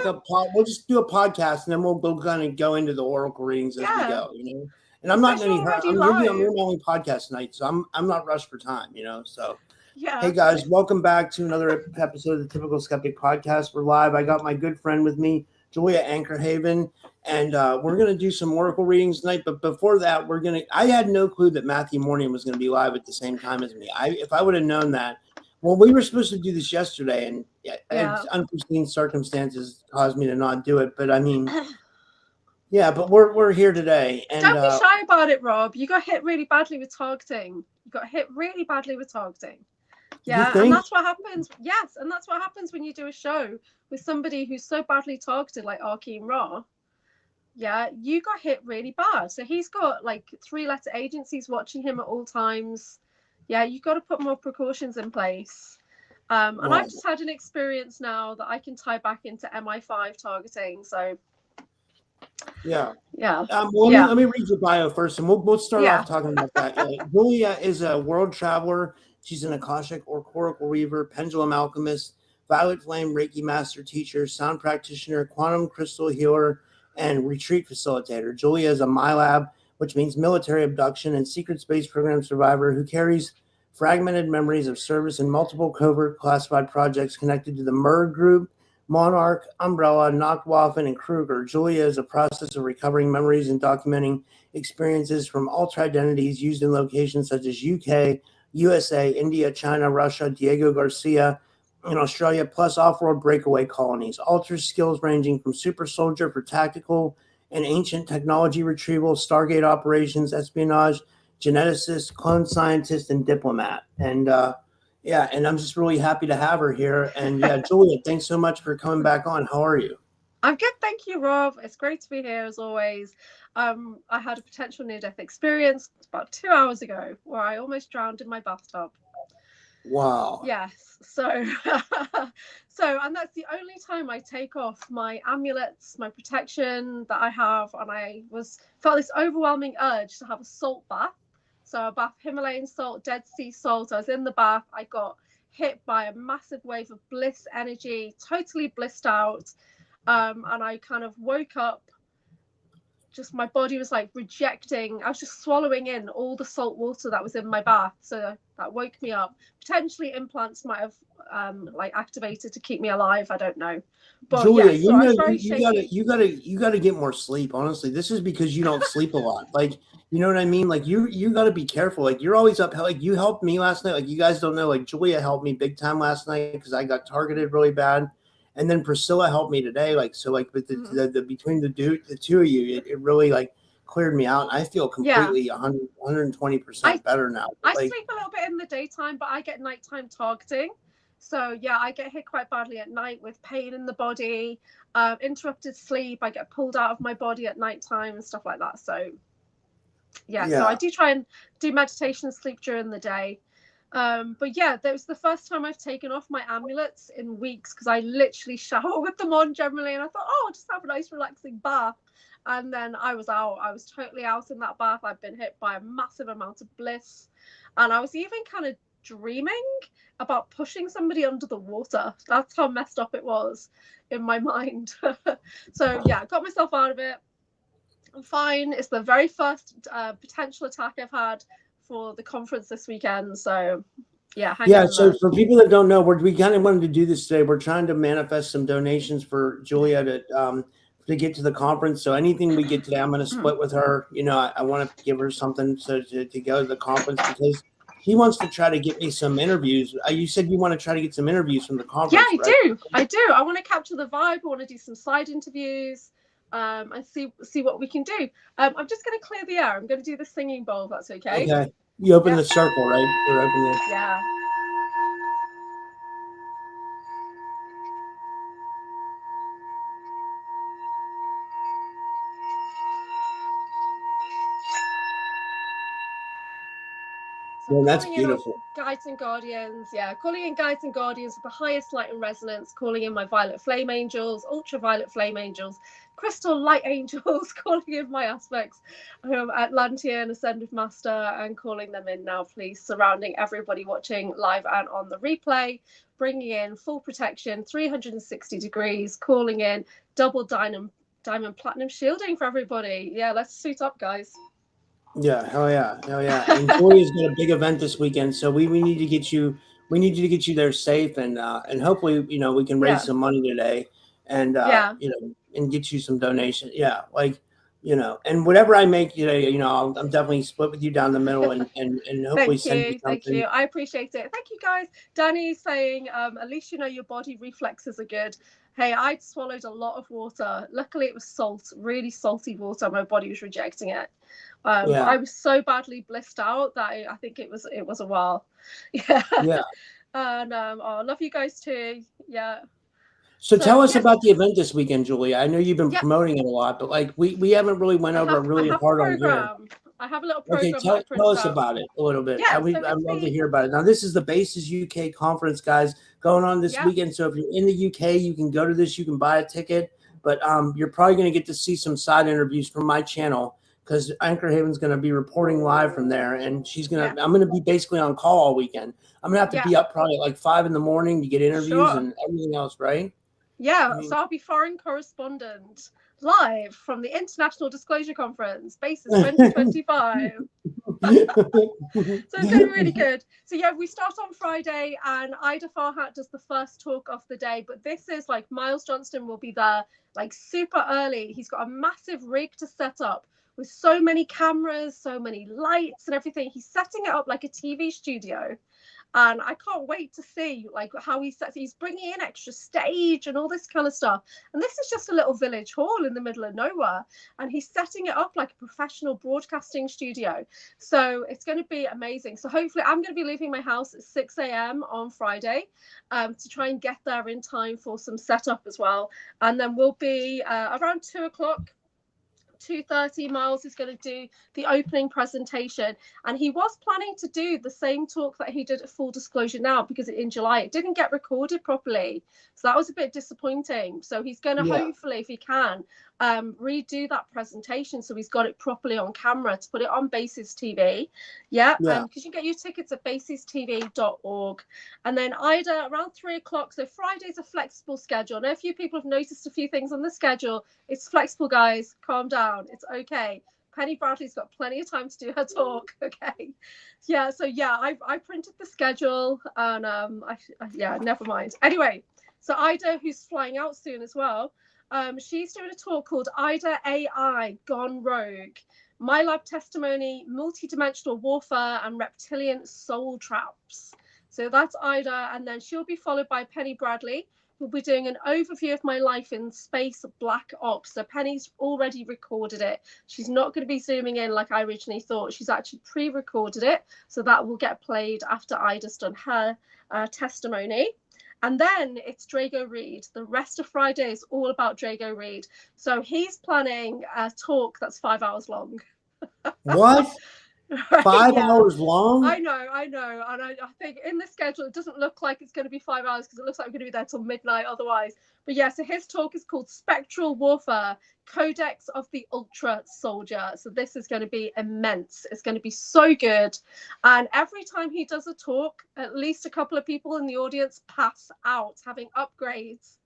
like we'll just do a podcast, and then we'll kind of go into the oracle readings as we go, And I'm not in any hurry. You're my only podcast tonight, so I'm not rushed for time, So hey guys, welcome back to another episode of the Typical Skeptic Podcast. We're live. I got my good friend with me, Julia Anchorhaven, and we're gonna do some oracle readings tonight. But before that, I had no clue that Matthew Morning was gonna be live at the same time as me. If I would have known that. Well, we were supposed to do this yesterday, and unforeseen circumstances caused me to not do it. But I mean, but we're here today. And don't be shy about it, Rob. You got hit really badly with targeting. Yeah, and that's what happens. Yes, and that's what happens when you do a show with somebody who's so badly targeted, like Archie and Ra. Yeah, you got hit really bad. So he's got like 3-letter agencies watching him at all times. Yeah, you've got to put more precautions in place. And I've just had an experience now that I can tie back into MI5 targeting. So, yeah. Let me read your bio first, and we'll start off talking about that. Julia is a world traveler. She's an Akashic or Oracle Reaver, Pendulum Alchemist, Violet Flame Reiki Master Teacher, Sound Practitioner, Quantum Crystal Healer, and Retreat Facilitator. Julia is a MILAB, which means Military Abduction and Secret Space Program Survivor, who carries fragmented memories of service in multiple covert classified projects connected to the MERG Group, Monarch, Umbrella, Nachtwaffen, and Kruger. Julia is a process of recovering memories and documenting experiences from altered identities used in locations such as UK, USA, India, China, Russia, Diego Garcia, and Australia, plus off-world breakaway colonies. Altered skills ranging from super soldier for tactical and ancient technology retrieval, Stargate operations, espionage, geneticist, clone scientist, and diplomat. And and I'm just really happy to have her here. And Julia, thanks so much for coming back on. How are you? I'm good, thank you, Rob. It's great to be here as always. I had a potential near-death experience about 2 hours ago where I almost drowned in my bathtub. Wow. Yes. So and that's the only time I take off my amulets, my protection that I have, and I felt this overwhelming urge to have a salt bath. So a bath, Himalayan salt, Dead Sea salt. I was in the bath. I got hit by a massive wave of bliss energy, totally blissed out. And I kind of woke up, just my body was like rejecting. I was just swallowing in all the salt water that was in my bath. So that woke me up. Potentially implants might have activated to keep me alive. I don't know. But Julia, you gotta get more sleep. Honestly, this is because you don't sleep a lot. Like, you know what I mean? Like you gotta be careful. Like, you're always up. Like, you helped me last night. Like, you guys don't know. Like, Julia helped me big time last night because I got targeted really bad. And then Priscilla helped me today. Like, so like with the between the two of you, it really like cleared me out. I feel completely 120% better now. I sleep a little bit in the daytime, but I get nighttime targeting. So I get hit quite badly at night with pain in the body, interrupted sleep. I get pulled out of my body at nighttime and stuff like that. So so I do try and do meditation, sleep during the day. But that was the first time I've taken off my amulets in weeks, because I literally shower with them on generally, and I thought, I'll just have a nice relaxing bath. And then I was out. I was totally out in that bath. I've been hit by a massive amount of bliss, and I was even kind of dreaming about pushing somebody under the water. That's how messed up it was in my mind. So I got myself out of it. I'm fine. It's the very first potential attack I've had for the conference this weekend. So so for people that don't know, we kind of wanted to do this today. We're trying to manifest some donations for Julia to get to the conference. So anything we get today, I'm going to split with her. I want to give her something to go to the conference, because he wants to try to get me some interviews. You said you want to try to get some interviews from the conference. Yeah, I do. I want to capture the vibe. I want to do some side interviews. And see what we can do. I'm just going to clear the air. I'm going to do the singing bowl, if that's okay. Okay. You open the circle, right? You're opening it. Yeah. So well, that's beautiful. Guides and guardians, calling in guides and guardians with the highest light and resonance, calling in my violet flame angels, ultraviolet flame angels, crystal light angels, calling in my aspects, Atlantean, Ascended Master, and calling them in now, please, surrounding everybody watching live and on the replay, bringing in full protection, 360 degrees, calling in double diamond platinum shielding for everybody. Yeah, let's suit up, guys. Yeah, hell yeah. And Julia's got a big event this weekend, so we need to get you. We need you to get you there safe, and hopefully, we can raise some money today, and and get you some donation. Yeah, and whatever I make today, I'm definitely split with you down the middle, and hopefully send you something. Thank you. I appreciate it. Thank you, guys. Danny's saying, at least your body reflexes are good. Hey, I'd swallowed a lot of water. Luckily, it was salt, really salty water. My body was rejecting it. I was so badly blissed out that I think it was a while. Yeah. And love you guys too. Yeah. So tell us about the event this weekend, Julia. I know you've been promoting it a lot, but we haven't really went over really hard on here. I have a little program. Okay, tell us about it a little bit. I'd love to hear about it. Now, this is the Bases UK conference, guys, going on this weekend. So if you're in the UK, you can go to this. You can buy a ticket, but you're probably going to get to see some side interviews from my channel, because Anchorhaven's going to be reporting live from there, and I'm going to be basically on call all weekend. I'm going to have to be up probably at like 5 a.m. to get interviews and everything else, right? Yeah, so I'll be foreign correspondent live from the International Disclosure Conference, Bases 2025. So it's going to be really good. So we start on Friday, and Ida Farhat does the first talk of the day, but this is like Miles Johnston will be there like super early. He's got a massive rig to set up with so many cameras, so many lights and everything. He's setting it up like a TV studio. And I can't wait to see how he's bringing in extra stage and all this kind of stuff. And this is just a little village hall in the middle of nowhere. And he's setting it up like a professional broadcasting studio. So it's going to be amazing. So hopefully I'm going to be leaving my house at 6 a.m. on Friday to try and get there in time for some setup as well. And then we'll be around 2 o'clock. 2:30, Miles is going to do the opening presentation, and he was planning to do the same talk that he did at Full Disclosure Now, because in July it didn't get recorded properly, so that was a bit disappointing. So he's going to hopefully, if he can, redo that presentation so he's got it properly on camera to put it on Bases TV. Because you can get your tickets at basestv.org. And then Ida around 3 o'clock. So Friday's a flexible schedule. Now, a few people have noticed a few things on the schedule. It's flexible, guys. Calm down. It's okay. Penny Bradley's got plenty of time to do her talk. Okay. I printed the schedule, and never mind. Anyway, so Ida, who's flying out soon as well, she's doing a talk called Ida AI Gone Rogue, My Lab Testimony, Multidimensional Warfare and Reptilian Soul Traps. So that's Ida, and then she'll be followed by Penny Bradley, who'll be doing an overview of my life in space Black Ops. So Penny's already recorded it. She's not going to be zooming in like I originally thought. She's actually pre-recorded it, so that will get played after Ida's done her testimony. And then it's Drago Reed. The rest of Friday is all about Drago Reed. So he's planning a talk that's 5 hours long. What? 5 hours long? I know. And I think in the schedule, it doesn't look like it's going to be 5 hours, because it looks like I'm going to be there till midnight otherwise. But so his talk is called Spectral Warfare, Codex of the Ultra Soldier. So this is going to be immense. It's going to be so good. And every time he does a talk, at least a couple of people in the audience pass out, having upgrades.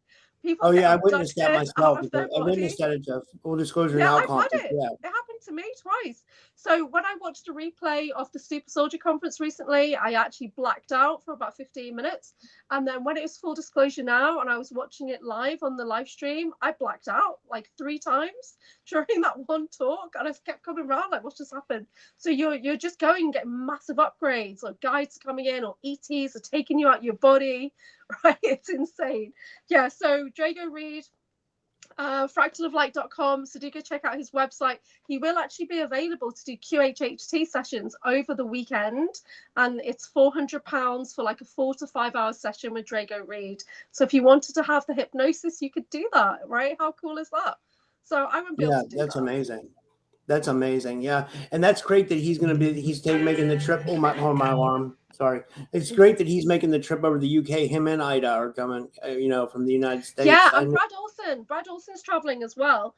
People I witnessed that myself. I witnessed that at Full Disclosure Now conference. It happened to me twice. So when I watched a replay of the Super Soldier Conference recently, I actually blacked out for about 15 minutes. And then when it was Full Disclosure Now and I was watching it live on the live stream, I blacked out like 3 times during that one talk. And I kept coming around like, what's just happened? So you're just going and getting massive upgrades, or guides coming in, or ETs are taking you out your body. Right, it's insane. So Drago Reed, fractaloflight.com, so do go check out his website. He will actually be available to do QHHT sessions over the weekend, and it's £400 for like a 4 to 5 hour session with Drago Reed. So if you wanted to have the hypnosis, you could do that, right? How cool is that? So I won't be able to do that's that. Amazing. That's amazing. Yeah. And that's great that he's making the trip. Oh, my alarm. Sorry. It's great that he's making the trip over to the UK. Him and Ida are coming, from the United States. Yeah. And Brad Olson's traveling as well.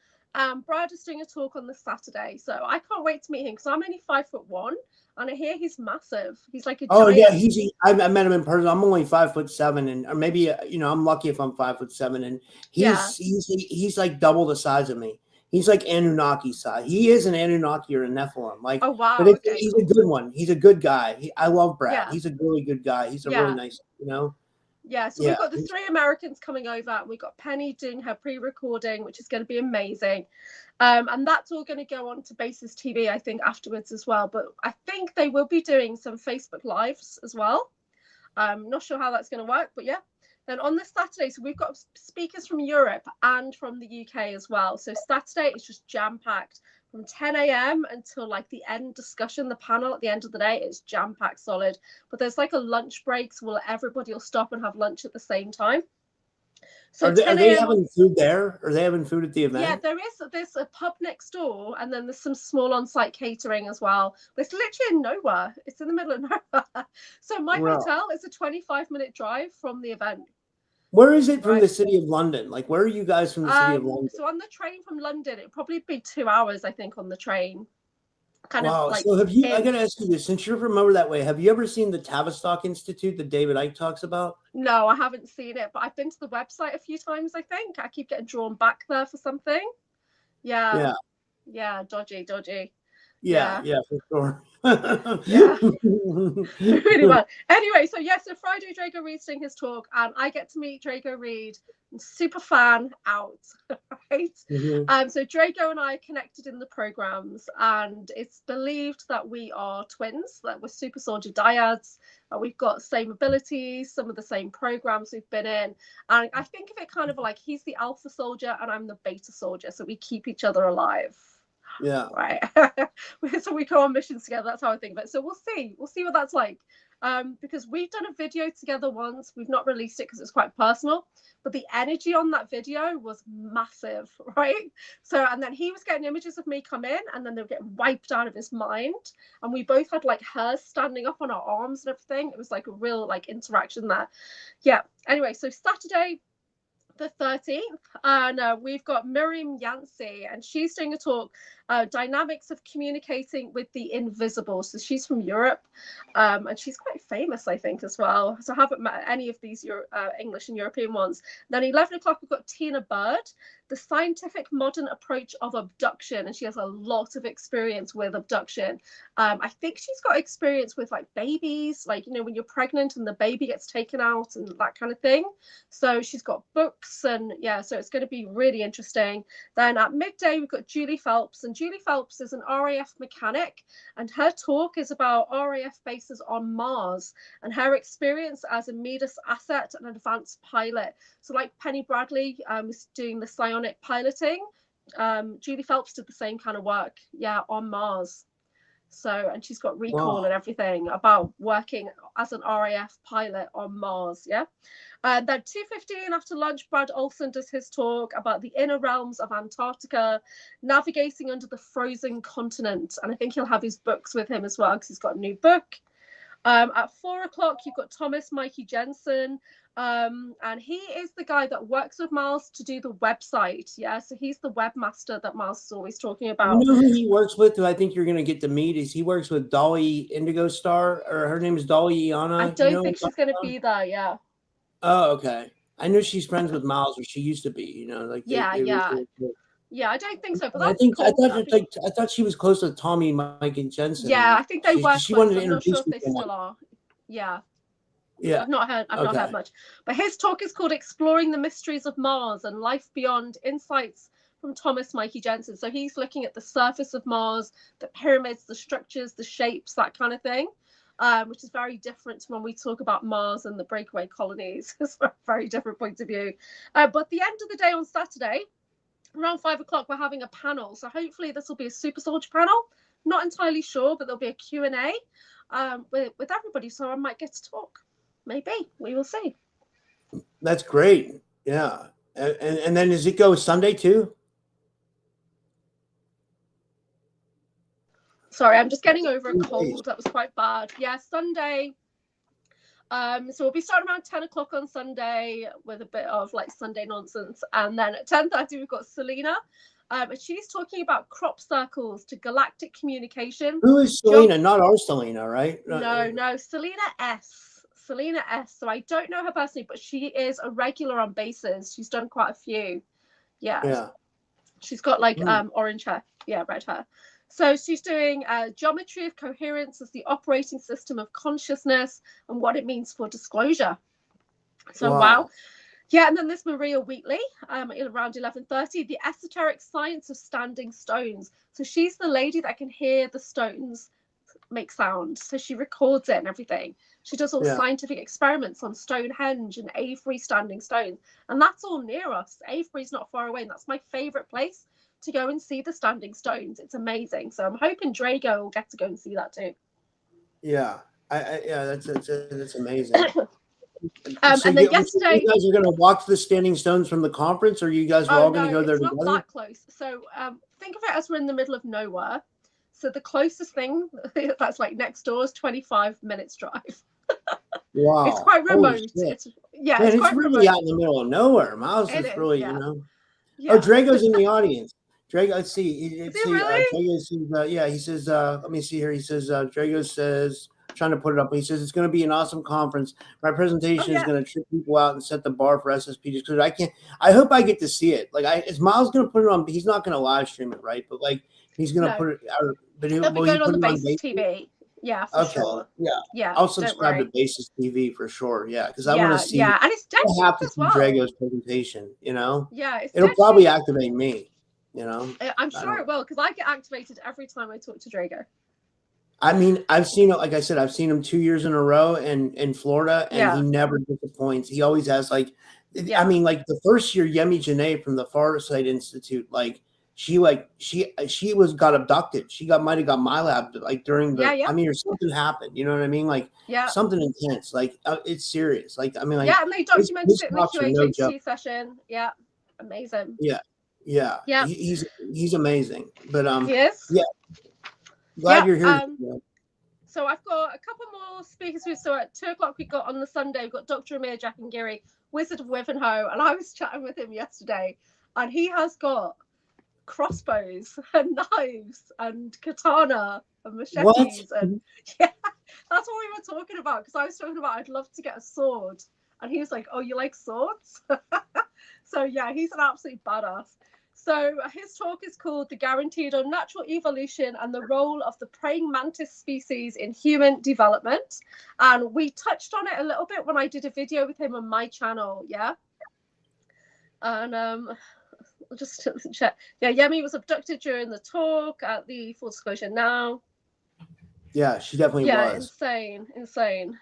Brad is doing a talk on this Saturday. So I can't wait to meet him because I'm only 5'1", and I hear he's massive. He's like a giant. Yeah. I met him in person. I'm only 5'7", and or maybe, I'm lucky if I'm 5'7", and he's like double the size of me. He's like Anunnaki size. He is an Anunnaki or a Nephilim. Like, oh wow, but he's a good one. He's a good guy. I love Brad. Yeah. He's a really good guy. He's a really nice, Yeah, so we've got the 3 Americans coming over. We've got Penny doing her pre-recording, which is going to be amazing. And that's all going to go on to Basis TV, I think, afterwards as well. But I think they will be doing some Facebook Lives as well. Not sure how that's going to work, but yeah. Then on this Saturday, so we've got speakers from Europe and from the UK as well. So Saturday is just jam-packed from 10 a.m. until like the end discussion. The panel at the end of the day is jam-packed solid. But there's like a lunch break, so everybody will stop and have lunch at the same time. So are they having food there? Are they having food at the event? Yeah, there's a pub next door, and then there's some small on-site catering as well. But it's literally in nowhere. It's in the middle of nowhere. So my hotel is a 25-minute drive from the event. Where is it from the city of London? Like, where are you guys from the city of London? So on the train from London, it'd probably be 2 hours, I think, on the train. So have you, I got to ask you this, since you're from over that way, have you ever seen the Tavistock Institute that David Icke talks about? No, I haven't seen it, but I've been to the website a few times, I think. I keep getting drawn back there for something. Yeah. Dodgy. Yeah, for sure. Yeah. Really well. Anyway, so Friday Drago Reed's doing his talk, and I get to meet Drago Reed. I'm super fan out, right? Mm-hmm. So Drago and I connected in the programs, and it's believed that we are twins, that we're super soldier dyads, and we've got same abilities, some of the same programs we've been in. And I think of it kind of like he's the alpha soldier and I'm the beta soldier, so we keep each other alive. Yeah. Right. So we go on missions together. That's how I think of it. So we'll see what that's like. Because we've done a video together once. We've not released it because it's quite personal, but the energy on that video was massive, right? So, and then he was getting images of me come in, and then they were getting wiped out of his mind. And we both had like hairs standing up on our arms and everything. It was like a real like interaction there. Yeah. Anyway, so Saturday, the 13th, and we've got Miriam Yancey, and she's doing a talk, dynamics of communicating with the invisible. So she's from Europe, and she's quite famous, I think, as well. So I haven't met any of these English and European ones. Then 11 o'clock, we've got Tina Bird, the scientific modern approach of abduction, and she has a lot of experience with abduction. I think she's got experience with like babies, like, when you're pregnant and the baby gets taken out and that kind of thing. So she's got books, and so it's going to be really interesting. Then at midday, we've got Julie Phelps, and Julie Phelps is an RAF mechanic, and her talk is about RAF bases on Mars and her experience as a MEDIS asset and an advanced pilot. So like Penny Bradley was doing the psionic piloting, Julie Phelps did the same kind of work, on Mars. So, and she's got recall and everything about working as an RAF pilot on Mars. Then 2:15 after lunch, Brad Olson does his talk about the inner realms of Antarctica, navigating under the frozen continent. And I think he'll have his books with him as well, because he's got a new book. At 4 o'clock, you've got Thomas Mikey Jensen. And he is the guy that works with Miles to do the website. So he's the webmaster that Miles is always talking about. You know who he works with, who I think you're going to get to meet, is he works with Dolly Indigo Star, or her name is Dolly Iana. I don't think she's going to be there. Oh, okay. I know she's friends with Miles, or she used to be, Yeah, I don't think so. But I thought she was close to Tommy, Mike, and Jensen. Yeah, I think they were. She wanted to introduce I'm not sure if they still are. Yeah, I've not heard much. But his talk is called "Exploring the Mysteries of Mars and Life Beyond: Insights from Thomas Mikey Jensen." So he's looking at the surface of Mars, the pyramids, the structures, the shapes, that kind of thing, which is very different to when we talk about Mars and the breakaway colonies. It's a very different point of view. But at the end of the day on Saturday, around 5 o'clock, we're having a panel. So hopefully this will be a super soldier panel. Not entirely sure, but there'll be a Q&A with everybody. So I might get to talk. Maybe. We will see. That's great. Yeah. And then does it go Sunday too? Sorry, I'm just getting over a cold. That was quite bad. Yeah, Sunday. So we'll be starting around 10 o'clock on Sunday with a bit of like Sunday nonsense. And then at 10:30, we've got Selena. And she's talking about crop circles to galactic communication. Who is Selena? Not our Selena, right? No, Selena S. Selena S. So I don't know her personally, but she is a regular on bases. She's done quite a few. Yeah. She's got like orange hair. Yeah, red hair. So she's doing geometry of coherence as the operating system of consciousness and what it means for disclosure. So wow. Yeah, and then there's Maria Wheatley around 11:30, the esoteric science of standing stones. So she's the lady that can hear the stones make sound. So she records it and everything. She does all scientific experiments on Stonehenge and Avebury standing stones. And that's all near us. Avebury's not far away. And that's my favourite place to go and see the standing stones. It's amazing. So I'm hoping Drago will get to go and see that too. Yeah. That's amazing. And then yesterday, you guys are going to walk the standing stones from the conference, or you guys are all going to go there together? It's not that close. So think of it as we're in the middle of nowhere. So the closest thing that's like next door is 25 minutes drive. Wow. It's quite remote. It's quite really remote. Out in the middle of nowhere. Miles is really, Yeah. Oh, Drago's in the audience. Drago, let's see. Is he really? Drago says, he says, let me see here. He says, Drago says, trying to put it up. He says, it's going to be an awesome conference. My presentation is going to trip people out and set the bar for SSP just because I hope I get to see it. Like, is Miles going to put it on? He's not going to live stream it, right? But like, he's going to put it out. But he'll be going on the Basis TV. Yeah, for sure. Yeah. I'll subscribe to Basis TV for sure. Yeah, because I want to see. Yeah, and it's dead cheap as well. Drago's presentation, Yeah, it'll probably activate me. I'm sure it will, because I get activated every time I talk to Drago. I mean, I've seen it. Like I said, I've seen him 2 years in a row in Florida, and he never disappoints. He always has I mean, like the first year, Yemi Janae from the Farsight Institute, she got abducted. She might have got my lab during the. I mean, or something happened. You know what I mean? Something intense. It's serious. And they documented it in the QHHC session. Yeah, amazing. Yeah. He's amazing. But he is. Yeah. Glad you're here. So I've got a couple more speakers. So at 2 o'clock we got on the Sunday, we've got Dr. Amir Jahangiri, Wizard of Wivenhoe, and I was chatting with him yesterday, and he has got crossbows and knives and katana and machetes and that's what we were talking about, because I was talking about I'd love to get a sword, and he was like, oh, you like swords? So yeah, he's an absolute badass. So his talk is called The Guaranteed Unnatural Evolution and the Role of the Praying Mantis Species in Human Development. And we touched on it a little bit when I did a video with him on my channel, And I'll just check. Yeah, Yemi was abducted during the talk at the Full Disclosure Now. Yeah, she definitely was. Insane.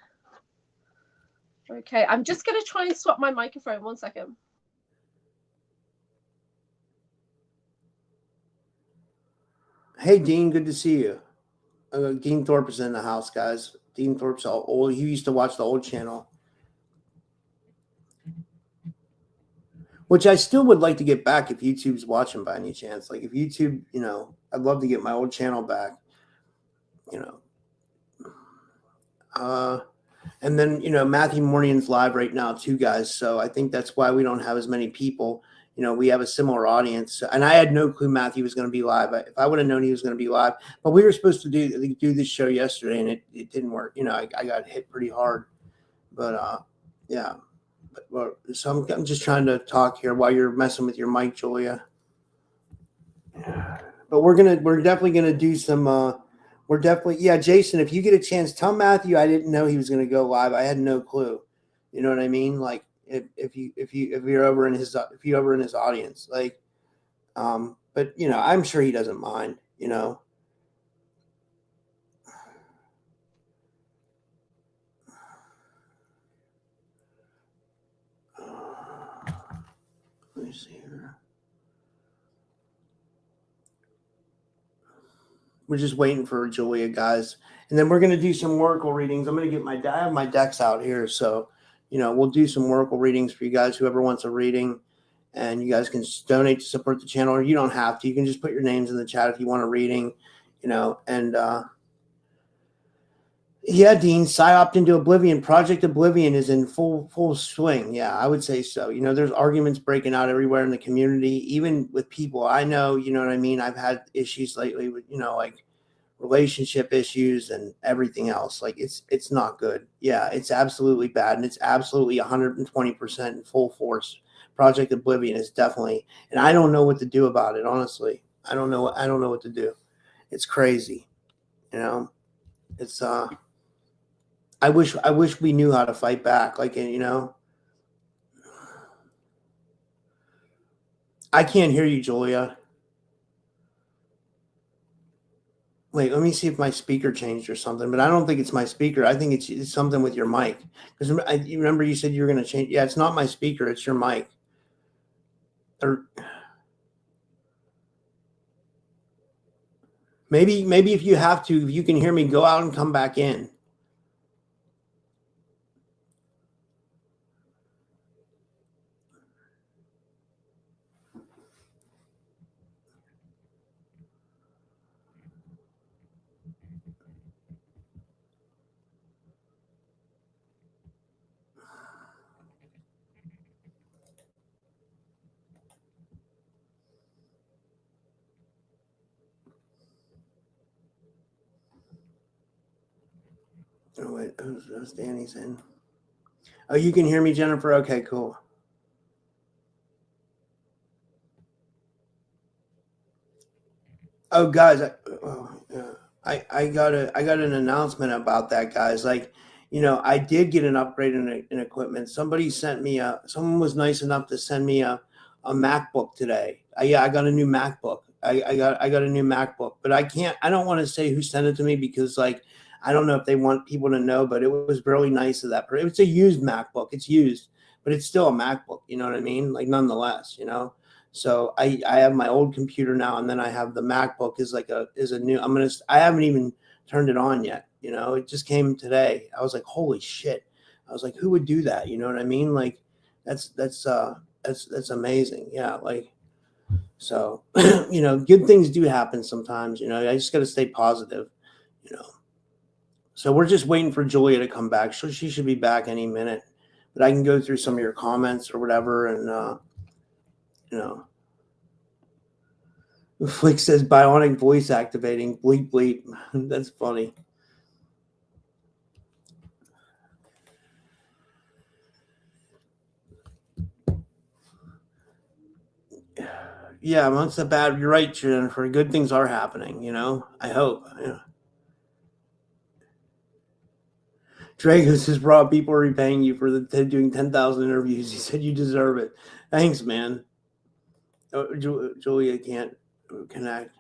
Okay, I'm just going to try and swap my microphone. 1 second. Hey, Dean, good to see you. Dean Thorpe is in the house, guys. Dean Thorpe's all old. He used to watch the old channel, which I still would like to get back if YouTube's watching by any chance. If YouTube, I'd love to get my old channel back, And then, Matthew Morning's live right now too, guys. So I think that's why we don't have as many people. We have a similar audience, and I had no clue Matthew was going to be live. If I would have known he was going to be live, but we were supposed to do this show yesterday, and it didn't work. I got hit pretty hard, but yeah. So I'm just trying to talk here while you're messing with your mic, Julia. But we're definitely gonna do some. Jason, if you get a chance, tell Matthew I didn't know he was going to go live. I had no clue. You know what I mean? If you're over in his audience, but I'm sure he doesn't mind, Let me see here. We're just waiting for Julia, guys, and then we're going to do some Oracle readings. I'm going to get I have my decks out here, so. We'll do some Oracle readings for you guys, whoever wants a reading, and you guys can donate to support the channel, or you don't have to. You can just put your names in the chat if you want a reading. and yeah, Dean, PSYOP into Oblivion. Project Oblivion is in full swing. Yeah, I would say so. There's arguments breaking out everywhere in the community, even with people I know. You know what I mean? I've had issues lately with, like relationship issues and everything else. Like it's not good. Yeah, it's absolutely bad, and it's absolutely 120% in full force. Project Oblivion is definitely, and I don't know what to do about it. Honestly, I don't know what to do. It's crazy. It's I wish we knew how to fight back. Like, I can't hear you, Julia. Wait, let me see if my speaker changed or something, but I don't think it's my speaker. I think it's something with your mic. Because you remember you said you were going to change. Yeah, it's not my speaker. It's your mic. Or maybe if you have to, if you can hear me, go out and come back in. Oh, wait, who's Danny's in? Oh, you can hear me, Jennifer? Okay, cool. Oh, guys, I got an announcement about that, guys. Like, I did get an upgrade in equipment. Somebody sent me someone was nice enough to send me a MacBook today. I got a new MacBook. I got a new MacBook, but I don't want to say who sent it to me because, like, I don't know if they want people to know, but it was really nice of that person. It's a used MacBook. It's used, but it's still a MacBook. You know what I mean? Like, nonetheless, So I have my old computer now, and then I have the MacBook is a new. I haven't even turned it on yet. It just came today. I was like, holy shit. I was like, who would do that? You know what I mean? Like, that's amazing. Yeah. Like, so, good things do happen sometimes. I just got to stay positive. So we're just waiting for Julia to come back. She should be back any minute, but I can go through some of your comments or whatever, and Flick says bionic voice activating. Bleep bleep. That's funny. Yeah, amongst the bad, you're right, Jennifer. Good things are happening. I hope. Yeah. Drago says, Rob, people are repaying you for doing 10,000 interviews. He said you deserve it. Thanks, man. Oh, Julia can't connect.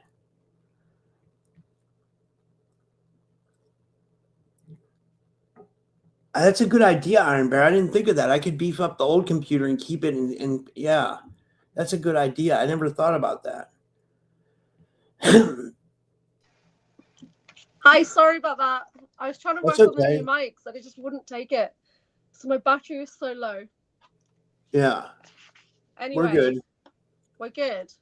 That's a good idea, Iron Bear. I didn't think of that. I could beef up the old computer and keep it and yeah, that's a good idea. I never thought about that. Hi, sorry about that. I was trying to work on the new mics and it just wouldn't take it. So my battery was so low. Yeah. Anyway, we're good.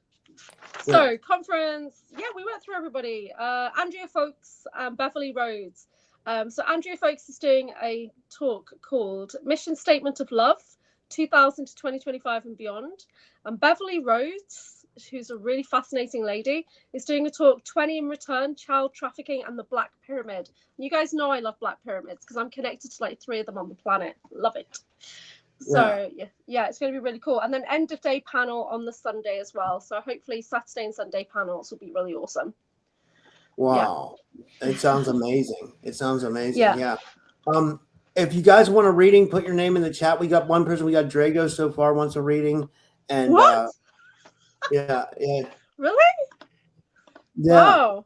So conference, we went through everybody. Andrea Folks and Beverly Rhodes. So Andrea Folks is doing a talk called Mission Statement of Love, 2000 to 2025 and beyond. And Beverly Rhodes, who's a really fascinating lady, is doing a talk, 20 in Return, Child Trafficking and the Black Pyramid. You guys know I love Black Pyramids because I'm connected to like 3 of them on the planet. Love it. So yeah, it's going to be really cool. And then end of day panel on the Sunday as well. So hopefully Saturday and Sunday panels will be really awesome. Wow. Yeah. It sounds amazing. Yeah. If you guys want a reading, put your name in the chat. We got one person. We got Drago so far wants a reading. And what? Yeah. Really? Yeah. Wow.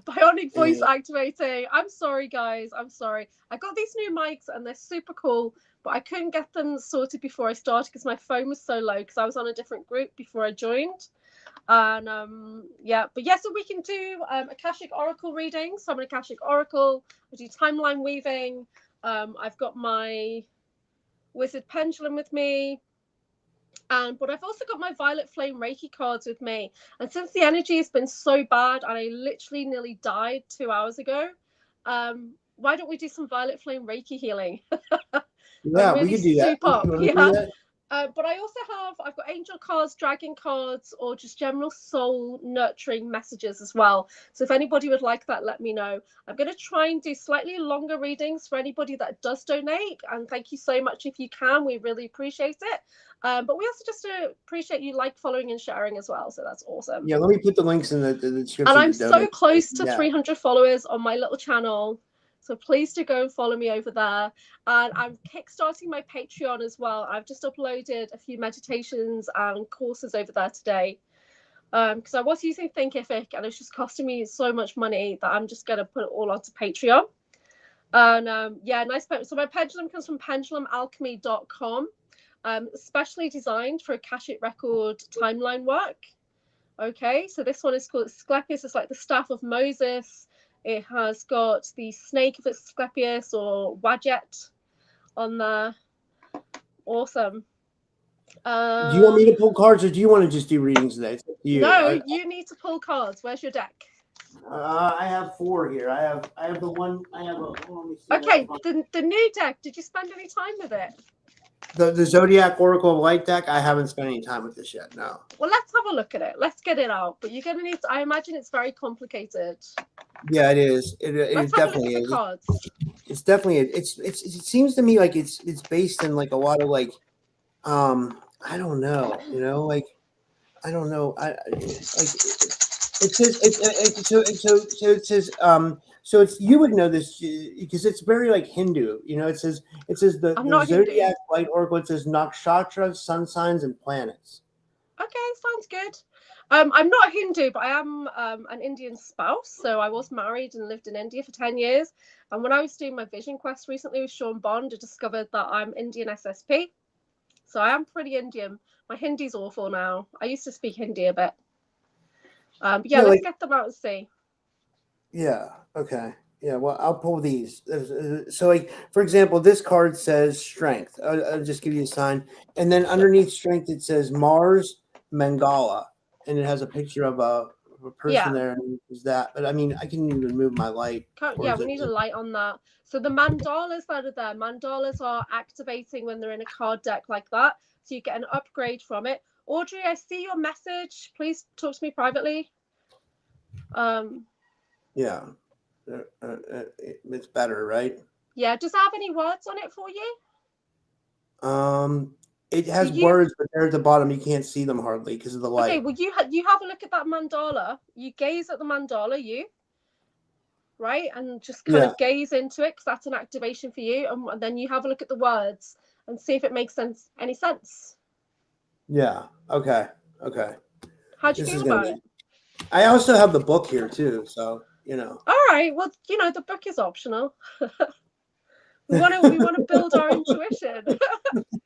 Bionic voice activating. I'm sorry, guys. I'm sorry. I got these new mics and they're super cool, but I couldn't get them sorted before I started because my phone was so low because I was on a different group before I joined. And so we can do Akashic Oracle reading. So I'm an Akashic Oracle. I do timeline weaving. I've got my Wizard Pendulum with me. But I've also got my Violet Flame Reiki cards with me. And since the energy has been so bad and I literally nearly died 2 hours ago, why don't we do some Violet Flame Reiki healing? Yeah, really we could do that. Yeah. But I've got angel cards, dragon cards, or just general soul nurturing messages as well. So if anybody would like that, let me know. I'm going to try and do slightly longer readings for anybody that does donate. And thank you so much if you can. We really appreciate it. But we also just appreciate you following and sharing as well. So that's awesome. Yeah, let me put the links in the description. And I'm so close to 300 followers on my little channel. So please do go and follow me over there. And I'm kickstarting my Patreon as well. I've just uploaded a few meditations and courses over there today. Because I was using Thinkific and it's just costing me so much money that I'm just going to put it all onto Patreon. And nice. So my pendulum comes from pendulumalchemy.com. Specially designed for Akashic record timeline work. Okay, so this one is called Asclepius. It's like the staff of Moses. It has got the snake of Asclepius or Wadjet on there. Awesome. Do you want me to pull cards or do you want to just do readings today? No, you need to pull cards. Where's your deck? I have 4 here. I have the one. Okay, the new deck. Did you spend any time with it? The Zodiac Oracle Light deck, I haven't spent any time with this yet, no. Well, let's have a look at it. Let's get it out. But you're going to need to, I imagine it's very complicated. Yeah, it is. It definitely is. Cards. It's definitely, it seems to me like it's based in like a lot of like, I don't know, I don't know. So it's, you would know this because it's very like Hindu, it says the Zodiac Light Oracle, it says nakshatras, sun signs, and planets. Okay, sounds good. I'm not Hindu, but I am an Indian spouse. So I was married and lived in India for 10 years. And when I was doing my vision quest recently with Sean Bond, I discovered that I'm Indian SSP. So I am pretty Indian. My Hindi's awful now. I used to speak Hindi a bit. Let's get them out and see. Yeah. Okay. Yeah. Well, I'll pull these. So, like, for example, this card says strength. I'll just give you a sign. And then underneath strength, it says Mars Mangala. And it has a picture of a person there. And is that? But I mean, I can even move my light. We need a light on that. So the mandalas that are there, mandalas are activating when they're in a card deck like that. So you get an upgrade from it. Audrey, I see your message. Please talk to me privately. Yeah. It's better, right? Yeah. Does it have any words on it for you? It has words, but they're at the bottom. You can't see them hardly because of the light. Okay, well, you have a look at that mandala. You gaze at the mandala, right? And just kind of gaze into it because that's an activation for you. And then you have a look at the words and see if it makes any sense. Yeah. Okay. How do you feel about it? I also have the book here too, so All right. Well, the book is optional. we want to build our intuition.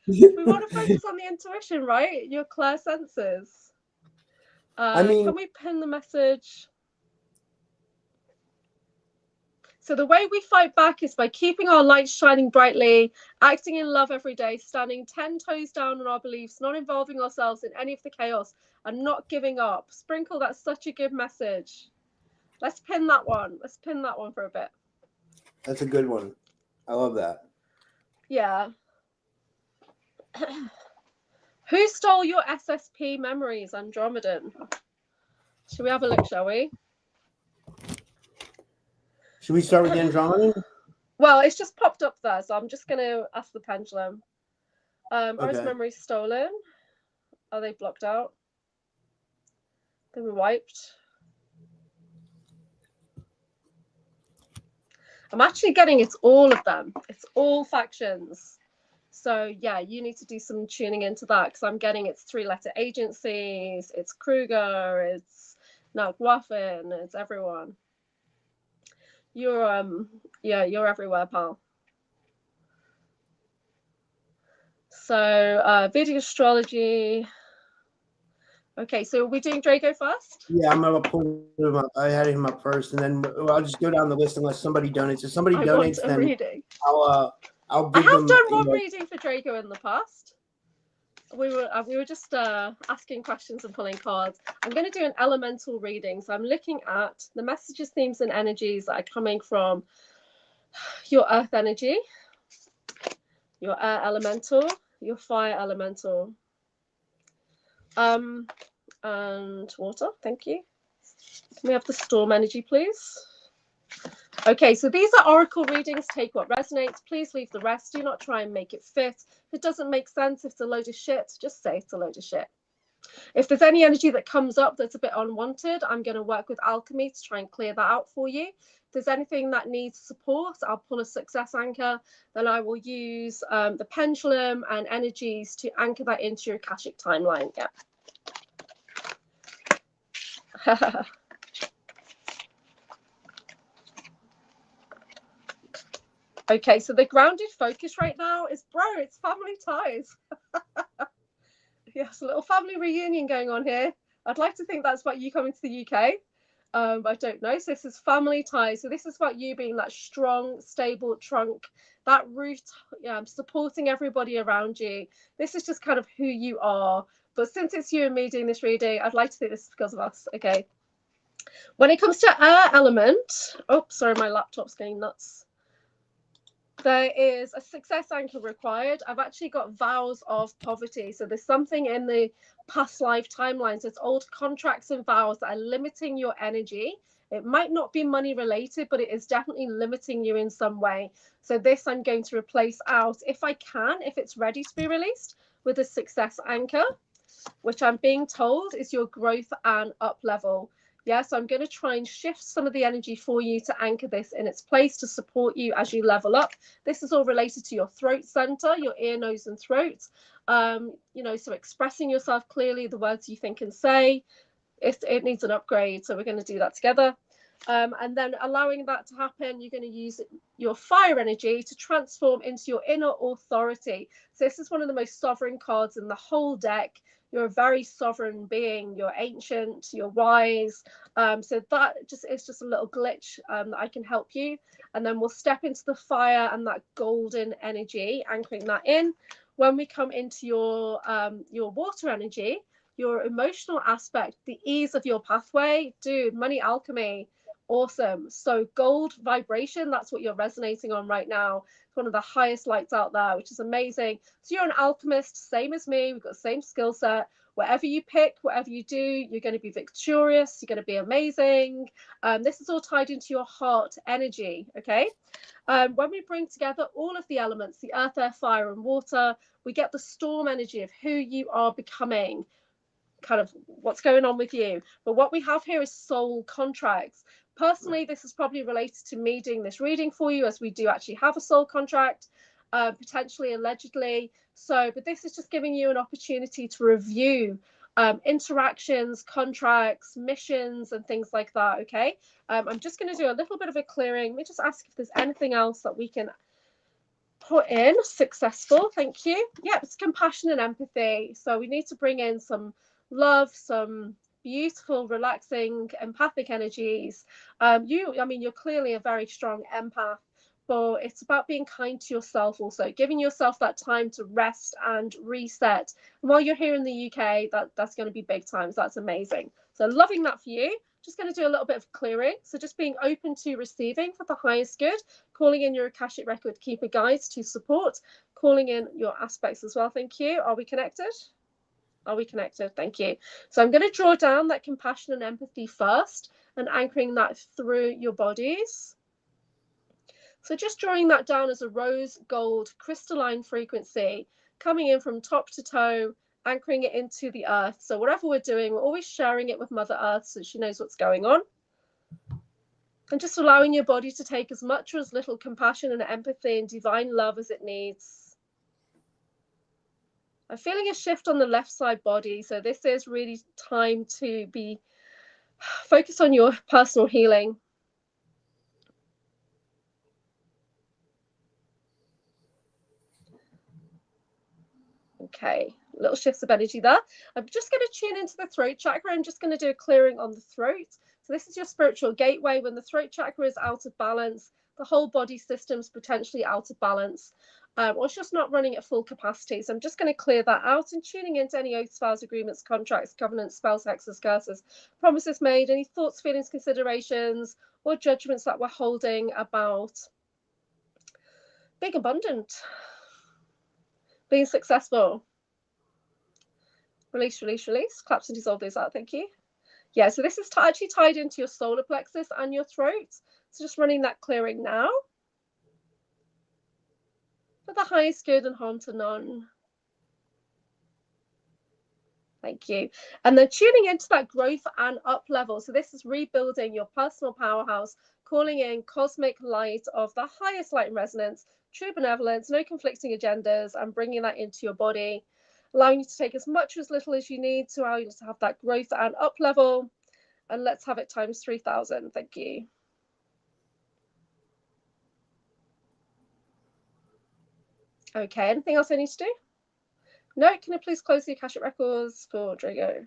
We want to focus on the intuition, right? Your clair senses. Can we pin the message? So the way we fight back is by keeping our lights shining brightly, acting in love every day, standing 10 toes down on our beliefs, not involving ourselves in any of the chaos, and not giving up. Sprinkle, that's such a good message. Let's pin that one. Let's pin that one for a bit. That's a good one. I love that. Yeah. Who stole your SSP memories, Andromedan? Should we have a look, shall we? Should we start with the Andromedan? Well, it's just popped up there, so I'm just going to ask the pendulum. Are his memories stolen? Are they blocked out? They were wiped. I'm actually getting it's all of them. It's all factions. So yeah, you need to do some tuning into that because I'm getting it's 3-letter agencies, it's Kruger, it's Nagwaffin, it's everyone. You're everywhere, pal. So Vedic astrology. Okay, so are we doing Draco first? Yeah, I'm gonna pull him up. I had him up first, and then I'll just go down the list unless somebody donates. If somebody donates, then reading. I'll give them. I have done one reading for Draco in the past. we were just asking questions and pulling cards. I'm going to do an elemental reading. So I'm looking at the messages, themes, and energies that are coming from your earth energy, your air elemental, your fire elemental, and water. Thank you. Can we have the storm energy, please? Okay, so these are oracle readings. Take what resonates. Please leave the rest. Do not try and make it fit. If it doesn't make sense, if it's a load of shit, just say it's a load of shit. If there's any energy that comes up that's a bit unwanted, I'm going to work with alchemy to try and clear that out for you. If there's anything that needs support, I'll pull a success anchor. Then I will use the pendulum and energies to anchor that into your Akashic timeline. Yeah. Okay, so the grounded focus right now is, bro, it's family ties. Yes, a little family reunion going on here. I'd like to think that's about you coming to the UK. I don't know. So this is family ties. So this is about you being that strong, stable trunk, that root, supporting everybody around you. This is just kind of who you are. But since it's you and me doing this reading, I'd like to think this is because of us. Okay. When it comes to air element, oh, sorry, my laptop's going nuts. There is a success anchor required. I've actually got vows of poverty. So there's something in the past life timelines. It's old contracts and vows that are limiting your energy. It might not be money related, but it is definitely limiting you in some way. So this I'm going to replace out, if I can, if it's ready to be released, with a success anchor, which I'm being told is your growth and up level. Yeah, so I'm going to try and shift some of the energy for you to anchor this in its place to support you as you level up. This is all related to your throat center, your ear, nose, and throat. So expressing yourself clearly, the words you think and say, it needs an upgrade. So we're going to do that together. And then allowing that to happen, you're going to use your fire energy to transform into your inner authority. So this is one of the most sovereign cards in the whole deck. You're a very sovereign being. You're ancient, you're wise. So that is just a little glitch that I can help you. And then we'll step into the fire and that golden energy, anchoring that in. When we come into your water energy, your emotional aspect, the ease of your pathway, dude, money alchemy, awesome. So gold vibration, that's what you're resonating on right now. It's one of the highest lights out there, which is amazing. So you're an alchemist, same as me. We've got the same skill set. Whatever you pick, whatever you do, you're going to be victorious. You're going to be amazing. This is all tied into your heart energy, okay? When we bring together all of the elements, the earth, air, fire, and water, we get the storm energy of who you are becoming, kind of what's going on with you. But what we have here is soul contracts. Personally, this is probably related to me doing this reading for you, as we do actually have a soul contract, potentially, allegedly. So, but this is just giving you an opportunity to review interactions, contracts, missions, and things like that. Okay. I'm just going to do a little bit of a clearing. Let me just ask if there's anything else that we can put in. Successful. Thank you. Yeah, it's compassion and empathy. So we need to bring in some love, some beautiful, relaxing, empathic energies. You're clearly a very strong empath, but it's about being kind to yourself also, giving yourself that time to rest and reset. And while you're here in the UK, that's going to be big times. That's amazing. So loving that for you. Just going to do a little bit of clearing. So just being open to receiving for the highest good, calling in your Akashic Record Keeper guides to support, calling in your aspects as well. Thank you. Are we connected? Are we connected? Thank you. So I'm going to draw down that compassion and empathy first and anchoring that through your bodies. So just drawing that down as a rose gold crystalline frequency coming in from top to toe, anchoring it into the earth. So whatever we're doing, we're always sharing it with Mother Earth so she knows what's going on. And just allowing your body to take as much or as little compassion and empathy and divine love as it needs. I'm feeling a shift on the left side body. So this is really time to be focused on your personal healing. Okay, little shifts of energy there. I'm just going to tune into the throat chakra. I'm just going to do a clearing on the throat. So this is your spiritual gateway. When the throat chakra is out of balance, the whole body system's potentially out of balance. or it's just not running at full capacity. So I'm just going to clear that out and tuning into any oaths, vows, agreements, contracts, covenants, spells, hexes, curses, promises made, any thoughts, feelings, considerations, or judgments that we're holding about being abundant, being successful. Release, release, release. Collapse and dissolve those out. Thank you. Yeah, so this is actually tied into your solar plexus and your throat. So just running that clearing now. For the highest good and harm to none. Thank you. And then tuning into that growth and up level. So this is rebuilding your personal powerhouse, calling in cosmic light of the highest light and resonance, true benevolence, no conflicting agendas, and bringing that into your body, allowing you to take as much or as little as you need to allow you to have that growth and up level. And let's have it times 3,000. Thank you. Okay, anything else I need to do? No, can I please close the Akashic Records for Drago?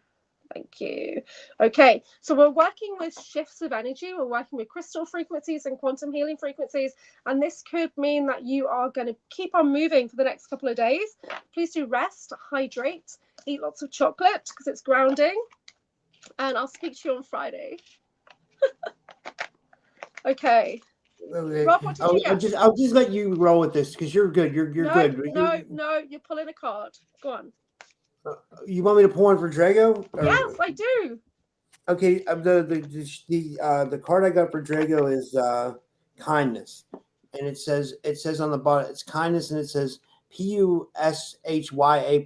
Thank you. Okay, so we're working with shifts of energy. We're working with crystal frequencies and quantum healing frequencies. And this could mean that you are going to keep on moving for the next couple of days. Please do rest, hydrate, eat lots of chocolate because it's grounding. And I'll speak to you on Friday. Okay. Okay. Rob, what did you get? I'll just let you roll with this because you're good. You're good. No, you're pulling a card. Go on. You want me to pull one for Drago? Yes, I do. Okay. The card I got for Drago is kindness, and it says on the bottom it's kindness, and it says Pushya,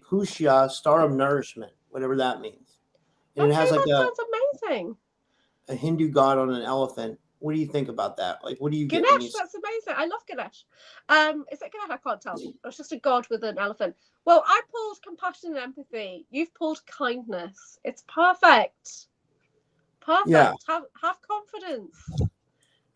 Pushya, star of nourishment, whatever that means. And Okay, it has like sounds amazing. A Hindu god on an elephant. What do you think about that? Like, what do you get? Ganesh, that's amazing. I love Ganesh. Is it Ganesh? I can't tell. It's just a god with an elephant. Well, I pulled compassion and empathy. You've pulled kindness. It's perfect. Perfect. Yeah. Have confidence.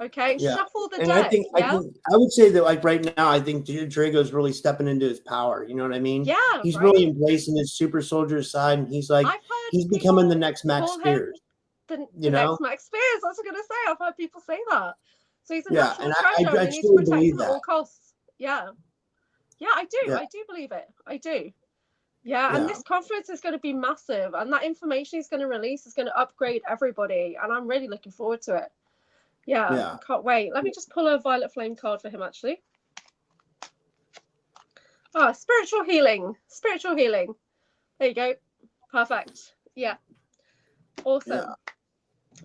Okay. Yeah. Shuffle the deck. I would say that like right now, I think Drago's really stepping into his power. You know what I mean? Yeah. He's really embracing his super soldier side, and he's like he's becoming the next Max Spears. The next Max Spears. I was going to say, I've heard people say that. So he's a natural treasure and he needs to protect him at all costs. Yeah. Yeah, I do. Yeah. I do believe it. I do. Yeah, and this conference is going to be massive, and that information he's going to release is going to upgrade everybody, and I'm really looking forward to it. Yeah. Can't wait. Let me just pull a Violet Flame card for him, actually. Oh, spiritual healing. Spiritual healing. There you go. Perfect. Yeah. Awesome. Yeah.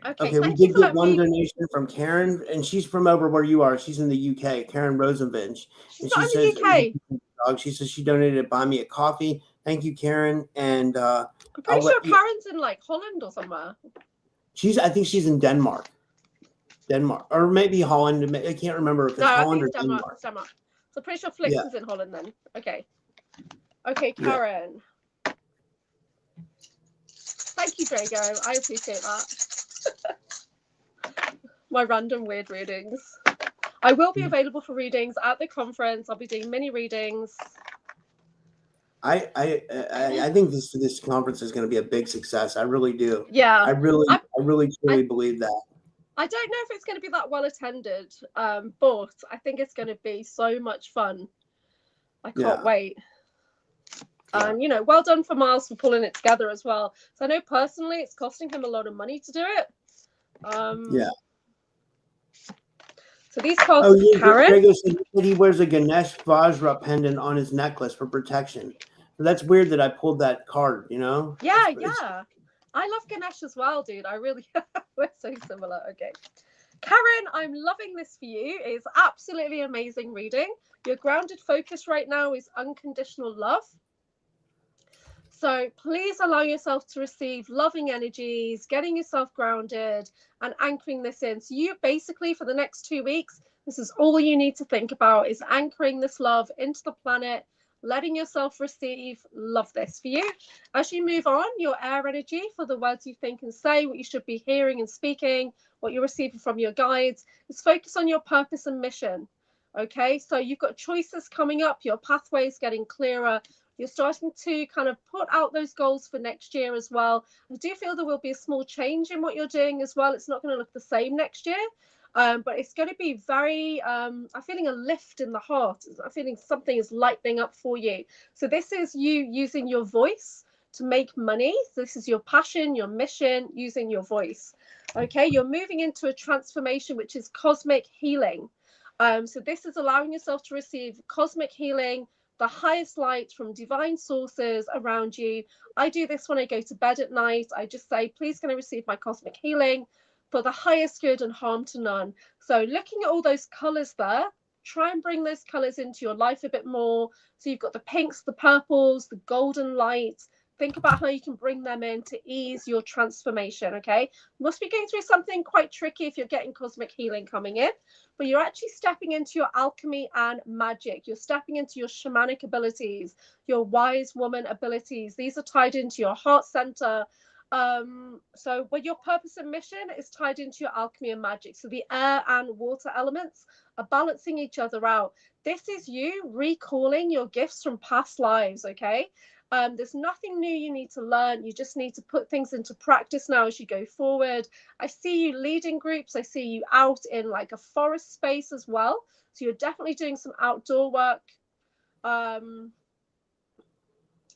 Okay, we did get one donation from Karen, and she's from over where you are. She's in the UK, Karen Rosenvinge. She's not in the UK. She says she donated to buy me a coffee. Thank you, Karen. And I'm pretty sure Karen's in like Holland or somewhere. I think she's in Denmark, or maybe Holland. I can't remember if it's Holland or Denmark. It's Denmark. So I'm pretty sure Flix is in Holland then. Okay. Okay, Karen. Yeah. Thank you, Drago. I appreciate that. My random weird readings. I will be available for readings at the conference. I'll be doing mini readings. I think this conference is going to be a big success. I really do. Yeah. I really truly believe that. I don't know if it's going to be that well attended, but I think it's going to be so much fun. I can't wait. And, well done for Miles for pulling it together as well. So I know personally it's costing him a lot of money to do it. So these cards are Karen. Drago said he wears a Ganesh Vajra pendant on his necklace for protection. So that's weird that I pulled that card, Yeah. I love Ganesh as well, dude. I really we're so similar. Okay. Karen, I'm loving this for you. It's absolutely amazing reading. Your grounded focus right now is unconditional love. So please allow yourself to receive loving energies, getting yourself grounded and anchoring this in. So you basically, for the next 2 weeks, this is all you need to think about is anchoring this love into the planet, letting yourself receive. Love this for you. As you move on, your air energy for the words you think and say, what you should be hearing and speaking, what you're receiving from your guides, is focus on your purpose and mission. Okay, so you've got choices coming up, your pathways getting clearer. You're starting to kind of put out those goals for next year as well. I do feel there will be a small change in what you're doing as well. It's not going to look the same next year. But it's going to be very, I'm feeling a lift in the heart. I'm feeling something is lightening up for you. So this is you using your voice to make money. So this is your passion, your mission, using your voice. Okay, you're moving into a transformation, which is cosmic healing. So this is allowing yourself to receive cosmic healing, the highest light from divine sources around you. I do this when I go to bed at night. I just say, please can I receive my cosmic healing for the highest good and harm to none. So looking at all those colors there, try and bring those colors into your life a bit more. So you've got the pinks, the purples, the golden lights. Think about how you can bring them in to ease your transformation, okay? You must be going through something quite tricky if you're getting cosmic healing coming in, but you're actually stepping into your alchemy and magic. You're stepping into your shamanic abilities, your wise woman abilities. These are tied into your heart center. So where your purpose and mission is tied into your alchemy and magic. So the air and water elements are balancing each other out. This is you recalling your gifts from past lives, okay? There's nothing new you need to learn. You just need to put things into practice now as you go forward. I see you leading groups. I see you out in like a forest space as well. So you're definitely doing some outdoor work.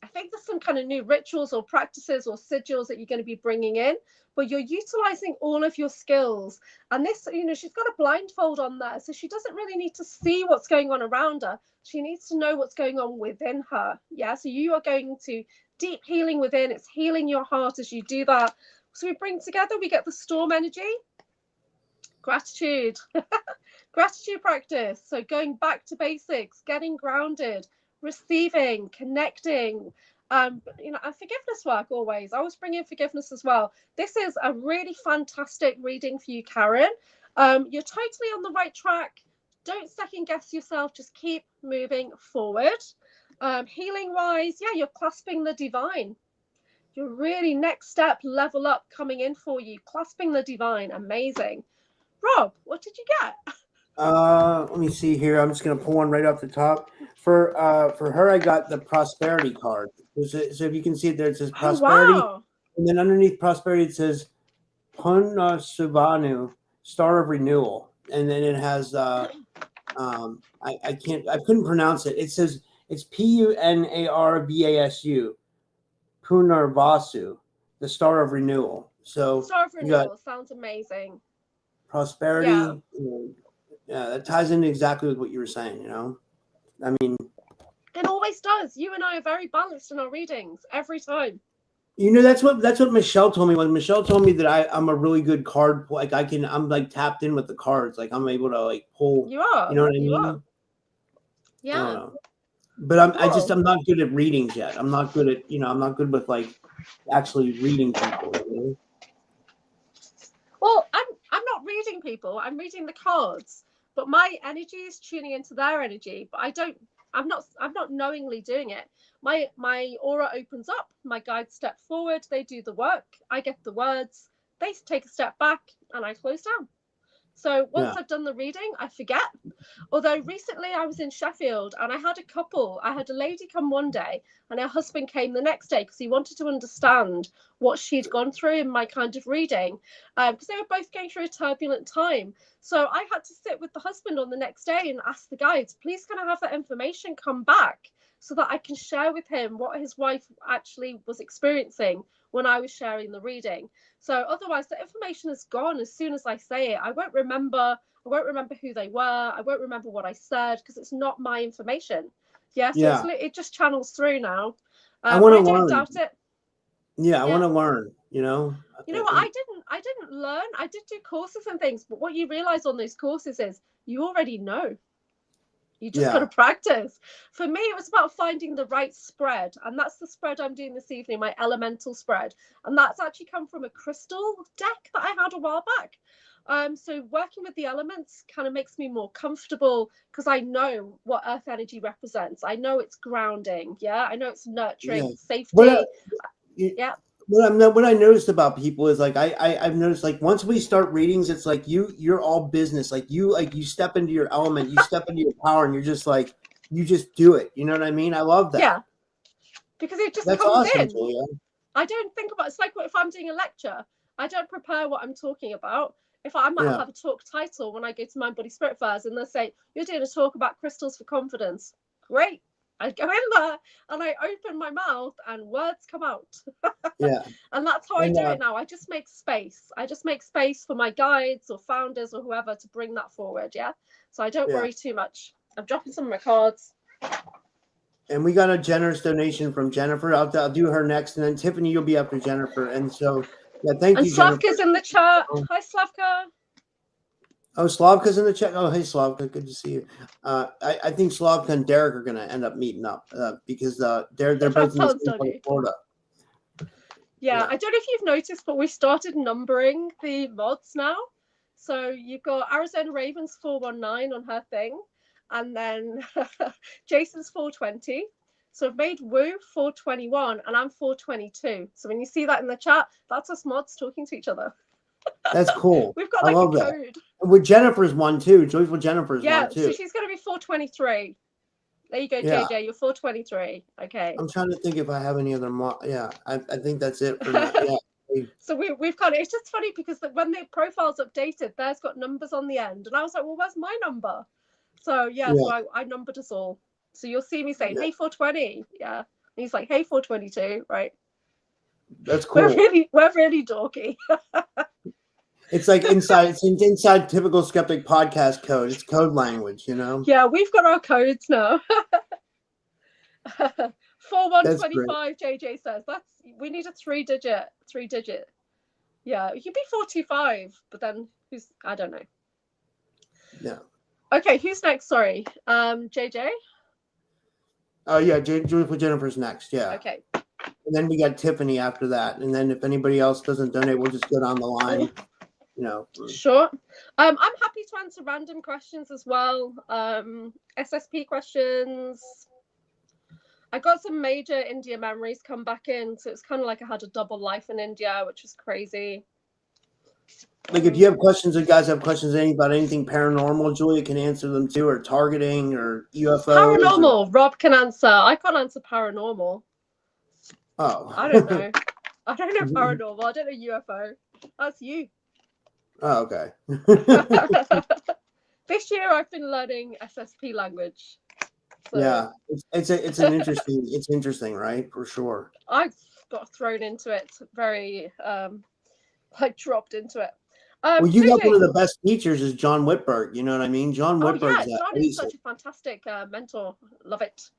I think there's some kind of new rituals or practices or sigils that you're going to be bringing in, but you're utilizing all of your skills. And this, she's got a blindfold on there, so she doesn't really need to see what's going on around her. She needs to know what's going on within her. Yeah, so you are going to deep healing within. It's healing your heart as you do that. So we bring together, we get the storm energy, gratitude, gratitude practice. So going back to basics, getting grounded, receiving, connecting, and forgiveness work always. I always bring in forgiveness as well. This is a really fantastic reading for you, Karen. You're totally on the right track. Don't second guess yourself. Just keep moving forward. Healing wise, yeah, you're clasping the divine. You're really next step, level up coming in for you. Clasping the divine. Amazing. Rob, what did you get? Let me see here. I'm just gonna pull one right off the top. For her, I got the prosperity card. So if you can see it there, it says prosperity, wow. And then underneath prosperity it says Punna Subhanu, Star of Renewal, and then it has I couldn't pronounce it. It says it's Punarvasu, Punarvasu, the Star of Renewal. So Star of Renewal sounds amazing. Prosperity. Yeah, that ties into exactly with what you were saying, I mean, it always does. You and I are very balanced in our readings every time. That's what Michelle told me. When Michelle told me that I'm a really good card, like I'm like tapped in with the cards, like I'm able to like pull. You are. You know what I mean? Are. Yeah. I don't know. But I'm not good at readings yet. I'm not good at I'm not good with like actually reading people. Well, I'm not reading people. I'm reading the cards. But my energy is tuning into their energy. But I'm not knowingly doing it. My aura opens up. My guides step forward. They do the work. I get the words. They take a step back, and I close down. So once I've done the reading, I forget. Although recently I was in Sheffield and I had a lady come one day and her husband came the next day because he wanted to understand what she'd gone through in my kind of reading, because they were both going through a turbulent time. So I had to sit with the husband on the next day and ask the guides, please can I have that information come back so that I can share with him what his wife actually was experiencing when I was sharing the reading. So otherwise the information is gone as soon as I say it. I won't remember who they were. I won't remember what I said because it's not my information. So it just channels through now. I want to learn. Don't doubt it. I want to learn, You know what? I didn't learn. I did do courses and things, but what you realize on those courses is you already know. You just got to practice. For me, it was about finding the right spread. And that's the spread I'm doing this evening, my elemental spread. And that's actually come from a crystal deck that I had a while back. So working with the elements kind of makes me more comfortable because I know what earth energy represents. I know it's grounding. I know it's nurturing, safety. What I noticed about people is like I've noticed like once we start readings, it's like you're all business. Like you step into your element, you step into your power, and you're just like you just do it. You know what I mean? I love that. Yeah, because it just comes awesome, in. Julia. I don't think about it's like if I'm doing a lecture, I don't prepare what I'm talking about. I might have a talk title when I go to Mind Body Spirit fairs, and they'll say, you're doing a talk about crystals for confidence. Great. I go in there and I open my mouth and words come out. And that's how I do it now. I just make space. I just make space for my guides or founders or whoever to bring that forward. So I don't worry too much. I'm dropping some of my cards. And we got a generous donation from Jennifer. I'll do her next, and then Tiffany, you'll be after Jennifer. And so, thank you, Jennifer. And Slavka's in the chat. Hi, Slavka. Oh, Slavka's in the chat. Oh, hey, Slavka. Good to see you. I think Slavka and Derek are going to end up meeting up because they're both in Florida. Yeah, I don't know if you've noticed, but we started numbering the mods now. So you've got Arizona Ravens 419 on her thing, and then Jason's 420. So I've made Woo 421, and I'm 422. So when you see that in the chat, that's us mods talking to each other. That's cool. We've got like a code. With Jennifer's one too. Joyful Jennifer's one too. So she's going to be 423. There you go, JJ. You're 423. Okay. I'm trying to think if I have any other I think that's it for me. So we've got it. It's just funny because when the profile's updated, theirs got numbers on the end, and I was like, well, where's my number? So so I numbered us all. So you'll see me saying, hey, 420. Yeah. And he's like, hey, 422. Right. That's cool. We're really dorky. It's like inside Typical Skeptic Podcast code. It's code language, Yeah, we've got our codes now. 4125, JJ says. We need a three digit. Yeah, you could be 425, but then I don't know. Yeah. Okay, who's next? Sorry. JJ? Oh yeah, Joyful Jennifer's next, yeah. Okay. And then we got Tiffany after that. And then if anybody else doesn't donate, we'll just go down the line. Sure. I'm happy to answer random questions as well. SSP questions. I got some major India memories come back in, so it's kind of like I had a double life in India, which was crazy. Like if you have questions, or guys have questions about anything paranormal, Julia can answer them too, or targeting, or UFOs. Paranormal, Rob can answer. I can't answer paranormal. Oh. I don't know. I don't know paranormal. I don't know UFO. That's you. Oh, okay. This year I've been learning SSP language. So. Yeah, it's interesting, right? For sure. I got thrown into it very, dropped into it. Well, you got one of the best teachers is John Whitberg. You know what I mean? John Whitberg. John is such a fantastic mentor. Love it.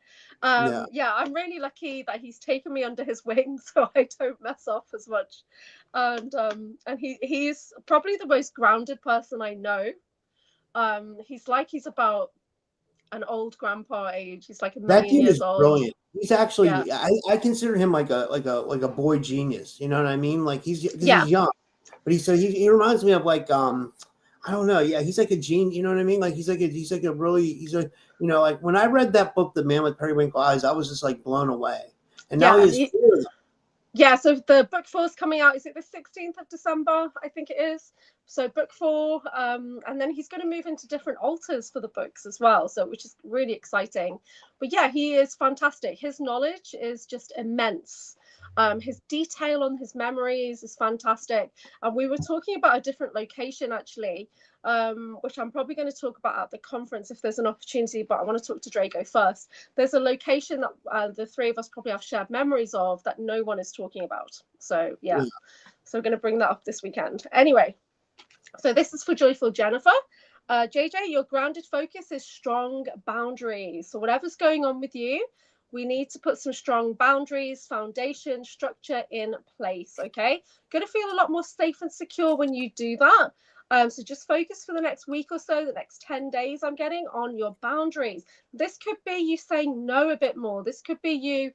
I'm really lucky that he's taken me under his wing, so I don't mess off as much. And he's probably the most grounded person I know. He's about an old grandpa age. He's like a million years old. Brilliant. He's actually I consider him like a boy genius. You know what I mean? Like he's young. But he reminds me of like I don't know. Yeah, he's like a genius. You know what I mean? Like he's like when I read that book, The Man with Periwinkle Eyes, I was just like blown away. And now so the book 4 is coming out. Is it the 16th of December? I think it is. So book 4, and then he's going to move into different altars for the books as well. So which is really exciting. But yeah, he is fantastic. His knowledge is just immense. His detail on his memories is fantastic. And we were talking about a different location actually, which I'm probably going to talk about at the conference if there's an opportunity, but I want to talk to Drago first. There's a location that the three of us probably have shared memories of that no one is talking about. So yeah, so we're going to bring that up this weekend. Anyway, so this is for Joyful Jennifer. JJ, your grounded focus is strong boundaries. So whatever's going on with you, we need to put some strong boundaries, foundation, structure in place, okay? Going to feel a lot more safe and secure when you do that. So just focus for the next week or so, the next 10 days I'm getting on your boundaries. This could be you saying no a bit more. This could be you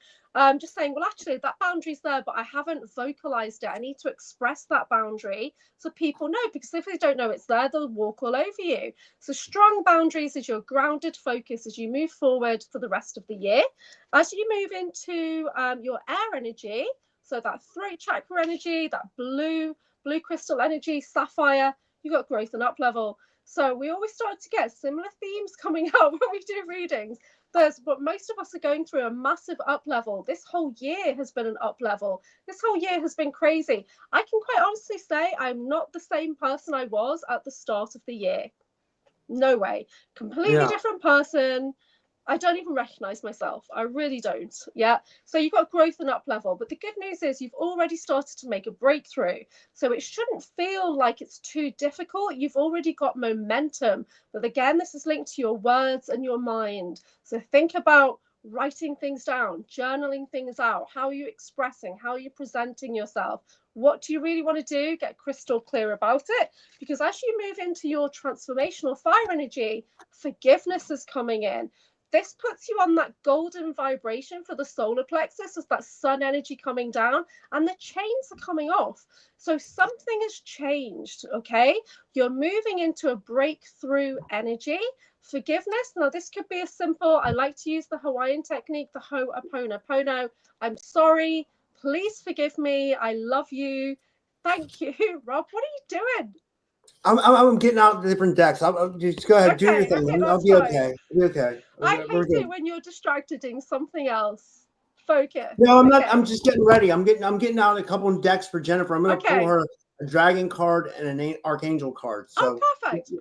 just saying, well, actually, that boundary's there, but I haven't vocalized it. I need to express that boundary so people know, because if they don't know it's there, they'll walk all over you. So strong boundaries is your grounded focus as you move forward for the rest of the year. As you move into your air energy, so that throat chakra energy, that blue crystal energy, sapphire, you got growth and up level. So we always start to get similar themes coming out when we do readings. but most of us are going through a massive up level. This whole year has been an up level. This whole year has been crazy. I can quite honestly say I'm not the same person I was at the start of the year. No way. Completely different person. I don't even recognize myself. I really don't. Yeah. So you've got growth and up level. But the good news is you've already started to make a breakthrough. So it shouldn't feel like it's too difficult. You've already got momentum. But again, this is linked to your words and your mind. So think about writing things down, journaling things out. How are you expressing? How are you presenting yourself? What do you really want to do? Get crystal clear about it. Because as you move into your transformational fire energy, forgiveness is coming in. This puts you on that golden vibration for the solar plexus as that sun energy coming down, and the chains are coming off. So something has changed, okay? You're moving into a breakthrough energy. Forgiveness. Now, this could be a simple, I like to use the Hawaiian technique, the ho'oponopono. I'm sorry. Please forgive me. I love you. Thank you. Rob, what are you doing? I'm getting out the different decks. I'll just go ahead, do your thing. Okay, I'll be okay. I'll be okay. I hate it when you're distracted doing something else. Focus. No, I'm not. I'm just getting ready. I'm getting out a couple of decks for Jennifer. I'm going to pull her a dragon card and an archangel card. So perfect.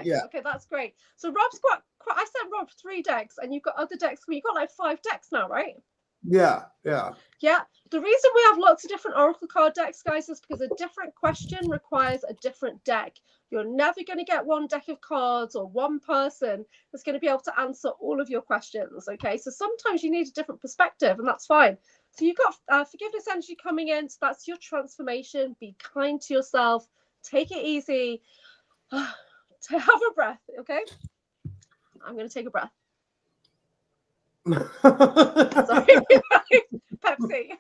Yeah. Okay, that's great. So Rob's got. I sent Rob 3 decks, and you've got other decks. You've got like 5 decks now, right? Yeah. The reason we have lots of different Oracle card decks, guys, is because a different question requires a different deck. You're never going to get one deck of cards or one person that's going to be able to answer all of your questions, okay? So sometimes you need a different perspective, and that's fine. So you've got forgiveness energy coming in, so that's your transformation. Be kind to yourself. Take it easy. Have a breath, okay? I'm going to take a breath. Sorry. Pepsi.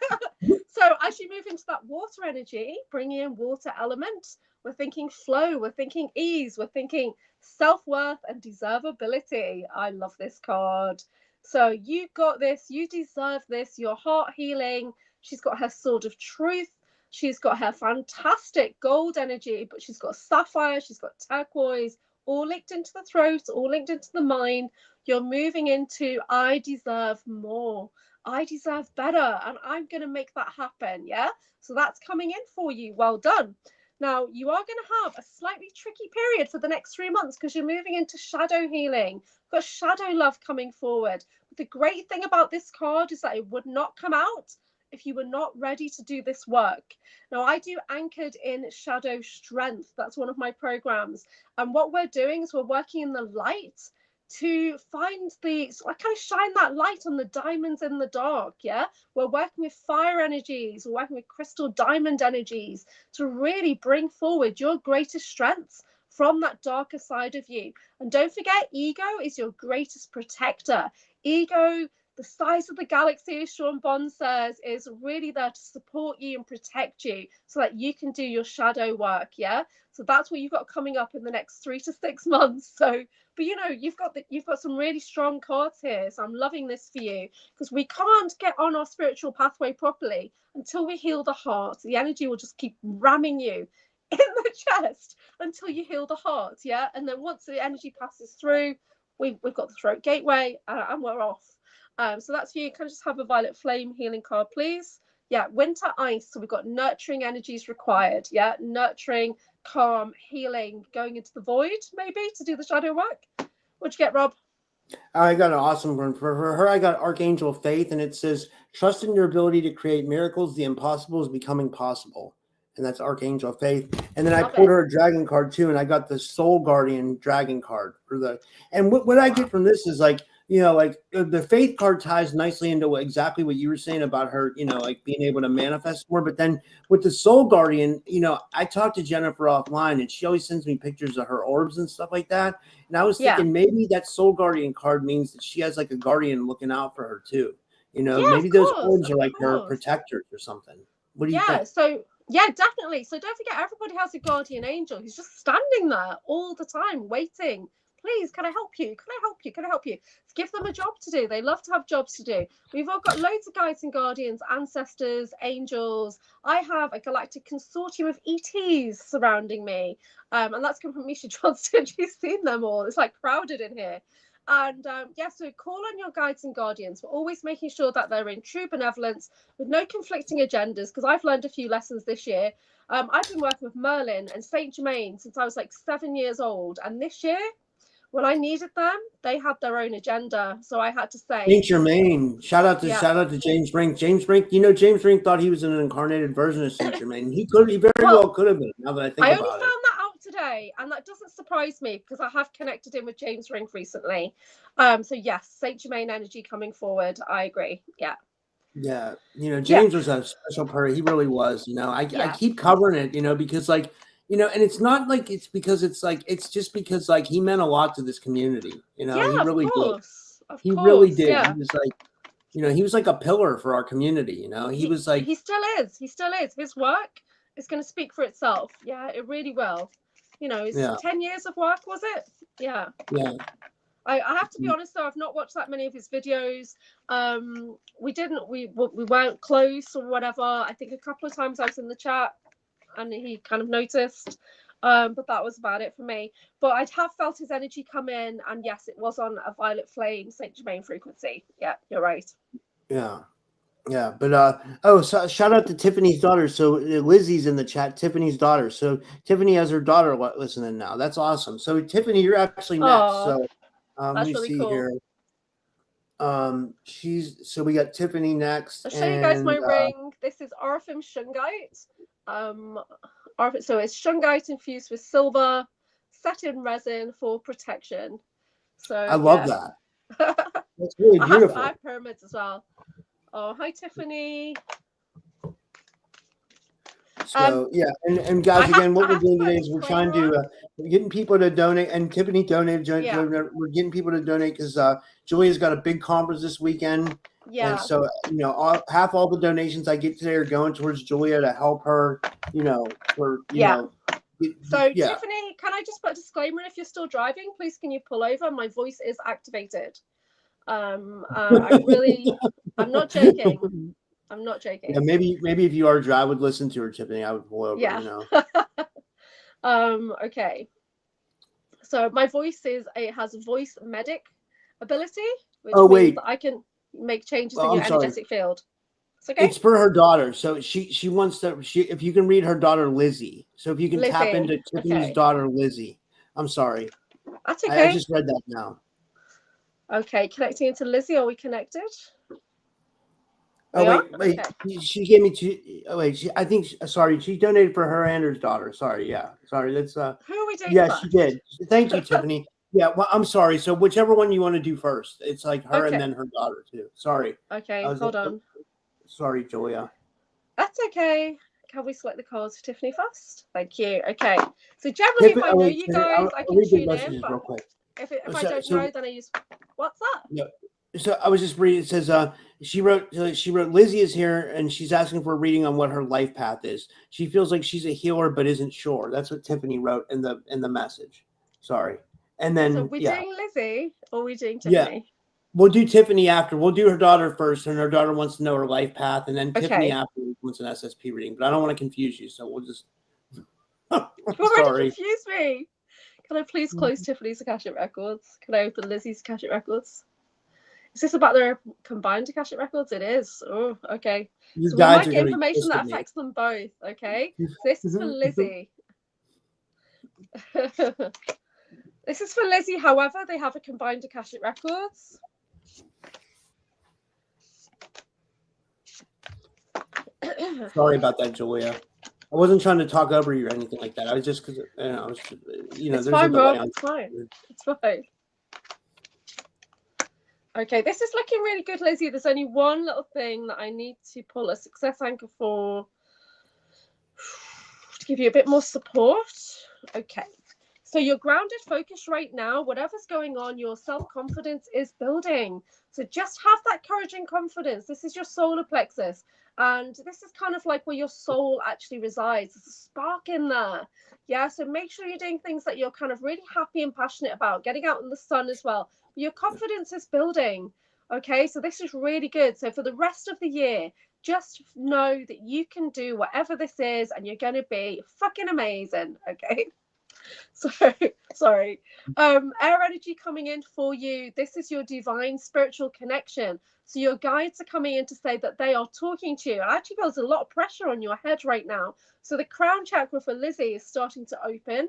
So as you move into that water energy, bringing in water element, we're thinking flow, we're thinking ease, we're thinking self-worth and deservability. I love this card. So you've got this, you deserve this, your heart healing. She's got her sword of truth. She's got her fantastic gold energy, but she's got sapphire, she's got turquoise, all linked into the throat, all linked into the mind. You're moving into, I deserve more. I deserve better, and I'm going to make that happen, yeah? So that's coming in for you. Well done. Now, you are going to have a slightly tricky period for the next 3 months because you're moving into shadow healing. You've got shadow love coming forward. But the great thing about this card is that it would not come out if you were not ready to do this work. Now, I do Anchored in Shadow Strength. That's one of my programs. And what we're doing is we're working in the light to find I kind of shine that light on the diamonds in the dark, yeah? We're working with fire energies, we're working with crystal diamond energies to really bring forward your greatest strengths from that darker side of you. And don't forget, ego is your greatest protector. Ego, the size of the galaxy, as Sean Bond says, is really there to support you and protect you so that you can do your shadow work, yeah? So that's what you've got coming up in the next 3 to 6 months. So, but you know, you've got some really strong cards here. So I'm loving this for you because we can't get on our spiritual pathway properly until we heal the heart. The energy will just keep ramming you in the chest until you heal the heart, yeah? And then once the energy passes through, we've got the throat gateway and we're off. So that's for you. Can I just have a violet flame healing card, please? Yeah, winter ice. So we've got nurturing energies required. Yeah, nurturing, calm, healing, going into the void, maybe, to do the shadow work. What'd you get, Rob? I got an awesome one for her. I got Archangel Faith, and it says, trust in your ability to create miracles. The impossible is becoming possible. And that's Archangel Faith. And then I pulled her a dragon card too, and I got the Soul Guardian dragon card and what I get from this is like, you know, like the faith card ties nicely into exactly what you were saying about her, you know, like being able to manifest more. But then with the Soul Guardian, you know, I talked to Jennifer offline and she always sends me pictures of her orbs and stuff like that. And I was thinking maybe that Soul Guardian card means that she has like a guardian looking out for her too. You know, maybe those orbs are like her protectors or something. What do you think? So yeah, definitely. So don't forget, everybody has a guardian angel who's just standing there all the time waiting. Please, can I help you? Can I help you? Can I help you? Give them a job to do. They love to have jobs to do. We've all got loads of guides and guardians, ancestors, angels. I have a galactic consortium of ETs surrounding me. And that's come from Misha Johnston. She's seen them all. It's like crowded in here. And so call on your guides and guardians. We're always making sure that they're in true benevolence with no conflicting agendas, because I've learned a few lessons this year. I've been working with Merlin and Saint Germain since I was like 7 years old, and this year when I needed them, they had their own agenda. So I had to say, Saint Germain. Shout out to James Brink. James Brink. James Brink thought he was an incarnated version of Saint Germain. He very well could have been. Now that I think about it, I only found that out today, and that doesn't surprise me because I have connected in with James Brink recently. So yes, Saint Germain energy coming forward. I agree. Yeah. Yeah. James was a special person. He really was. I keep covering it. Because like. And it's not like it's because it's just because like he meant a lot to this community. He really did. He really did. Yeah. He was like, he was like a pillar for our community. He was like, he still is. His work is going to speak for itself. Yeah, it really will. 10 years of work, was it? Yeah. Yeah. I have to be honest though, I've not watched that many of his videos. We weren't close or whatever. I think a couple of times I was in the chat and he kind of noticed, but that was about it for me. But I have felt his energy come in, and yes, it was on a violet flame Saint Germain frequency. Yeah, you're right. Yeah, but so shout out to Tiffany's daughter. So Lizzie's in the chat. Tiffany's daughter. So Tiffany has her daughter listening now. That's awesome. So Tiffany, you're actually next. So let me see here. So we got Tiffany next. I'll show you guys my ring. This is Orifim Shungite. So it's Shungite infused with silver, set in resin for protection. So I love that. That's really beautiful. I have pyramids as well. Oh, hi Tiffany. So and guys, again, what we're doing today is we're trying to we're getting people to donate, and Tiffany donated. We're getting people to donate because Julia's got a big conference this weekend. Yeah. And so half all the donations I get today are going towards Julia to help her. So Tiffany, can I just put a disclaimer? If you're still driving, please can you pull over? My voice is activated. I'm not joking. I'm not joking. Yeah, maybe if you are driving, I would listen to her, Tiffany. I would pull over. Yeah. Okay. So my voice it has voice medic ability, which means that I can make changes in your energetic field. It's okay. It's for her daughter. So she wants to. If you can read her daughter Lizzie. So if you can tap into Tiffany's daughter Lizzie. I'm sorry. That's okay. I just read that now. Okay, connecting into Lizzie. Are we connected? Oh wait. Okay. She gave me two. Oh wait, I think. Sorry, she donated for her and her daughter. Sorry, yeah. Sorry, that's. Who are we doing? Yeah, she did. Thank you, Tiffany. Yeah, well, I'm sorry. So whichever one you want to do first, it's like her and then her daughter too. Sorry. Okay, hold on. Sorry, Julia. That's okay. Can we select the cards for Tiffany first? Thank you. Okay. So generally, if I know you guys, I can tune in. But real quick. If I don't know, then I use. What's that? No. So I was just reading. It says she wrote Lizzie is here and she's asking for a reading on what her life path is. She feels like she's a healer but isn't sure. That's what Tiffany wrote in the message. Sorry. And then so we're doing Lizzie or we're doing Tiffany? Yeah. We'll do Tiffany after. We'll do her daughter first, and her daughter wants to know her life path, and then Tiffany after wants an SSP reading. But I don't want to confuse you, so we'll just. You already confused me. Can I please close Tiffany's Akashic Records? Can I open Lizzie's Akashic Records? Is this about their combined Akashic Records? It is. Oh, okay. So we might get information that affects them both. Okay. So this is for Lizzie. This is for Lizzie. However, they have a combined Akashic Records. Sorry about that, Julia. I wasn't trying to talk over you or anything like that. I was just because it's fine, Rob. It's fine. It's fine. Okay, this is looking really good, Lizzie. There's only one little thing that I need to pull a success anchor for to give you a bit more support. Okay. So you're grounded, focused right now. Whatever's going on, your self-confidence is building. So just have that courage and confidence. This is your solar plexus. And this is kind of like where your soul actually resides. There's a spark in there. Yeah, so make sure you're doing things that you're kind of really happy and passionate about. Getting out in the sun as well. But your confidence is building. Okay, so this is really good. So for the rest of the year, just know that you can do whatever this is and you're going to be fucking amazing. Okay. Sorry. Air energy coming in for you. This is your divine spiritual connection. So your guides are coming in to say that they are talking to you. It actually feels a lot of pressure on your head right now. So the crown chakra for Lizzie is starting to open.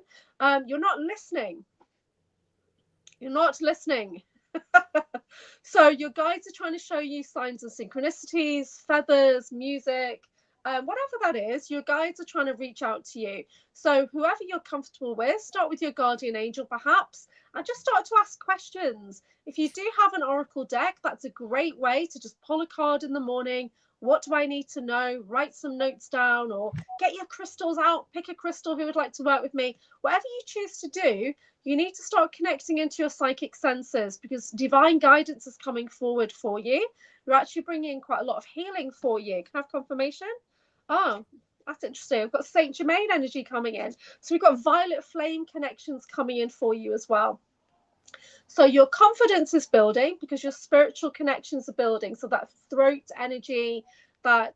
You're not listening. You're not listening. So your guides are trying to show you signs of synchronicities, feathers, music, whatever that is. Your guides are trying to reach out to you. So whoever you're comfortable with, start with your guardian angel perhaps, and just start to ask questions. If you do have an oracle deck, that's a great way to just pull a card in the morning. What do I need to know? Write some notes down, or get your crystals out, pick a crystal who would like to work with me. Whatever you choose to do, you need to start connecting into your psychic senses, because divine guidance is coming forward for you. You're actually bringing in quite a lot of healing for you. Can I have confirmation? Oh, that's interesting. I've got Saint Germain energy coming in. So we've got violet flame connections coming in for you as well. So your confidence is building because your spiritual connections are building. So that throat energy, that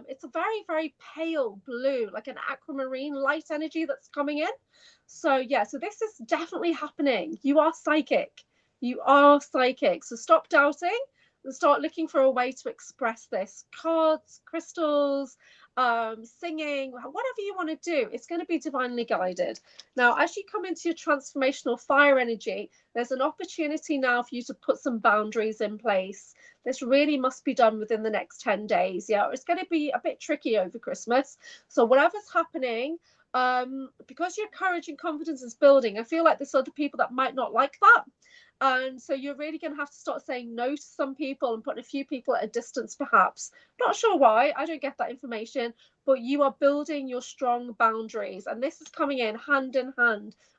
it's a very, very pale blue, like an aquamarine light energy that's coming in. So yeah, so this is definitely happening. You are psychic. You are psychic. So stop doubting and start looking for a way to express this. Cards, crystals, singing, whatever you want to do, it's going to be divinely guided. Now, as you come into your transformational fire energy, there's an opportunity now for you to put some boundaries in place. This really must be done within the next 10 days. Yeah, it's going to be a bit tricky over Christmas. So whatever's happening, because your courage and confidence is building, I feel like there's other people that might not like that. And so you're really going to have to start saying no to some people and putting a few people at a distance, perhaps. Not sure why. I don't get that information. But you are building your strong boundaries. And this is coming in hand.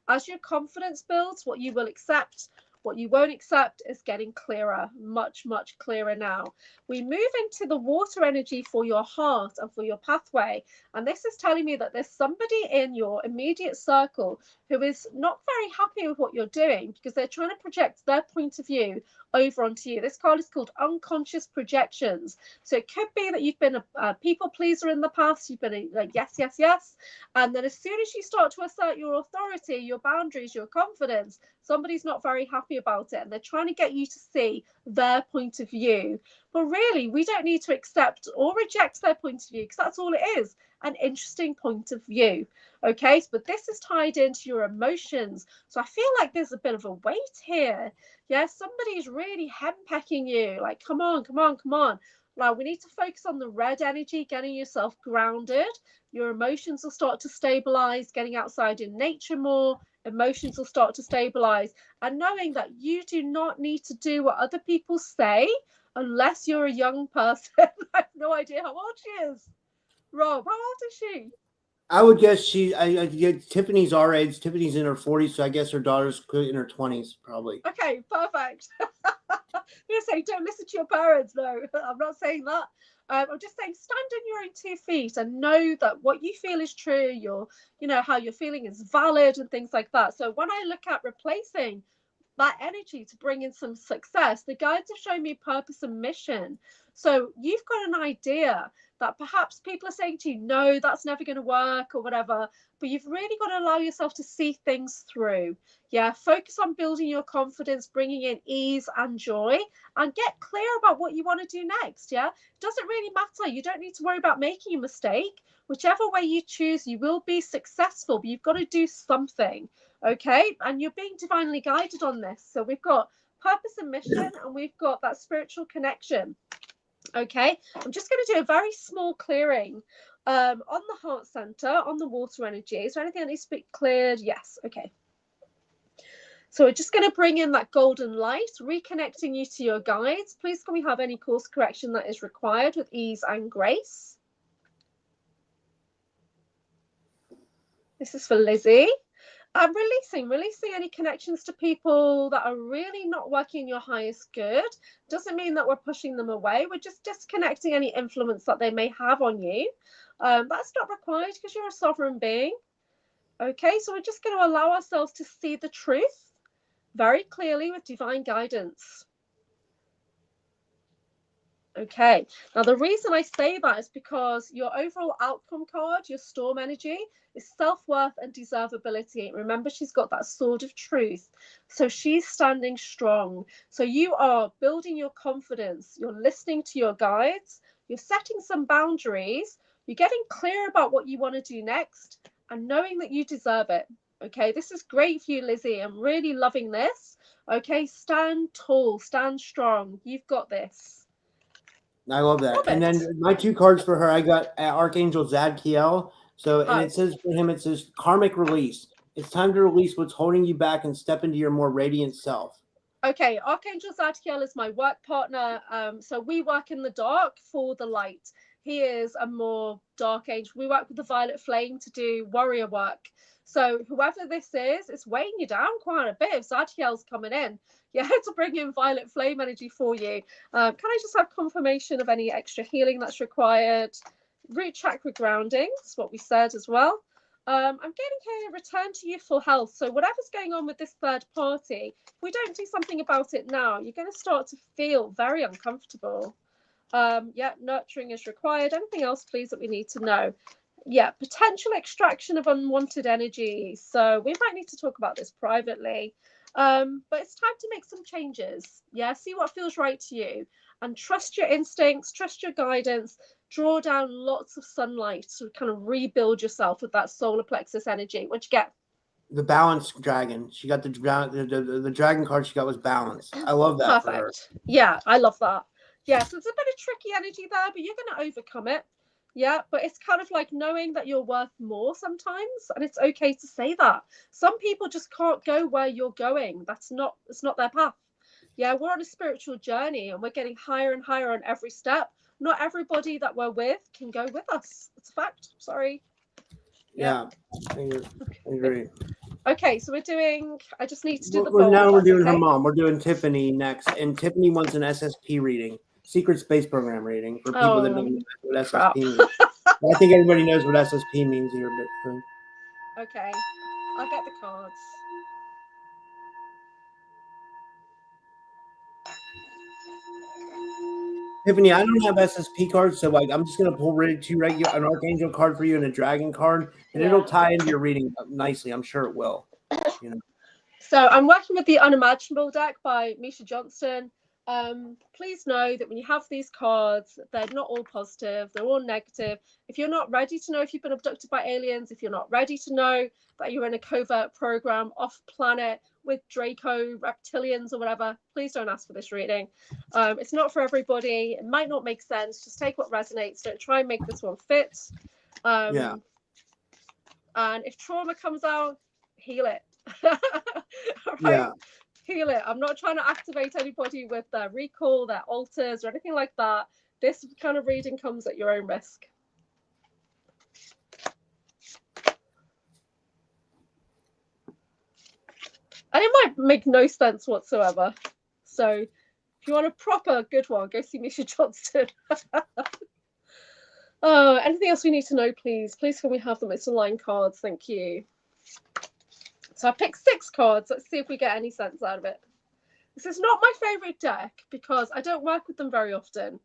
As your confidence builds, what you will accept, what you won't accept is getting clearer, much, much clearer now. We move into the water energy for your heart and for your pathway. And this is telling me that there's somebody in your immediate circle who is not very happy with what you're doing because they're trying to project their point of view over onto you. This card is called unconscious projections. So it could be that you've been a people pleaser in the past. You've been like, yes. And then as soon as you start to assert your authority, your boundaries, your confidence, somebody's not very happy about it. And they're trying to get you to see their point of view. But really, we don't need to accept or reject their point of view because that's all it is, an interesting point of view. Okay, but this is tied into your emotions. So I feel like there's a bit of a weight here. Yeah, somebody's really henpecking you. Like, come on. Now, we need to focus on the red energy, getting yourself grounded. Your emotions will start to stabilize, getting outside in nature more. Emotions will start to stabilize. And knowing that you do not need to do what other people say unless you're a young person. I have no idea how old she is. Rob, how old is she? I would guess Tiffany's our age. Tiffany's in her 40s, so I guess her daughter's in her 20s, probably. Okay, perfect. I'm going to say, don't listen to your parents. No, I'm not saying that. I'm just saying, stand on your own 2 feet and know that what you feel is true. How you're feeling is valid and things like that. So when I look at replacing that energy to bring in some success, the guides have shown me purpose and mission. So you've got an idea that perhaps people are saying to you, no, that's never going to work or whatever, but you've really got to allow yourself to see things through. Yeah, focus on building your confidence, bringing in ease and joy, and get clear about what you want to do next. Yeah, it doesn't really matter. You don't need to worry about making a mistake. Whichever way you choose, you will be successful, but you've got to do something. Okay, and you're being divinely guided on this. So we've got purpose and mission, and we've got that spiritual connection. Okay, I'm just going to do a very small clearing on the heart center, on the water energy. Is there anything that needs to be cleared? Yes. Okay. So we're just going to bring in that golden light, reconnecting you to your guides. Please can we have any course correction that is required with ease and grace? This is for Lizzie. I'm releasing any connections to people that are really not working in your highest good. Doesn't mean that we're pushing them away. We're just disconnecting any influence that they may have on you. That's not required because you're a sovereign being. Okay, so we're just going to allow ourselves to see the truth very clearly with divine guidance. Okay, now the reason I say that is because your overall outcome card, your storm energy, is self-worth and deservability. Remember, she's got that sword of truth. So she's standing strong. So you are building your confidence. You're listening to your guides. You're setting some boundaries. You're getting clear about what you want to do next and knowing that you deserve it. Okay, this is great for you, Lizzie. I'm really loving this. Okay, stand tall, stand strong. You've got this. I love that. And then my 2 cards for her, I got Archangel Zadkiel. So, and it says for him, it says karmic release. It's time to release what's holding you back and step into your more radiant self. Okay, Archangel Zadkiel is my work partner. So we work in the dark for the light. He is a more dark angel. We work with the violet flame to do warrior work. So whoever this is, it's weighing you down quite a bit. If Zadkiel's coming in, you have to bring in violet flame energy for you. Can I just have confirmation of any extra healing that's required? Root chakra grounding is what we said as well. I'm getting here, return to youthful health. So whatever's going on with this third party, if we don't do something about it now, you're going to start to feel very uncomfortable. Yeah, nurturing is required. Anything else, please, that we need to know? Yeah, potential extraction of unwanted energy. So we might need to talk about this privately. But it's time to make some changes. Yeah, see what feels right to you. And trust your instincts, trust your guidance. Draw down lots of sunlight to kind of rebuild yourself with that solar plexus energy. What'd you get? The balance dragon. She got the dragon card she got was balance. I love that. Perfect. For her. Yeah, I love that. Yeah, so it's a bit of tricky energy there, but you're going to overcome it. Yeah, but it's kind of like knowing that you're worth more sometimes, and it's okay to say that. Some people just can't go where you're going. It's not their path. Yeah, we're on a spiritual journey and we're getting higher and higher on every step. Not everybody that we're with can go with us. It's a fact. Sorry. Yeah, I agree. Okay, so we're doing, I just need to do the now we're doing her mom. We're doing Tiffany next. And Tiffany wants an SSP reading, secret space program reading for people that don't know what SSP means. I think everybody knows what SSP means here. But, okay, I'll get the cards. Tiffany, I don't have SSP cards, so I'm just gonna pull an Archangel card for you and a Dragon card, and it'll tie into your reading nicely. I'm sure it will. You know. So I'm working with the Unimaginable deck by Misha Johnston. Please know that when you have these cards, they're not all positive, they're all negative. If you're not ready to know if you've been abducted by aliens, if you're not ready to know that you're in a covert program off planet with Draco reptilians or whatever, please don't ask for this reading. It's not for everybody. It might not make sense. Just take what resonates. Don't try and make this one fit. And if trauma comes out, heal it. Right? Yeah. Heal it. I'm not trying to activate anybody with their recall, their alters, or anything like that. This kind of reading comes at your own risk. And it might make no sense whatsoever. So if you want a proper good one, go see Misha Johnston. Oh, anything else we need to know, please? Please can we have them? It's line cards. Thank you. So I picked 6 cards. Let's see if we get any sense out of it. This is not my favorite deck because I don't work with them very often.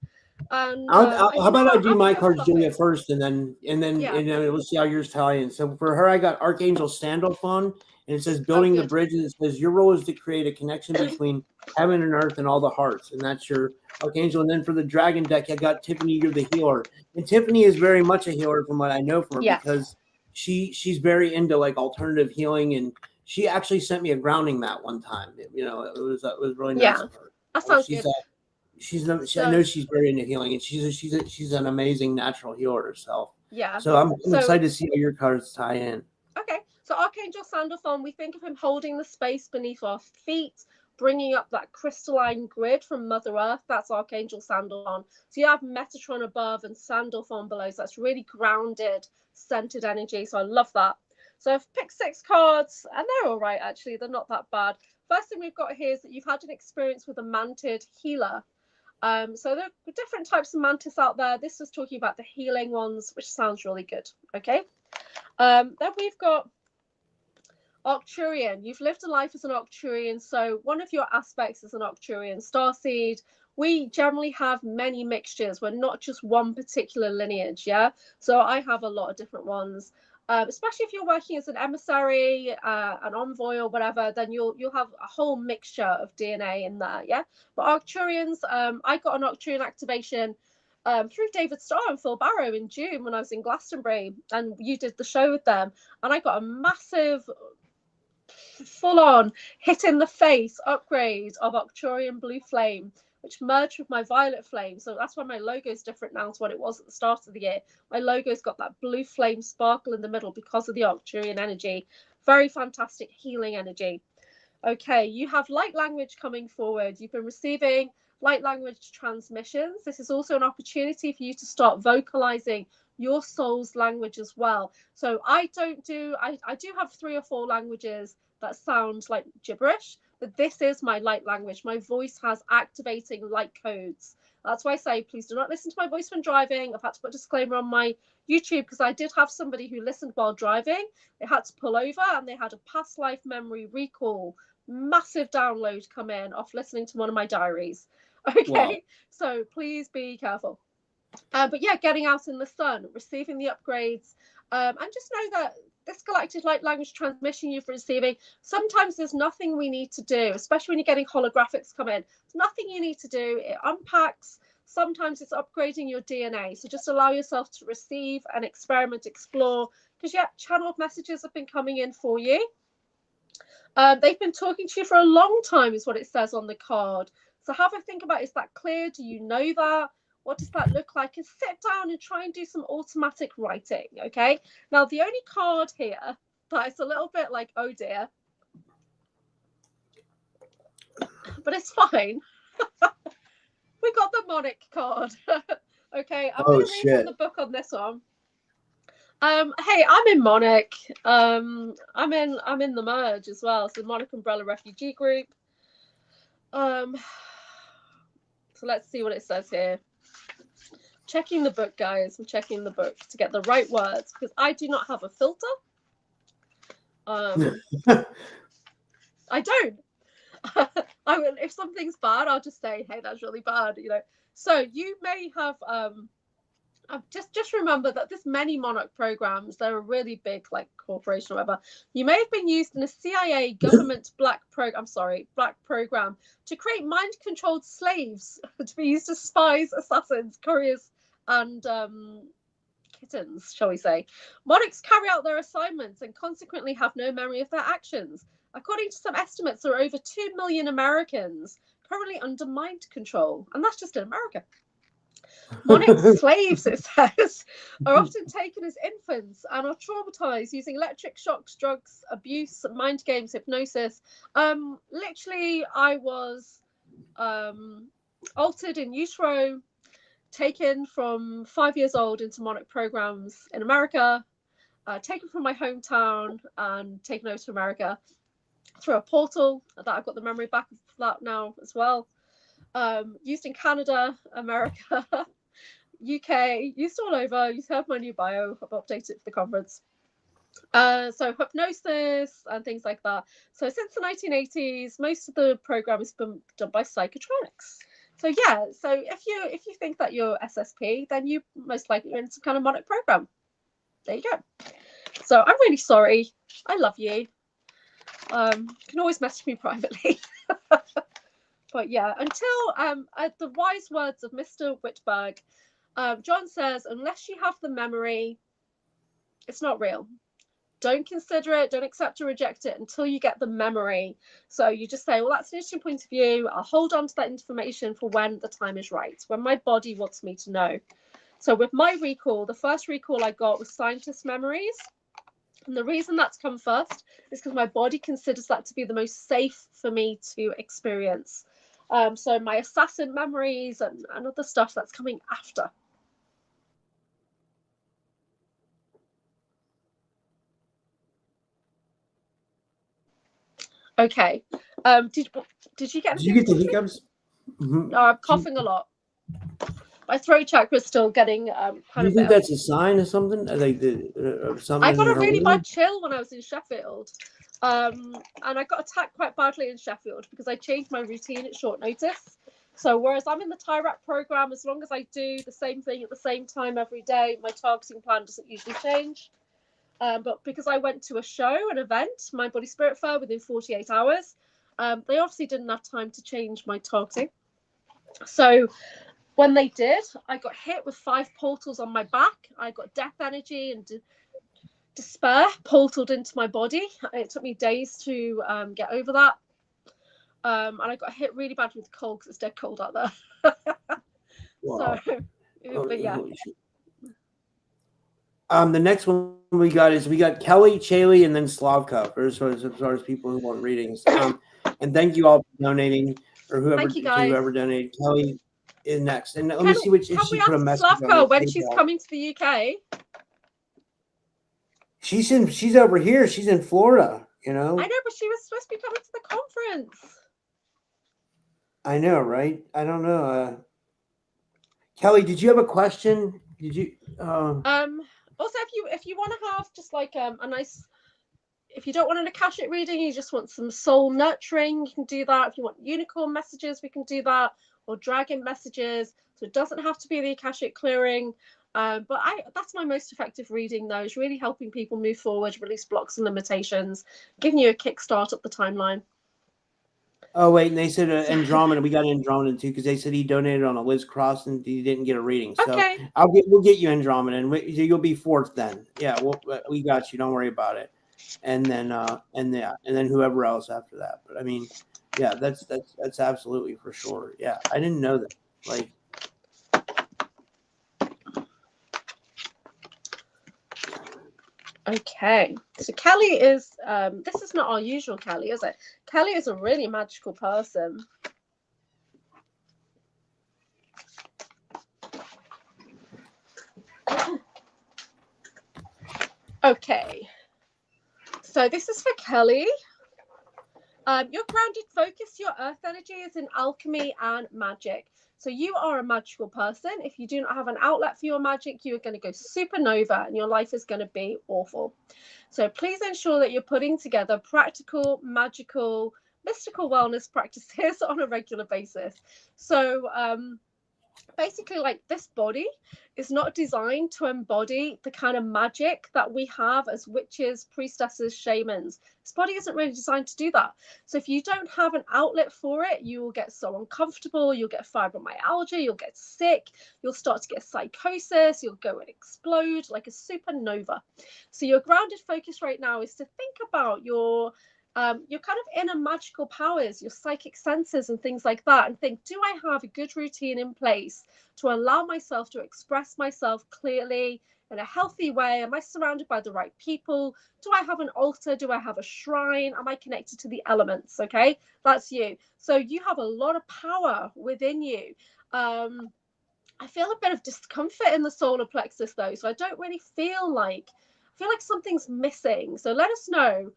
And how about I do my cards, Julia, first, and then we'll see how yours tie in. So for her, I got Archangel Sandalphon, and it says building the bridge, and it says your role is to create a connection between heaven and earth and all the hearts, and that's your Archangel. And then for the Dragon deck, I got Tiffany, you're the healer, and Tiffany is very much a healer from what I know from her because she's very into like alternative healing, and she actually sent me a grounding mat one time. It was really nice of her. That sounds good. I know she's very into healing, and she's an amazing natural healer herself. Yeah. So I'm excited to see how your cards tie in. Okay. So Archangel Sandalphon, we think of him holding the space beneath our feet, bringing up that crystalline grid from Mother Earth. That's Archangel Sandalphon. So you have Metatron above and Sandalphon below. So that's really grounded, centered energy. So I love that. So I've picked 6 cards, and they're all right, actually. They're not that bad. First thing we've got here is that you've had an experience with a mantid healer. So there are different types of mantis out there. This is talking about the healing ones, which sounds really good. Okay. Then we've got Arcturian. You've lived a life as an Arcturian. So one of your aspects is an Arcturian starseed. we generally have many mixtures. We're not just one particular lineage, yeah? So I have a lot of different ones. Especially if you're working as an emissary, an envoy or whatever, then you'll have a whole mixture of DNA in there, yeah? But Arcturians, I got an Arcturian activation through David Starr and Phil Barrow in June when I was in Glastonbury, and you did the show with them, and I got a massive full-on hit in the face upgrade of Arcturian Blue Flame, which merged with my Violet Flame. So that's why my logo is different now to what it was at the start of the year. My logo's got that blue flame sparkle in the middle because of the Arcturian energy. Very fantastic healing energy. Okay, you have light language coming forward. You've been receiving light language transmissions. This is also an opportunity for you to start vocalizing your soul's language as well. So I do have 3 or 4 languages that sound like gibberish, but this is my light language. My voice has activating light codes. That's why I say, please do not listen to my voice when driving. I've had to put a disclaimer on my YouTube because I did have somebody who listened while driving. They had to pull over and they had a past life memory recall, massive download come in off listening to one of my diaries. Okay, wow. So please be careful. But yeah, getting out in the sun, receiving the upgrades, and just know that this galactic light language transmission you're receiving, sometimes there's nothing we need to do, especially when you're getting holographics come in. There's nothing you need to do. It unpacks. Sometimes it's upgrading your DNA. So just allow yourself to receive and experiment, explore, because yeah, channeled messages have been coming in for you. They've been talking to you for a long time is what it says on the card. So have a think about, is that clear? Do you know that? What does that look like? And sit down and try and do some automatic writing, okay? Now, the only card here that is a little bit like, oh dear, but it's fine. We got the Monarch card. Okay, I'm going to read from the book on this one. Hey, I'm in Monarch. I'm in the merge as well. So Monarch Umbrella Refugee Group. So let's see what it says here. Checking the book, guys. I'm checking the book to get the right words because I do not have a filter. I don't. If something's bad, I'll just say, hey, that's really bad, you know. So you may have just remember that there's many Monarch programs. They're a really big like corporation or whatever. You may have been used in a CIA government black program to create mind-controlled slaves to be used as spies, assassins, couriers, and kittens, shall we say. Monarchs carry out their assignments and consequently have no memory of their actions. According to some estimates, there are over 2 million Americans currently under mind control, and that's just in America. Monarch slaves, it says, are often taken as infants and are traumatized using electric shocks, drugs, abuse, mind games, hypnosis. Literally, I was altered in utero, taken from 5 years old into Monarch programs in America, taken from my hometown and taken over to America through a portal that I've got the memory back of that now as well. Used in Canada, America, UK, used all over. You've heard my new bio. I've updated it for the conference. So hypnosis and things like that. So since the 1980s, most of the program has been done by psychotronics. So yeah, so if you think that you're SSP, then you most likely are in some kind of Monarch program. There you go. So I'm really sorry. I love you. You can always message me privately. But yeah, until the wise words of Mr. Whitberg, John says, unless you have the memory, it's not real. Don't consider it, don't accept or reject it until you get the memory. So you just say, well, that's an interesting point of view. I'll hold on to that information for when the time is right, when my body wants me to know. So with my recall, the first recall I got was scientist memories. And the reason that's come first is because my body considers that to be the most safe for me to experience. So my assassin memories and other stuff that's coming after. Okay. Did you get? Did you get the hiccups? Mm-hmm. No, I'm coughing a lot. My throat chakra is still getting kind of. Do you think that's a sign of something? Like something? I got a really bad chill when I was in Sheffield, and I got attacked quite badly in Sheffield because I changed my routine at short notice. So whereas I'm in the TIRAP program, as long as I do the same thing at the same time every day, my targeting plan doesn't usually change. But because I went to an event, Mind Body Spirit Fair, within 48 hours, they obviously didn't have time to change my targeting. So when they did, I got hit with 5 portals on my back. I got death energy and despair portaled into my body. It took me days to get over that. And I got hit really bad with cold because it's dead cold out there. Wow. So, but yeah. The next one we got Kelly, Chaley, and then Slavka, as far as people who want readings. And thank you all for donating, or whoever donated. Kelly is next, and let me see which. If she put a message Slavka when she's coming to the UK. She's over here. She's in Florida. You know. I know, but she was supposed to be coming to the conference. I know, right? I don't know. Kelly, did you have a question? Did you? Also, if you want to have just like a nice, if you don't want an Akashic reading, you just want some soul nurturing, you can do that. If you want unicorn messages, we can do that, or dragon messages. So it doesn't have to be the Akashic clearing. But that's my most effective reading, though, is really helping people move forward, release blocks and limitations, giving you a kickstart up the timeline. Oh, wait, and they said Andromeda. We got Andromeda too, because they said he donated on a Liz Cross and he didn't get a reading. So okay. We'll get you Andromeda, and you'll be 4th then. Yeah, we got you. Don't worry about it. And then and then whoever else after that. But I mean, yeah, that's absolutely for sure. Yeah, I didn't know that. Like. Okay, so Kelly is, this is not our usual Kelly, is it? Kelly is a really magical person. Okay, so this is for Kelly. Your grounded focus, your earth energy is in alchemy and magic. So you are a magical person. If you do not have an outlet for your magic, you are going to go supernova and your life is going to be awful. So please ensure that you're putting together practical, magical, mystical wellness practices on a regular basis. So basically, like, this body is not designed to embody the kind of magic that we have as witches, priestesses, shamans. This body isn't really designed to do that. So if you don't have an outlet for it, you will get so uncomfortable, you'll get fibromyalgia, you'll get sick, you'll start to get psychosis, you'll go and explode like a supernova. So your grounded focus right now is to think about your kind of inner magical powers, your psychic senses and things like that, and think, do I have a good routine in place to allow myself to express myself clearly in a healthy way? Am I surrounded by the right people? Do I have an altar? Do I have a shrine? Am I connected to the elements? Okay, that's you. So you have a lot of power within you. I feel a bit of discomfort in the solar plexus though, so I don't really feel like something's missing. So let us know,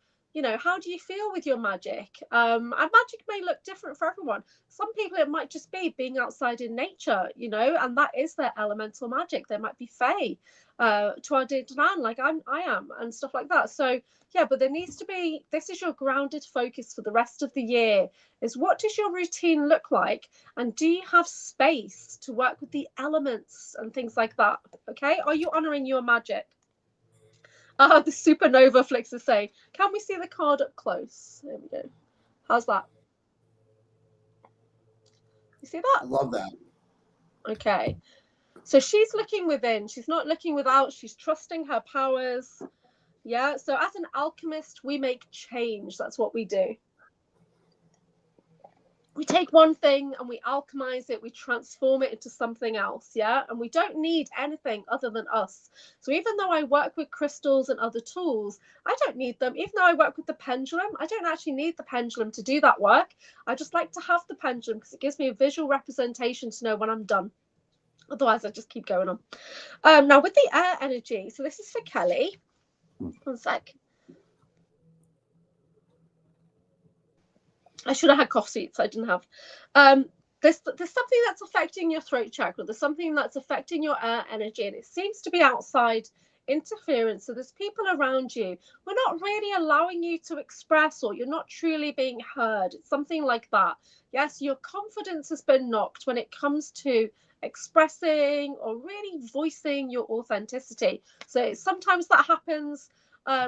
how do you feel with your magic? And magic may look different for everyone. Some people, it might just be being outside in nature, and that is their elemental magic. They might be fae, to our dear man, like I am, and stuff like that. So yeah, but there needs to be, this is your grounded focus for the rest of the year, is what does your routine look like? And do you have space to work with the elements and things like that? Okay, are you honoring your magic? The supernova flicks is saying, can we see the card up close? There we go. How's that? You see that? I love that. Okay. So she's looking within. She's not looking without. She's trusting her powers. Yeah. So as an alchemist, we make change. That's what we do. We take one thing and we alchemize it, we transform it into something else, yeah? And we don't need anything other than us. So even though I work with crystals and other tools, I don't need them. Even though I work with the pendulum, I don't actually need the pendulum to do that work. I just like to have the pendulum because it gives me a visual representation to know when I'm done. Otherwise, I just keep going on. Now, with the air energy, so this is for Kelly. One sec. I should have had cough seats. I didn't have. There's something that's affecting your throat chakra. There's something that's affecting your air energy, and it seems to be outside interference. So there's people around you. We're not really allowing you to express, or you're not truly being heard. It's something like that. Yes, your confidence has been knocked when it comes to expressing or really voicing your authenticity. So sometimes that happens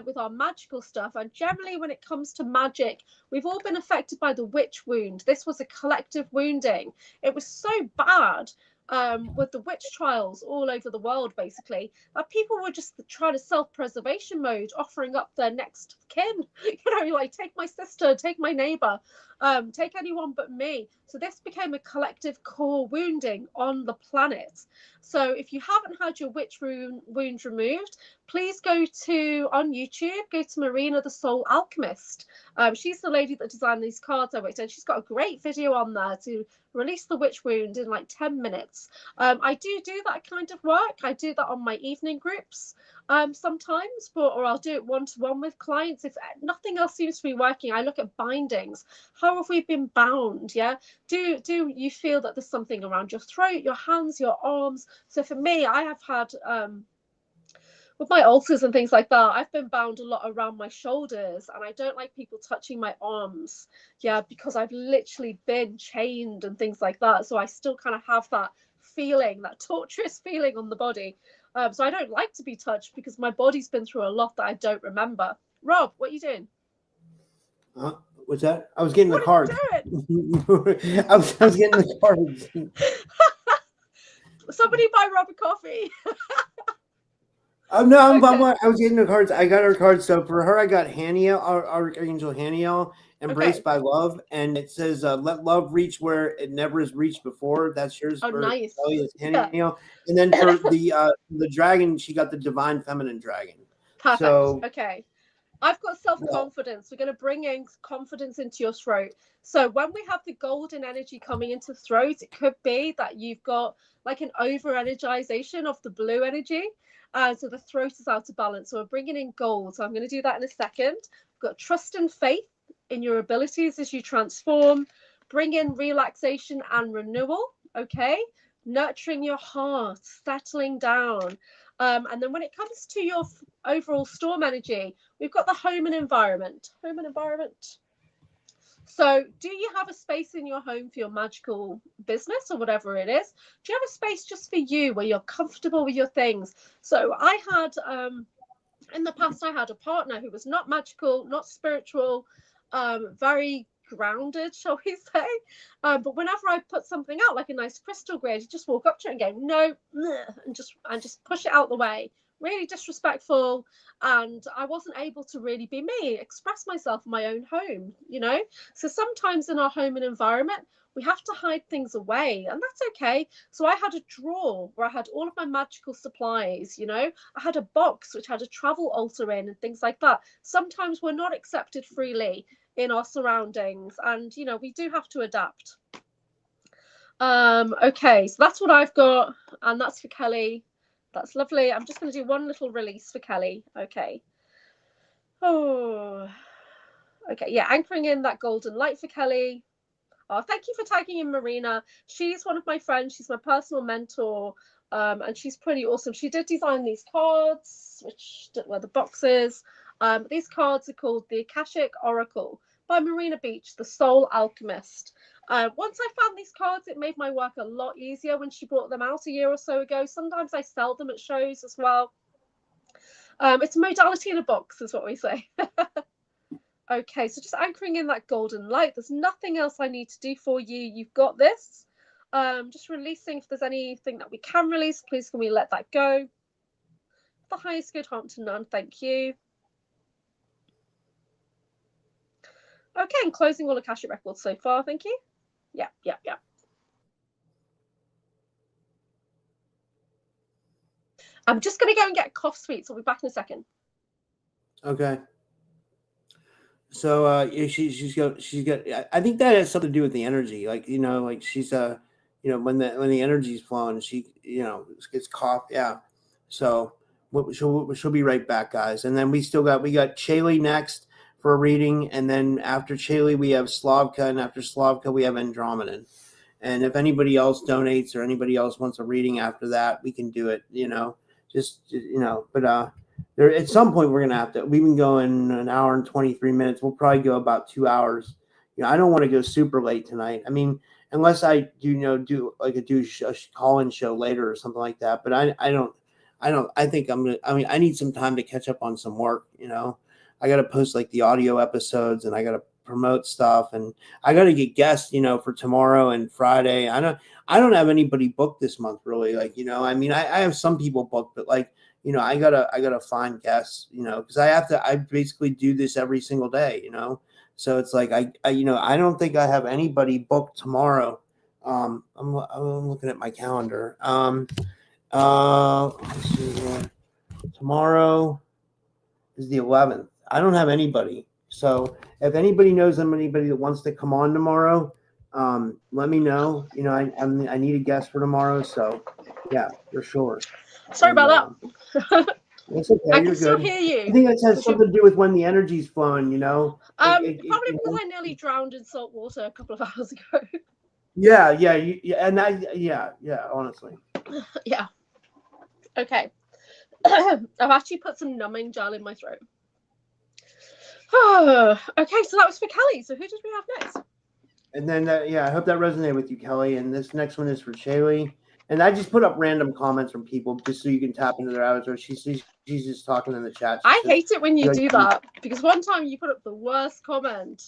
with our magical stuff, and generally when it comes to magic, we've all been affected by the witch wound. This was a collective wounding. It was so bad with the witch trials all over the world, basically, that people were just trying to self-preservation mode, offering up their next kin. Like, take my sister, take my neighbor, take anyone but me. So this became a collective core wounding on the planet. So if you haven't had your witch wound removed, please go on YouTube, go to Marina the Soul Alchemist. She's the lady that designed these cards I worked on. She's got a great video on there to release the witch wound in like 10 minutes. I do that kind of work. I do that on my evening groups sometimes, or I'll do it one-to-one with clients. If nothing else seems to be working, I look at bindings. How have we been bound? Yeah. Do you feel that there's something around your throat, your hands, your arms? So for me, I have had with my ulcers and things like that, I've been bound a lot around my shoulders, and I don't like people touching my arms, because I've literally been chained and things like that. So I still kind of have that feeling, that torturous feeling on the body. So I don't like to be touched because my body's been through a lot that I don't remember. Rob, what are you doing? What's that? I was getting the cards. I was getting the cards. Somebody buy Rob a coffee. Oh no, I was getting the cards. I got her cards. So for her, I got Haniel, our Angel Haniel, Embraced by Love, and it says, "Let love reach where it never has reached before." That's yours. Oh, nice. Haniel. Yeah. And then for the dragon, she got the Divine Feminine Dragon. Perfect. So, okay. I've got self-confidence. We're going to bring in confidence into your throat. So when we have the golden energy coming into the throat, it could be that you've got like an over-energization of the blue energy. So the throat is out of balance. So we're bringing in gold. So I'm going to do that in a second. We've got trust and faith in your abilities as you transform. Bring in relaxation and renewal. Okay. Nurturing your heart, settling down. And then when it comes to your overall storm energy, we've got the home and environment. Home and environment. So do you have a space in your home for your magical business or whatever it is? Do you have a space just for you where you're comfortable with your things? So I had, in the past, I had a partner who was not magical, not spiritual, very grounded, shall we say. But whenever I put something out, like a nice crystal grid, he'd just walk up to it and go, no, and just push it out the way. Really disrespectful, and I wasn't able to really be me, express myself in my own home, So sometimes in our home and environment, we have to hide things away, and that's okay. So I had a drawer where I had all of my magical supplies, I had a box which had a travel altar in and things like that. Sometimes we're not accepted freely in our surroundings, and we do have to adapt. Okay, so that's what I've got, and that's for Kelly. That's lovely. I'm just going to do one little release for Kelly. Okay. Oh, okay. Yeah, anchoring in that golden light for Kelly. Oh, thank you for tagging in Marina. She's one of my friends. She's my personal mentor, and she's pretty awesome. She did design these cards, which were the boxes. These cards are called the Akashic Oracle by Marina Beach, the Soul Alchemist. Once I found these cards, it made my work a lot easier when she brought them out a year or so ago. Sometimes I sell them at shows as well. It's a modality in a box, is what we say. Okay, so just anchoring in that golden light. There's nothing else I need to do for you. You've got this. Just releasing, if there's anything that we can release, please can we let that go. The highest good, harm to none. Thank you. Okay, and closing all Akashic records so far. Thank you. Yeah. I'm just going to go and get cough sweets. I'll be back in a second. Okay. So she's got. I think that has something to do with the energy. Like like she's when the energy's flowing, she gets cough. Yeah. So she'll be right back, guys. And then we got Chaley next for a reading, and then after Chaley we have Slavka, and after Slavka we have Andromedan. And if anybody else donates or anybody else wants a reading after that, we can do it. just but there at some point we've been going an hour and 23 minutes. We'll probably go about 2 hours. I don't want to go super late tonight. I mean, unless I do a call-in show later or something like that. But I think I need some time to catch up on some work. I got to post like the audio episodes, and I got to promote stuff, and I got to get guests, for tomorrow and Friday. I don't have anybody booked this month really. I have some people booked, but I gotta find guests, because I basically do this every single day, So it's like I don't think I have anybody booked tomorrow. I'm looking at my calendar. Let's see here. Tomorrow is the 11th. I don't have anybody. So if anybody knows anybody that wants to come on tomorrow, let me know. I need a guest for tomorrow. So yeah, for sure. Sorry about that. It's okay. I You're can still good. hear you. I think that has something to do with when the energy's flowing, Probably because I nearly drowned in salt water a couple of hours ago. Yeah, honestly. Yeah. Okay. I've actually put some numbing gel in my throat. Okay, so that was for Kelly. So who did we have next? And then, I hope that resonated with you, Kelly. And this next one is for Shaylee. And I just put up random comments from people just so you can tap into their avatar. She's just talking in the chat. I hate it when you do that, because one time you put up the worst comment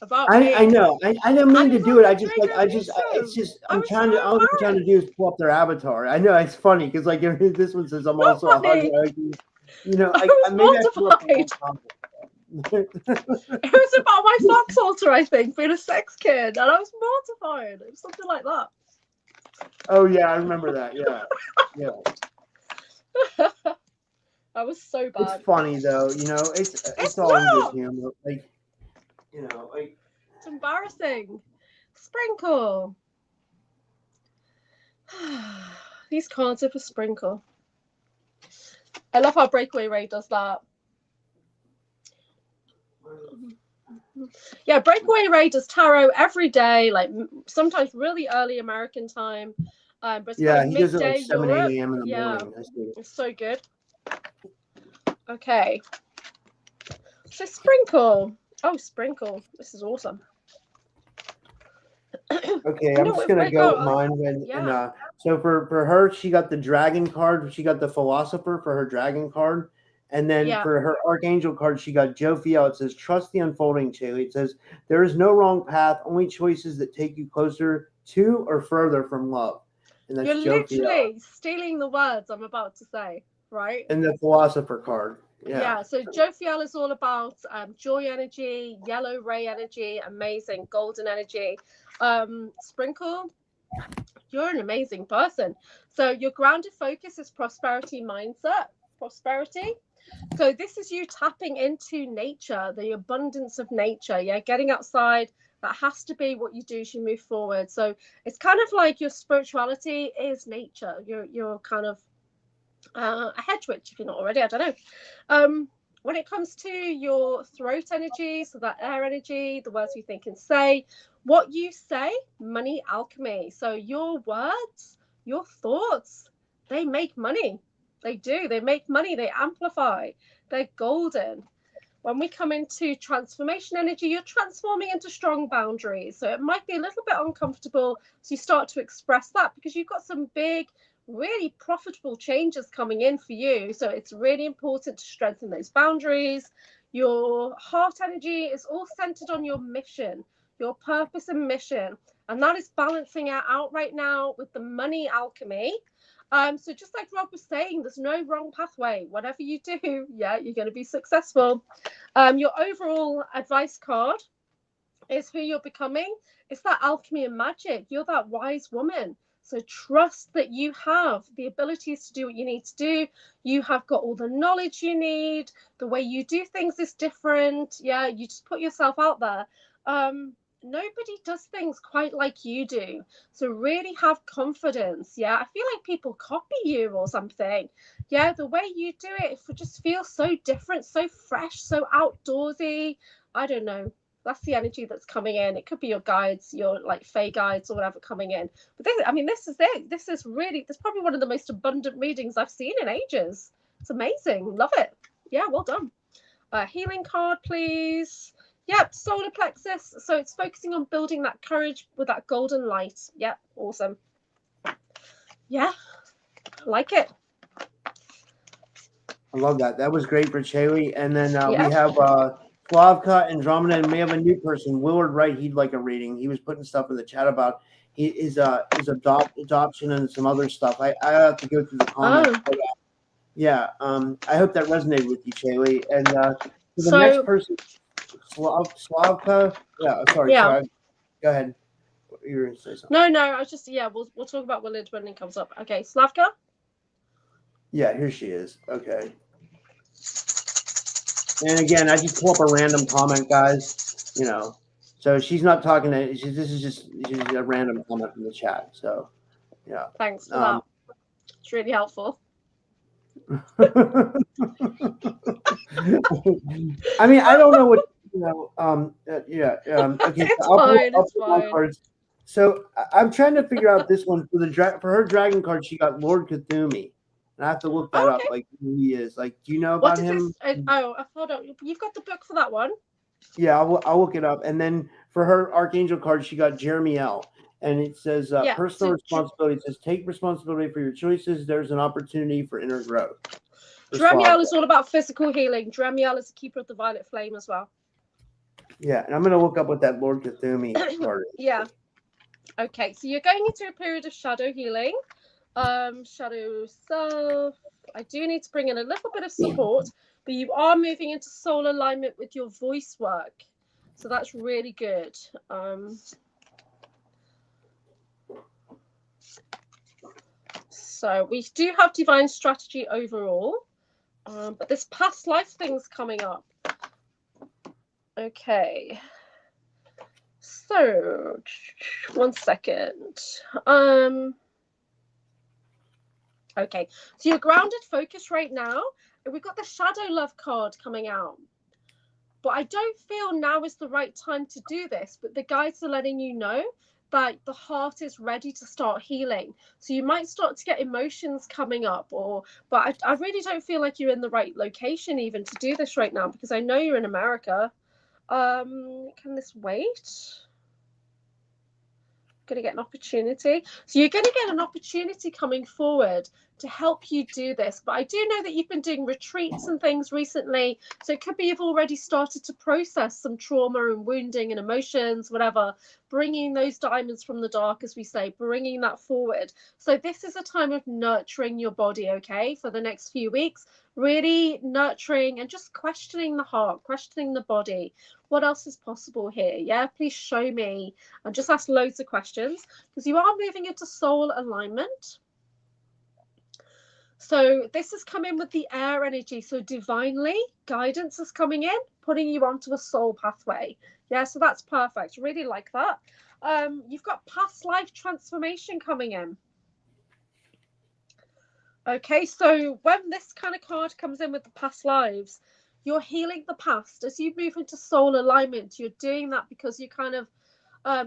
about me. I know. I didn't mean to do it. I'm trying to do is pull up their avatar. I know it's funny because this one says I'm also a hugger. Maybe I pull up it was about my fox altar, I think, being a sex kid, and I was mortified. It was something like that. Oh yeah, I remember that. Yeah. That was so bad. It's funny though, it's all in good humor. It's embarrassing. Sprinkle. These cards are for Sprinkle. I love how Breakaway Ray does that. Yeah, Breakaway Ray does tarot every day, sometimes really early American time. But it's he does it like 7, 8 a.m. in the morning. It's so good. Okay. So Sprinkle. Oh, Sprinkle. This is awesome. Okay, I'm just going to go with mine. So for her, she got the Dragon card. She got the Philosopher for her Dragon card. And then for her Archangel card, she got Jophiel. It says, trust the unfolding, Shaylee. It says, there is no wrong path, only choices that take you closer to or further from love. And that's You're literally stealing the words I'm about to say, right? And the Philosopher card. Yeah, so Jophiel is all about joy energy, yellow ray energy, amazing golden energy. Sprinkle, you're an amazing person. So your grounded focus is prosperity mindset, prosperity. So this is you tapping into nature, the abundance of nature. Yeah, getting outside. That has to be what you do as you move forward. So it's kind of like your spirituality is nature. You're kind of a hedge witch if you're not already. I don't know. When it comes to your throat energy, so that air energy, the words you think and say, what you say, money alchemy. So your words, your thoughts, they make money. They do. They make money. They amplify. They're golden. When we come into transformation energy, you're transforming into strong boundaries. So it might be a little bit uncomfortable. So you start to express that because you've got some big, really profitable changes coming in for you. So it's really important to strengthen those boundaries. Your heart energy is all centered on your mission, your purpose and mission. And that is balancing out right now with the money alchemy. So just like Rob was saying, there's no wrong pathway. Whatever you do, you're going to be successful. Your overall advice card is who you're becoming. It's that alchemy and magic. You're that wise woman. So trust that you have the abilities to do what you need to do. You have got all the knowledge you need. The way you do things is different. Yeah, you just put yourself out there. Nobody does things quite like you do. So really have confidence. Yeah, I feel like people copy you or something. Yeah, the way you do it just feels so different, so fresh, so outdoorsy. I don't know. That's the energy that's coming in. It could be your guides, your like fae guides or whatever coming in. But this is it. This is probably one of the most abundant readings I've seen in ages. It's amazing. Love it. Yeah, well done. Healing card, please. Yep, solar plexus. So it's focusing on building that courage with that golden light. Yep, awesome. Yeah, I like it. I love that. That was great for Chaley. And then we have Slavka, Andromeda, and we have a new person, Willard Wright. He'd like a reading. He was putting stuff in the chat about his adoption and some other stuff. I have to go through the comments. But, I hope that resonated with you, Chaley. And the next person, Slavka. Yeah, sorry. Go ahead. You were going to say something. No. I was just we'll talk about Willard when it comes up. Okay, Slavka. Yeah, here she is. Okay. And again, I just pull up a random comment, guys. So she's not talking to. This is just a random comment from the chat. So, yeah. Thanks for that. It's really helpful. I mean, I don't know what Okay. It's fine. So I'm trying to figure out this one for her dragon card. She got Lord Cthulhu. And I have to look that up, like who he is. Like, do you know about him? Hold on. You've got the book for that one. Yeah, I'll look it up. And then for her Archangel card, she got Jeremy L. And it says personal responsibility. It says take responsibility for your choices. There's an opportunity for inner growth. Jeremy L is all about physical healing. Jeremy L is the keeper of the violet flame as well. Yeah, and I'm going to look up what that Lord Cthulhu card is. Yeah. Okay, so you're going into a period of shadow healing. Shadow self. I do need to bring in a little bit of support, but you are moving into soul alignment with your voice work, so that's really good. So we do have divine strategy overall, but this past life thing's coming up. Okay, so 1 second. Okay, so you're grounded focus right now. We've got the Shadow Love card coming out. But I don't feel now is the right time to do this. But the guides are letting you know that the heart is ready to start healing. So you might start to get emotions coming up. But I really don't feel like you're in the right location even to do this right now. Because I know you're in America. Can this wait? Going to get an opportunity. So you're going to get an opportunity coming forward to help you do this. But I do know that you've been doing retreats and things recently. So it could be you've already started to process some trauma and wounding and emotions, whatever, bringing those diamonds from the dark, as we say, bringing that forward. So this is a time of nurturing your body, okay, for the next few weeks, really nurturing and just questioning the heart, questioning the body. What else is possible here? Yeah, please show me. And just ask loads of questions because you are moving into soul alignment. So this has come in with the air energy. So divinely, guidance is coming in, putting you onto a soul pathway. Yeah, so that's perfect. Really like that. You've got past life transformation coming in. Okay, so when this kind of card comes in with the past lives, you're healing the past. As you move into soul alignment, you're doing that because you kind of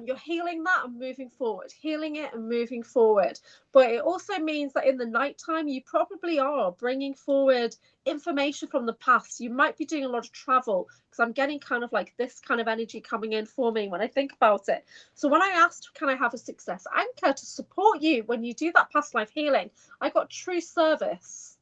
you're healing that and moving forward, healing it and moving forward. But it also means that in the nighttime, you probably are bringing forward information from the past. You might be doing a lot of travel because I'm getting kind of like this kind of energy coming in for me when I think about it. So when I asked, can I have a success anchor to support you when you do that past life healing, I got true service.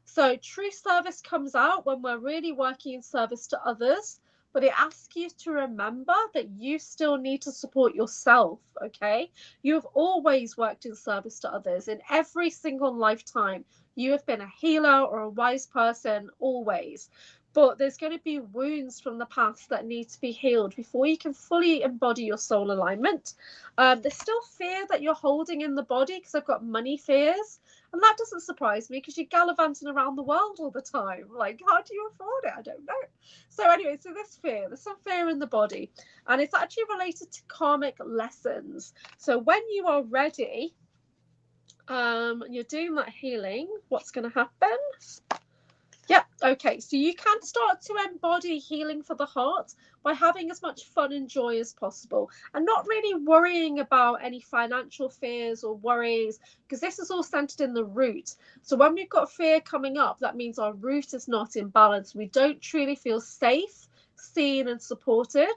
So true service comes out when we're really working in service to others. But it asks you to remember that you still need to support yourself, okay? You have always worked in service to others. In every single lifetime, you have been a healer or a wise person, always. But there's going to be wounds from the past that need to be healed before you can fully embody your soul alignment. There's still fear that you're holding in the body because I've got money fears. And that doesn't surprise me because you're gallivanting around the world all the time. Like, how do you afford it? I don't know. So anyway, so there's some fear in the body. And it's actually related to karmic lessons. So when you are ready, you're doing that healing, what's going to happen? Yeah, okay. So you can start to embody healing for the heart by having as much fun and joy as possible and not really worrying about any financial fears or worries, because this is all centered in the root. So when we've got fear coming up, that means our root is not in balance. We don't truly feel safe, seen and supported.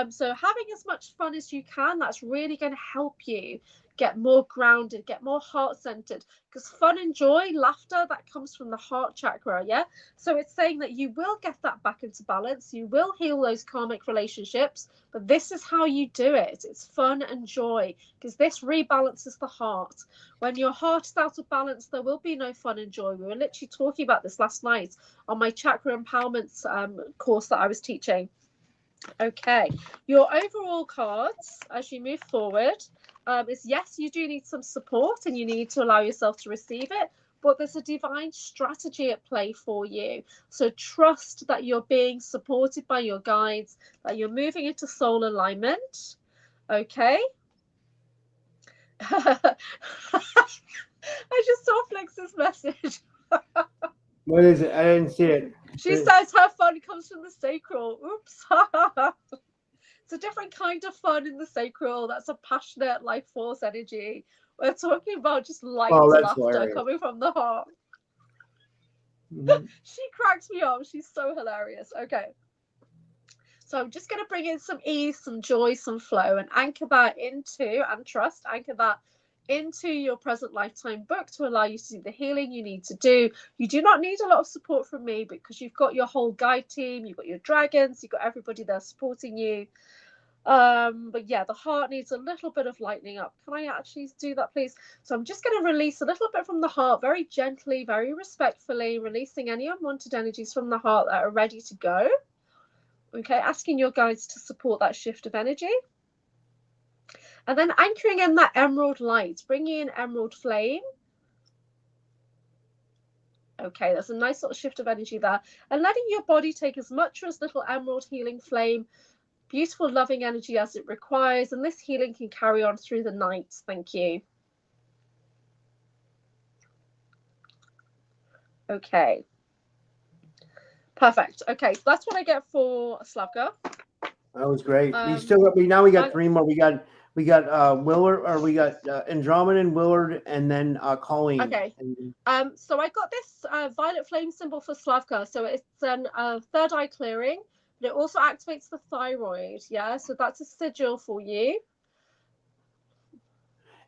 So having as much fun as you can, that's really going to help you get more grounded, get more heart-centered, because fun and joy, laughter, that comes from the heart chakra. Yeah, so it's saying that you will get that back into balance, you will heal those karmic relationships, but this is how you do it. It's fun and joy, because this rebalances the heart. When your heart is out of balance, there will be no fun and joy. We were literally talking about this last night on my chakra empowerment course that I was teaching. Okay, your overall cards as you move forward is, yes, you do need some support and you need to allow yourself to receive it, but there's a divine strategy at play for you. So trust that you're being supported by your guides, that you're moving into soul alignment. Okay. I just saw Flex's message. What is it? I didn't see it. She says her fun comes from the sacral. Oops. It's a different kind of fun in the sacral. That's a passionate life force energy. We're talking about just light laughter hilarious. Coming from the heart. Mm-hmm. She cracks me up. She's so hilarious. Okay. So I'm just going to bring in some ease, some joy, some flow, and anchor that into, and trust, anchor that into your present lifetime book to allow you to do the healing you need to do. You do not need a lot of support from me because you've got your whole guide team, you've got your dragons, you've got everybody there supporting you. But yeah, the heart needs a little bit of lightening up. Can I actually do that, please? So I'm just going to release a little bit from the heart, very gently, very respectfully, releasing any unwanted energies from the heart that are ready to go. Okay, asking your guides to support that shift of energy. And then anchoring in that emerald light, bringing in emerald flame. Okay, there's a nice little shift of energy there. And letting your body take as much or as little emerald healing flame, beautiful loving energy as it requires. And this healing can carry on through the night. Thank you. Okay. Perfect. Okay, so that's what I get for Slavka. That was great. We got three more. We got Willard, or we got Andromeda, Willard, and then Colleen. Okay. So I got this violet flame symbol for Slavka. So it's a third eye clearing, but it also activates the thyroid. Yeah. So that's a sigil for you.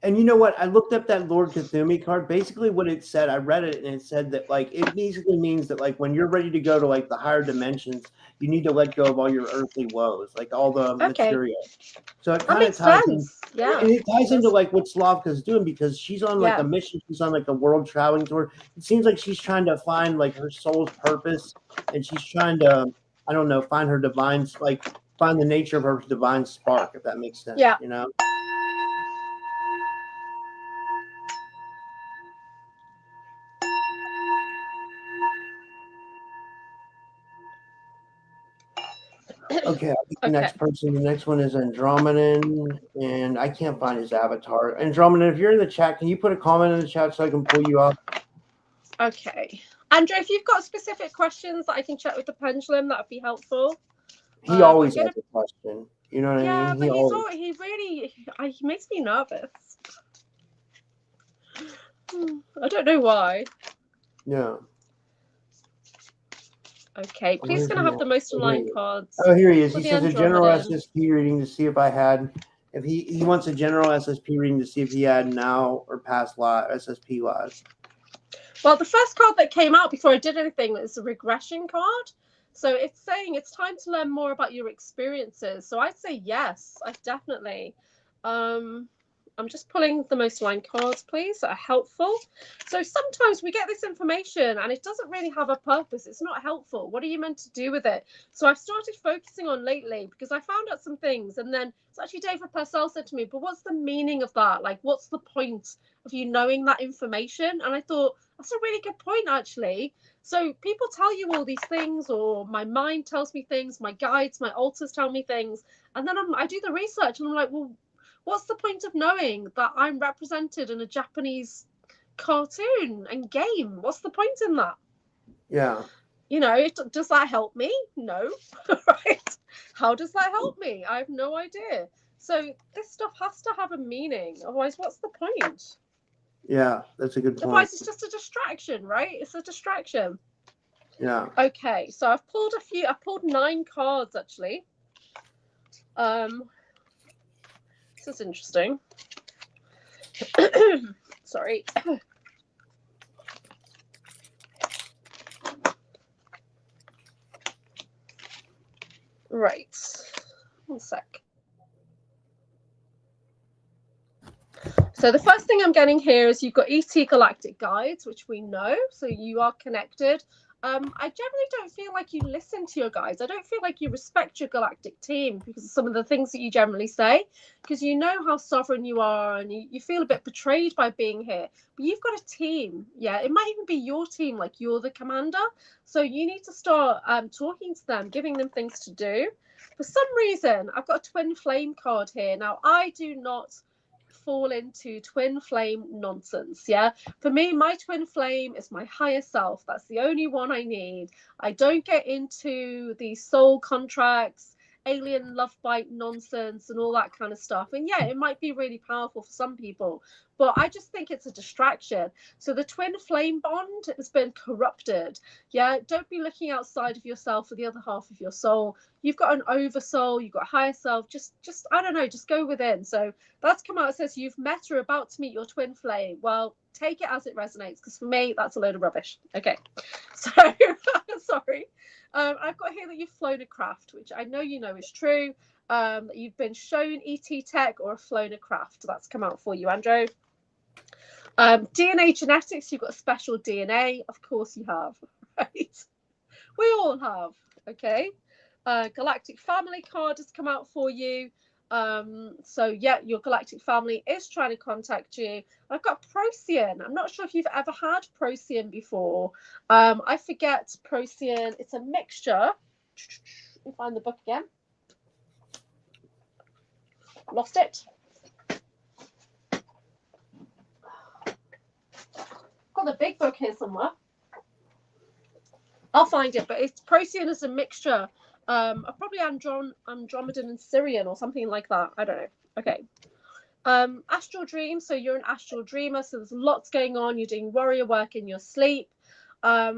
And you know what? I looked up that Lord Cthulhu card. Basically what it said, I read it, and it said that like it basically means that like when you're ready to go to like the higher dimensions, you need to let go of all your earthly woes, like all the material. So it kind of ties in, and it ties into like what Slavka's doing, because she's on like a mission. She's on like a world traveling tour. It seems like she's trying to find like her soul's purpose, and she's trying to, I don't know, find her divine, like find the nature of her divine spark, if that makes sense. Yeah. You know. Okay, I'll pick the next person. The next one is Andromeda, and I can't find his avatar. Andromeda, if you're in the chat, can you put a comment in the chat so I can pull you up? Okay. Andrew, if you've got specific questions that I can check with the pendulum, that would be helpful. He always has a question. You know what I mean? But he makes me nervous. I don't know why. Yeah. Okay, please can I have the most aligned cards? Oh, here he is. He says a general SSP reading to see if I had, if he wants a general SSP reading to see if he had now or past SSP lives. Well, the first card that came out before I did anything was a regression card. So it's saying it's time to learn more about your experiences. So I'd say yes, I definitely. I'm just pulling the most aligned cards, please, that are helpful. So sometimes we get this information and it doesn't really have a purpose. It's not helpful. What are you meant to do with it? So I've started focusing on lately because I found out some things. And then it's actually David Purcell said to me, but what's the meaning of that? Like, what's the point of you knowing that information? And I thought, that's a really good point, actually. So people tell you all these things, or my mind tells me things, my guides, my altars tell me things. And then I do the research and I'm like, well, what's the point of knowing that I'm represented in a Japanese cartoon and game? What's the point in that? Yeah. does that help me? No. Right? How does that help me? I have no idea. So this stuff has to have a meaning. Otherwise, what's the point? Yeah, that's a good point. Otherwise, it's just a distraction, right? It's a distraction. Yeah. Okay, so I've pulled 9 cards, actually. This is interesting. Sorry. Right. One sec. So the first thing I'm getting here is you've got ET Galactic Guides, which we know, so you are connected. I generally don't feel like you listen to your guides. I don't feel like you respect your galactic team because of some of the things that you generally say, because you know how sovereign you are and you feel a bit betrayed by being here. But you've got a team. Yeah, it might even be your team, like you're the commander. So you need to start talking to them, giving them things to do. For some reason, I've got a twin flame card here. Now, I do not fall into twin flame nonsense. Yeah, for me, my twin flame is my higher self. That's the only one I need. I don't get into the soul contracts, alien love bite nonsense and all that kind of stuff. And yeah, it might be really powerful for some people, but I just think it's a distraction. So the twin flame bond has been corrupted. Yeah, don't be looking outside of yourself for the other half of your soul. You've got an oversoul, you've got a higher self. Just I don't know, just go within. So that's come out. It says you've met or about to meet your twin flame. Well, take it as it resonates, because for me, that's a load of rubbish. Okay, so sorry. I've got here that you've flown a craft, which I know you know is true. You've been shown ET tech or flown a craft. That's come out for you, Andrew. DNA genetics, you've got special DNA. Of course you have, right? We all have, okay? Galactic family card has come out for you. So yeah, your galactic family is trying to contact you. I've got Procyon. I'm not sure if you've ever had Procyon before. I forget Procyon. It's a mixture. Let me find the book again. Lost it. Got the big book here somewhere. I'll find it, but it's Procyon is a mixture. Probably Andromedan and Syrian or something like that. I don't know. Okay. Astral dream. So you're an astral dreamer. So there's lots going on. You're doing warrior work in your sleep. I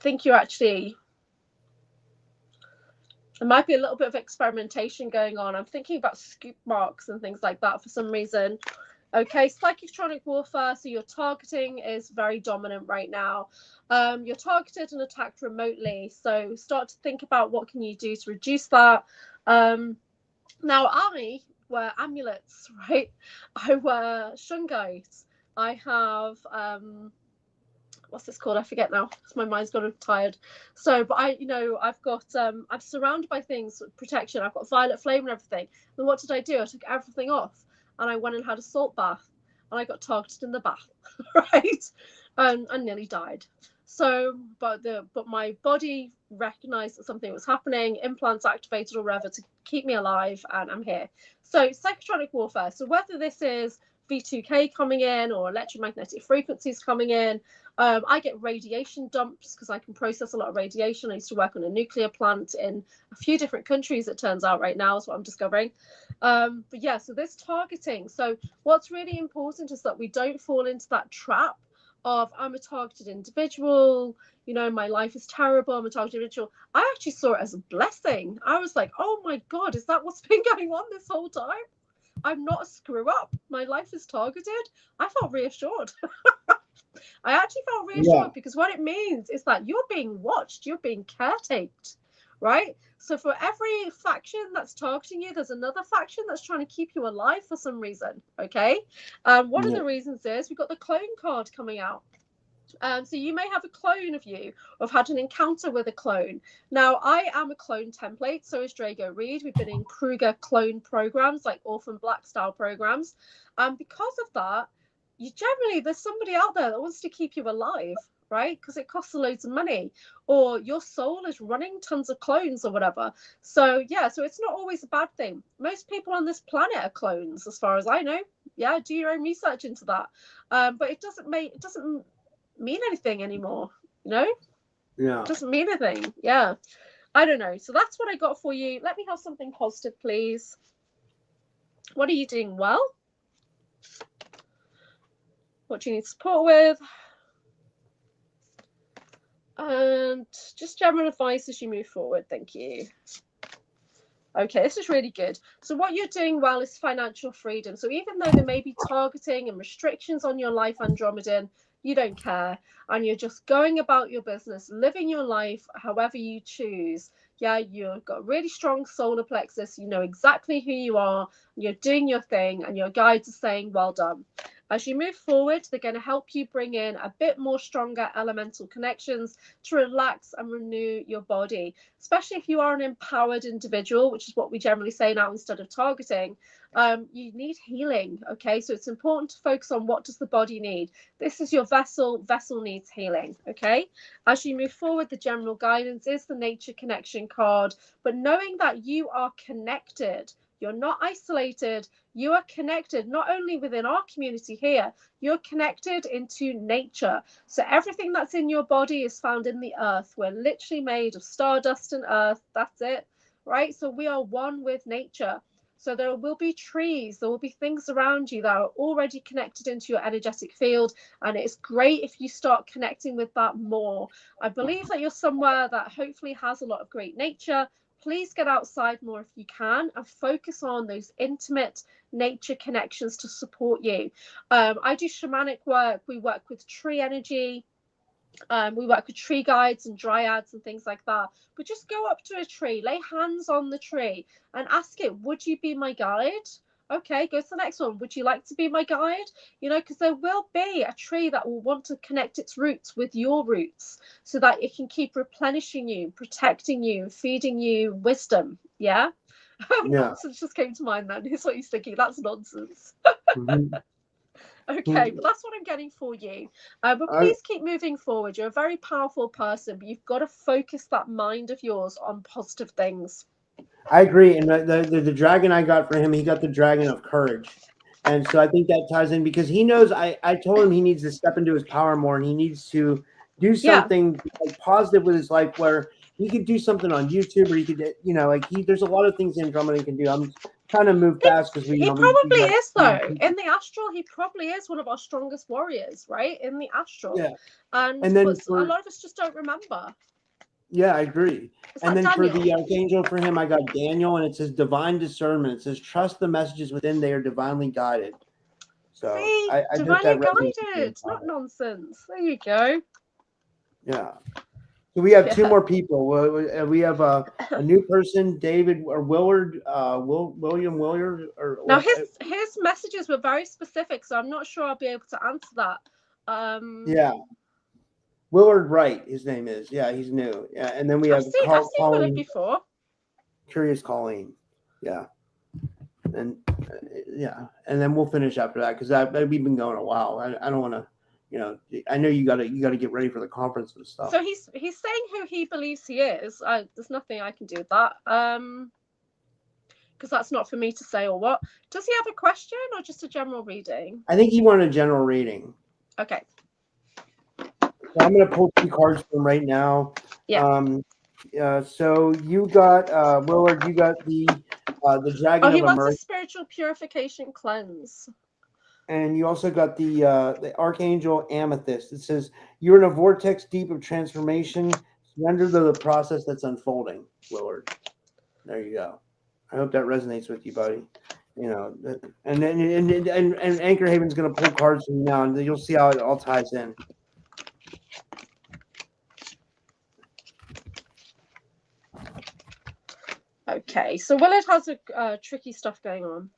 think you're actually. There might be a little bit of experimentation going on. I'm thinking about scoop marks and things like that for some reason. Okay, psychotronic warfare. So your targeting is very dominant right now. You're targeted and attacked remotely. So start to think about what can you do to reduce that. Now, I wear amulets, right? I wear shungite. I have what's this called? I forget now. My mind's gone tired. So, but I've got I'm surrounded by things, protection. I've got violet flame and everything. And what did I do? I took everything off. And I went and had a salt bath, and I got targeted in the bath, right? And nearly died. So, but my body recognized that something was happening, implants activated or whatever to keep me alive, and I'm here. So, psychotronic warfare. So, whether this is V2K coming in or electromagnetic frequencies coming in, I get radiation dumps because I can process a lot of radiation. I used to work on a nuclear plant in a few different countries, it turns out right now, is what I'm discovering. But yeah, so this targeting. So what's really important is that we don't fall into that trap of I'm a targeted individual, my life is terrible, I'm a targeted individual. I actually saw it as a blessing. I was like, oh my God, is that what's been going on this whole time? I'm not a screw up. My life is targeted. I felt reassured. I actually felt reassured because what it means is that you're being watched, you're being caretaked, right? So for every faction that's targeting you, there's another faction that's trying to keep you alive for some reason, okay? One of the reasons is we've got the clone card coming out. So you may have a clone of you or have had an encounter with a clone. Now, I am a clone template, so is Drago Reed. We've been in Kruger clone programs, like Orphan Black style programs. Because of that, there's somebody out there that wants to keep you alive, right? Because it costs loads of money, or your soul is running tons of clones or whatever. So yeah, so it's not always a bad thing. Most people on this planet are clones, as far as I know. Yeah, do your own research into that. But it doesn't mean anything anymore, Yeah. Doesn't mean anything. Yeah. I don't know. So that's what I got for you. Let me have something positive, please. What are you doing well? What do you need support with? And just general advice as you move forward. Thank you. Okay, this is really good. So what you're doing well is financial freedom. So even though there may be targeting and restrictions on your life, Andromedan, you don't care. And you're just going about your business, living your life however you choose. Yeah, you've got a really strong solar plexus. You know exactly who you are. You're doing your thing, and your guides are saying, well done. As you move forward, they're going to help you bring in a bit more stronger elemental connections to relax and renew your body, especially if you are an empowered individual, which is what we generally say now instead of targeting. You need healing. Okay, so it's important to focus on what does the body need. This is your vessel needs healing. Okay, as you move forward, the general guidance is the nature connection card, but knowing that you are connected, you're not isolated, you are connected not only within our community here, you're connected into nature. So everything that's in your body is found in the earth. We're literally made of stardust and earth. That's it, right? So we are one with nature. So there will be trees, there will be things around you that are already connected into your energetic field. And it's great if you start connecting with that more. I believe that you're somewhere that hopefully has a lot of great nature. Please get outside more if you can and focus on those intimate nature connections to support you. I do shamanic work. We work with tree energy. We work with tree guides and dryads and things like that. But just go up to a tree, lay hands on the tree and ask it, would you be my guide? Okay, go to the next one. Would you like to be my guide? You know, because there will be a tree that will want to connect its roots with your roots so that it can keep replenishing you, protecting you, feeding you wisdom. Yeah. Nonsense just came to mind then. Here's what he's thinking. That's nonsense. Mm-hmm. Okay, but that's what I'm getting for you. But please keep moving forward. You're a very powerful person, but you've got to focus that mind of yours on positive things. I agree. And the dragon I got for him, he got the dragon of courage. And so I think that ties in because he knows I told him he needs to step into his power more and he needs to do something like positive with his life where he could do something on YouTube or he could, you know, like there's a lot of things Andromeda can do. I'm trying to move fast because he probably is though. In the astral, he probably is one of our strongest warriors, right? In the astral. Yeah. And then a lot of us just don't remember. Yeah, I agree. And then Daniel? For the archangel for him, I got Daniel, and it says divine discernment. It says trust the messages within; they are divinely guided. So see, I divinely guided, not nonsense. There you go. Yeah. So we have two more people. We have a new person, David or Willard, William Willard. Now his messages were very specific, so I'm not sure I'll be able to answer that. Yeah. Willard Wright, his name is. Yeah, he's new. Yeah, and then we have I've seen Willard before. Curious Colleen. Yeah. And and then we'll finish after that because we've been going a while. I don't want to, you know. I know you got to get ready for the conference and stuff. So he's saying who he believes he is. There's nothing I can do with that. Because that's not for me to say or what. Does he have a question or just a general reading? I think he wanted a general reading. Okay. So I'm going to pull 2 cards from right now. Yeah. So you got Willard. You got the dragon. Oh, he wants a spiritual purification cleanse. And you also got the archangel amethyst. It says you're in a vortex deep of transformation. Surrender to the process that's unfolding, Willard. There you go. I hope that resonates with you, buddy. You know, and Anchorhaven's going to pull cards from you now, and you'll see how it all ties in. Okay, so Willard has a tricky stuff going on.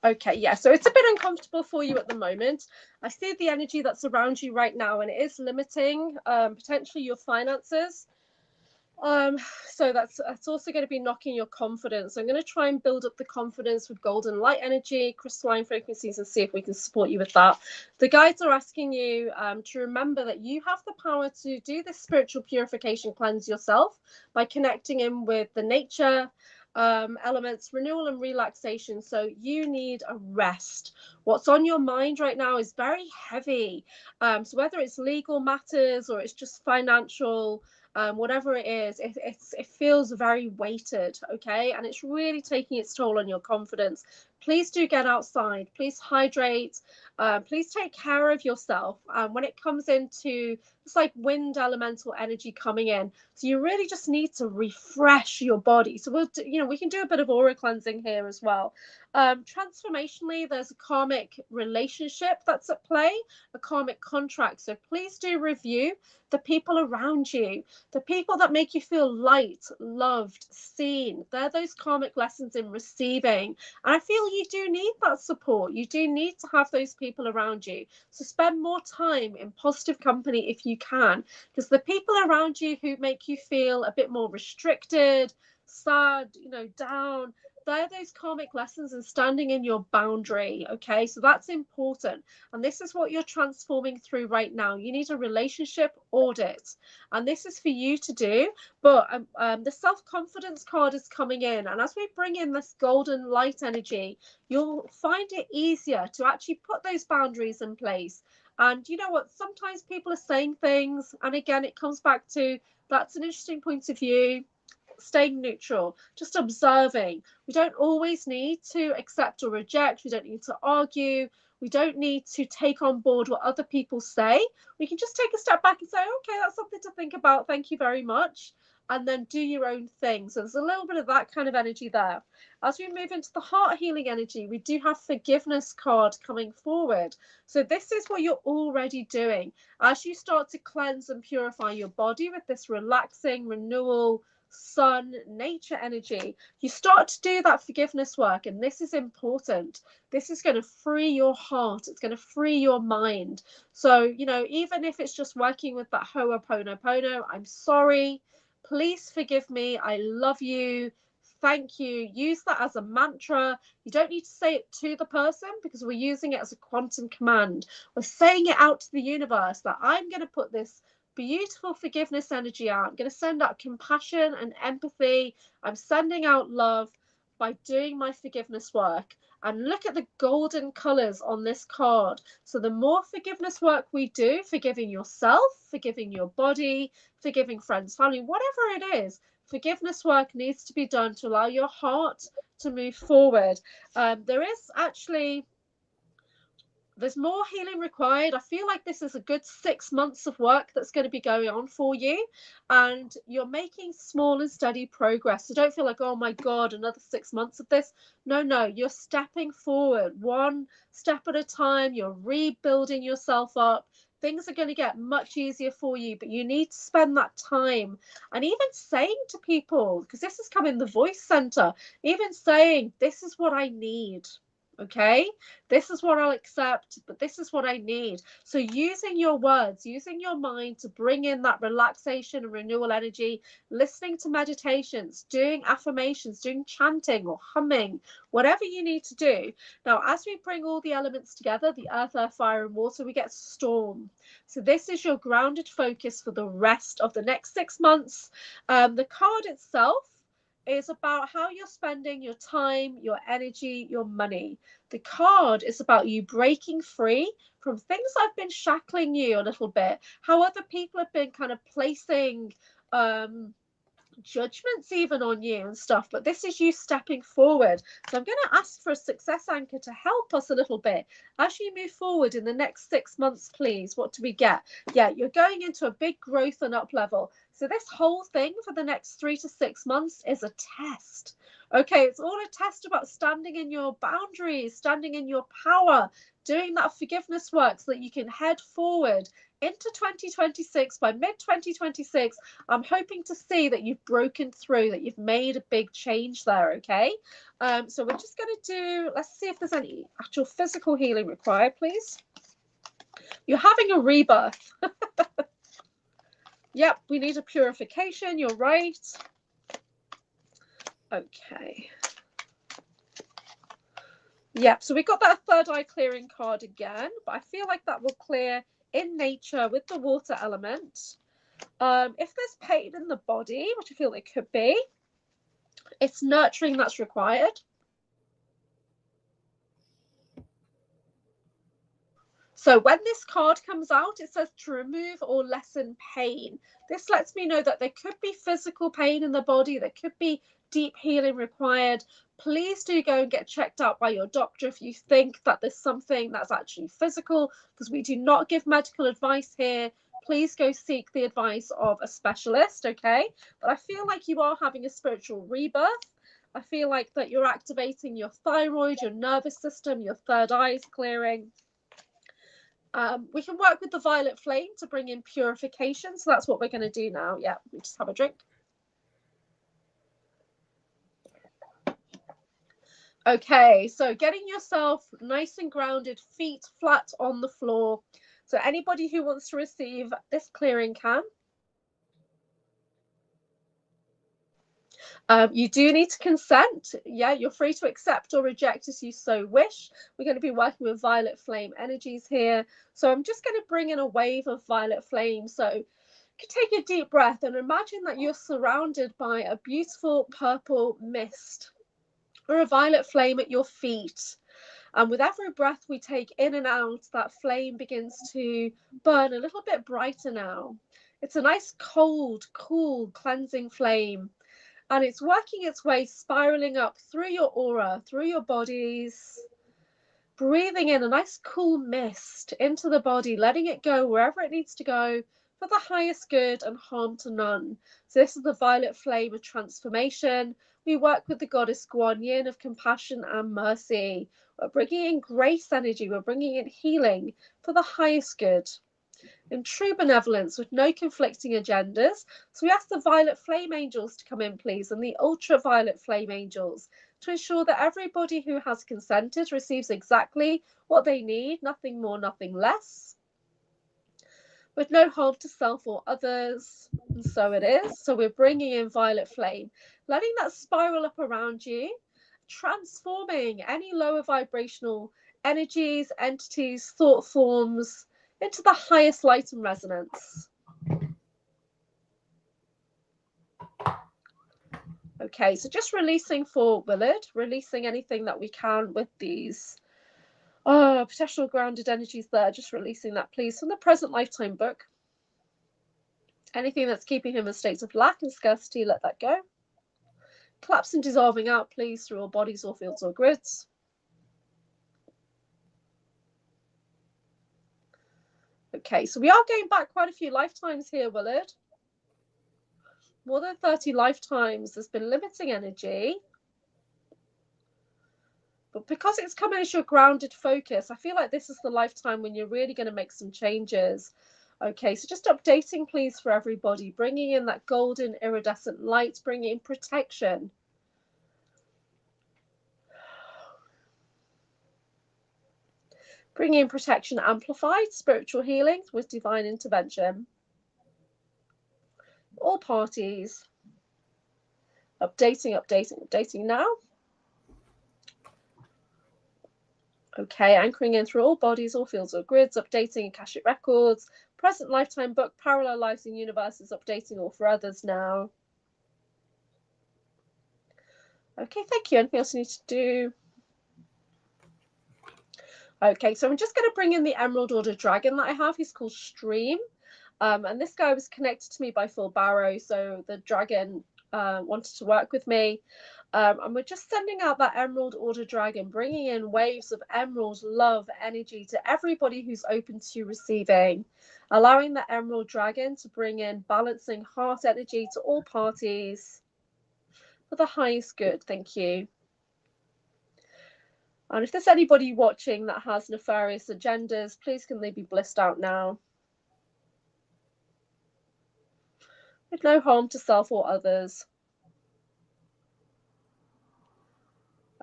Okay, yeah, so it's a bit uncomfortable for you at the moment. I see the energy that's around you right now, and it is limiting potentially your finances. So that's also going to be knocking your confidence. I'm going to try and build up the confidence with golden light energy, crystalline frequencies, and see if we can support you with that. The guides are asking you to remember that you have the power to do this spiritual purification cleanse yourself by connecting in with the nature elements, renewal and relaxation. So you need a rest. What's on your mind right now is very heavy. So whether it's legal matters or it's just financial, whatever it is, it feels very weighted, okay? And it's really taking its toll on your confidence. Please do get outside. Please hydrate. Please take care of yourself. When it comes into, it's like wind elemental energy coming in. So you really just need to refresh your body. So we can do a bit of aura cleansing here as well. Transformationally, there's a karmic relationship that's at play, a karmic contract. So please do review the people around you, the people that make you feel light, loved, seen. They're those karmic lessons in receiving. And I feel you do need that support. You do need to have those people around you. So spend more time in positive company if you can, because the people around you who make you feel a bit more restricted, sad, down, they're those karmic lessons and standing in your boundary. Okay, so that's important. And this is what you're transforming through right now. You need a relationship audit. And this is for you to do. But the self-confidence card is coming in. And as we bring in this golden light energy, you'll find it easier to actually put those boundaries in place. And you know what? Sometimes people are saying things. And again, it comes back to, that's an interesting point of view. Staying neutral, just observing. We don't always need to accept or reject. We don't need to argue. We don't need to take on board what other people say. We can just take a step back and say, okay, that's something to think about. Thank you very much. And then do your own thing. So there's a little bit of that kind of energy there. As we move into the heart healing energy, we do have forgiveness card coming forward. So this is what you're already doing. As you start to cleanse and purify your body with this relaxing renewal, sun, nature energy, you start to do that forgiveness work. And this is important. This is going to free your heart. It's going to free your mind. So, even if it's just working with that Ho'oponopono, I'm sorry, please forgive me, I love you, thank you. Use that as a mantra. You don't need to say it to the person because we're using it as a quantum command. We're saying it out to the universe that I'm going to put this beautiful forgiveness energy out. I'm going to send out compassion and empathy. I'm sending out love by doing my forgiveness work. And look at the golden colors on this card. So the more forgiveness work we do, forgiving yourself, forgiving your body, forgiving friends, family, whatever it is, forgiveness work needs to be done to allow your heart to move forward. There's more healing required. I feel like this is a good 6 months of work that's going to be going on for you. And you're making small and steady progress. So don't feel like, oh my God, another 6 months of this. No, you're stepping forward one step at a time. You're rebuilding yourself up. Things are going to get much easier for you, but you need to spend that time. And even saying to people, because this has come in the voice center, even saying, this is what I need. Okay, this is what I'll accept, but this is what I need. So using your words, using your mind to bring in that relaxation and renewal energy, listening to meditations, doing affirmations, doing chanting or humming, whatever you need to do. Now, as we bring all the elements together, the earth, air, fire, and water, we get storm. So this is your grounded focus for the rest of the next 6 months. The card itself is about how you're spending your time, your energy, your money. The card is about you breaking free from things that have been shackling you a little bit, how other people have been kind of placing judgments even on you and stuff, but this is you stepping forward. So I'm going to ask for a success anchor to help us a little bit as you move forward in the next 6 months. Please, what do we get? Yeah, you're going into a big growth and up level. So this whole thing for the next 3 to 6 months is a test. Okay, it's all a test about standing in your boundaries, standing in your power, doing that forgiveness work so that you can head forward into 2026. By mid-2026, I'm hoping to see that you've broken through, that you've made a big change there, okay? So we're just going to do, let's see if there's any actual physical healing required, please. You're having a rebirth. Yep, we need a purification. You're right. Okay. Yep, so we got that third eye clearing card again, but I feel like that will clear in nature with the water element. If there's pain in the body, which I feel it could be, it's nurturing that's required. So when this card comes out, it says to remove or lessen pain. This lets me know that there could be physical pain in the body, there could be deep healing required. Please do go and get checked out by your doctor if you think that there's something that's actually physical, because we do not give medical advice here. Please go seek the advice of a specialist, okay? But I feel like you are having a spiritual rebirth. I feel like that you're activating your thyroid, your nervous system, your third eye is clearing. We can work with the violet flame to bring in purification. So that's what we're going to do now. Yeah, we just have a drink. Okay, so getting yourself nice and grounded, feet flat on the floor. So anybody who wants to receive this clearing can. You do need to consent. Yeah, you're free to accept or reject as you so wish. We're going to be working with violet flame energies here. So I'm just going to bring in a wave of violet flame. So you can take a deep breath and imagine that you're surrounded by a beautiful purple mist or a violet flame at your feet. And with every breath we take in and out, that flame begins to burn a little bit brighter now. It's a nice, cold, cool, cleansing flame. And it's working its way, spiraling up through your aura, through your bodies, breathing in a nice cool mist into the body, letting it go wherever it needs to go for the highest good and harm to none. So this is the violet flame of transformation. We work with the goddess Guan Yin of compassion and mercy. We're bringing in grace energy. We're bringing in healing for the highest good. In true benevolence with no conflicting agendas. So we ask the violet flame angels to come in, please, and the ultraviolet flame angels to ensure that everybody who has consented receives exactly what they need, nothing more, nothing less, with no harm to self or others. And so it is. So we're bringing in violet flame, letting that spiral up around you, transforming any lower vibrational energies, entities, thought forms, into the highest light and resonance. Okay, so just releasing for Willard, releasing anything that we can with these potential grounded energies there, just releasing that, please, from the present lifetime book. Anything that's keeping him in states of lack and scarcity, let that go. Collapsing, dissolving out, please, through all bodies or fields or grids. Okay, so we are going back quite a few lifetimes here, Willard. More than 30 lifetimes. There's been limiting energy. But because it's coming as your grounded focus, I feel like this is the lifetime when you're really going to make some changes. Okay, so just updating, please, for everybody. Bringing in that golden iridescent light, bringing in protection. Bringing in protection amplified, spiritual healing with divine intervention. All parties. Updating, updating, updating now. Okay, anchoring in through all bodies, all fields or grids, updating Akashic records, present lifetime book, parallel lives and universes, updating all for others now. Okay, thank you. Anything else you need to do? Okay, so I'm just going to bring in the Emerald Order Dragon that I have. He's called Stream. And this guy was connected to me by Phil Barrow, so the dragon wanted to work with me. And we're just sending out that Emerald Order Dragon, bringing in waves of emerald love energy to everybody who's open to receiving, allowing the Emerald Dragon to bring in balancing heart energy to all parties for the highest good. Thank you. And if there's anybody watching that has nefarious agendas, please can they be blissed out now? With no harm to self or others.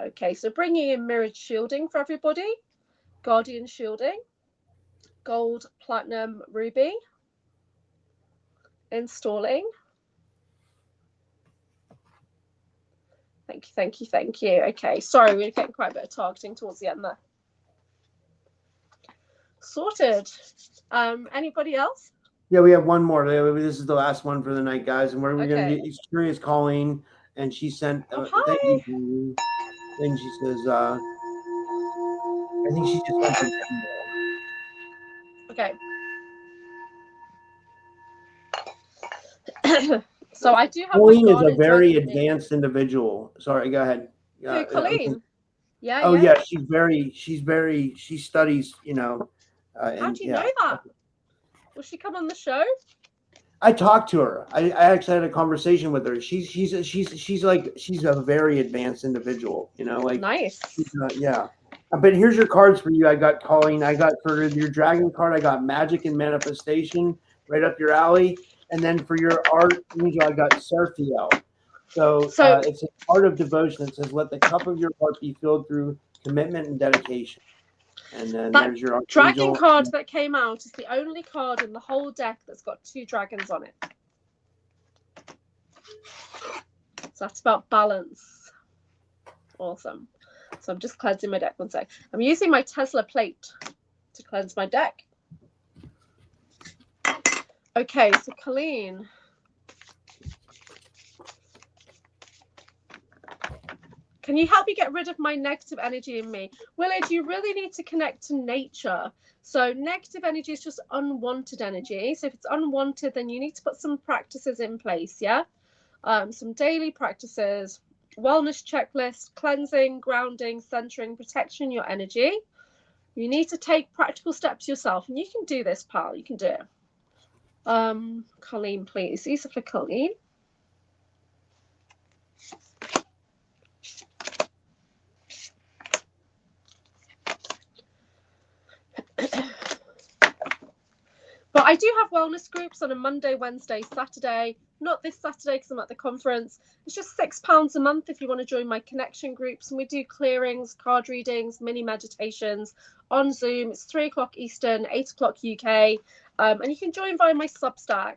Okay, so bringing in mirrored shielding for everybody. Guardian shielding. Gold, platinum, ruby. Installing. Thank you. Okay, sorry, we're getting quite a bit of targeting towards the end there. Sorted. Anybody else? Yeah, we have one more. This is the last one for the night, guys, and we're going to do. Curious Colleen, and she sent. Thank you. Then she says, I think she just went to Denver. Okay. So I do have. Colleen is a very advanced individual. Sorry, go ahead. Who, Colleen? Yeah. Oh yeah, she studies. How do you know that? Will she come on the show? I talked to her. I actually had a conversation with her. She's a very advanced individual. Nice. Yeah. But here's your cards for you. I got Colleen. I got for your dragon card. I got magic and manifestation, right up your alley. And then for your art angel, I got Sarthiel. So it's an art of devotion. It says, "Let the cup of your heart be filled through commitment and dedication." And then there's your dragon card that came out is the only card in the whole deck that's got 2 dragons on it. So that's about balance. Awesome. So I'm just cleansing my deck. One sec. I'm using my Tesla plate to cleanse my deck. Okay, so Colleen. Can you help me get rid of my negative energy in me? Willard, you really need to connect to nature. So negative energy is just unwanted energy. So if it's unwanted, then you need to put some practices in place, yeah? Some daily practices, wellness checklist, cleansing, grounding, centering, protection your energy. You need to take practical steps yourself. And you can do this, pal. You can do it. Colleen, please. These are for Colleen. But I do have wellness groups on a Monday, Wednesday, Saturday. Not this Saturday because I'm at the conference. It's just £6 a month if you want to join my connection groups. And we do clearings, card readings, mini meditations on Zoom. It's 3 o'clock Eastern, 8 o'clock UK. And you can join via my Substack.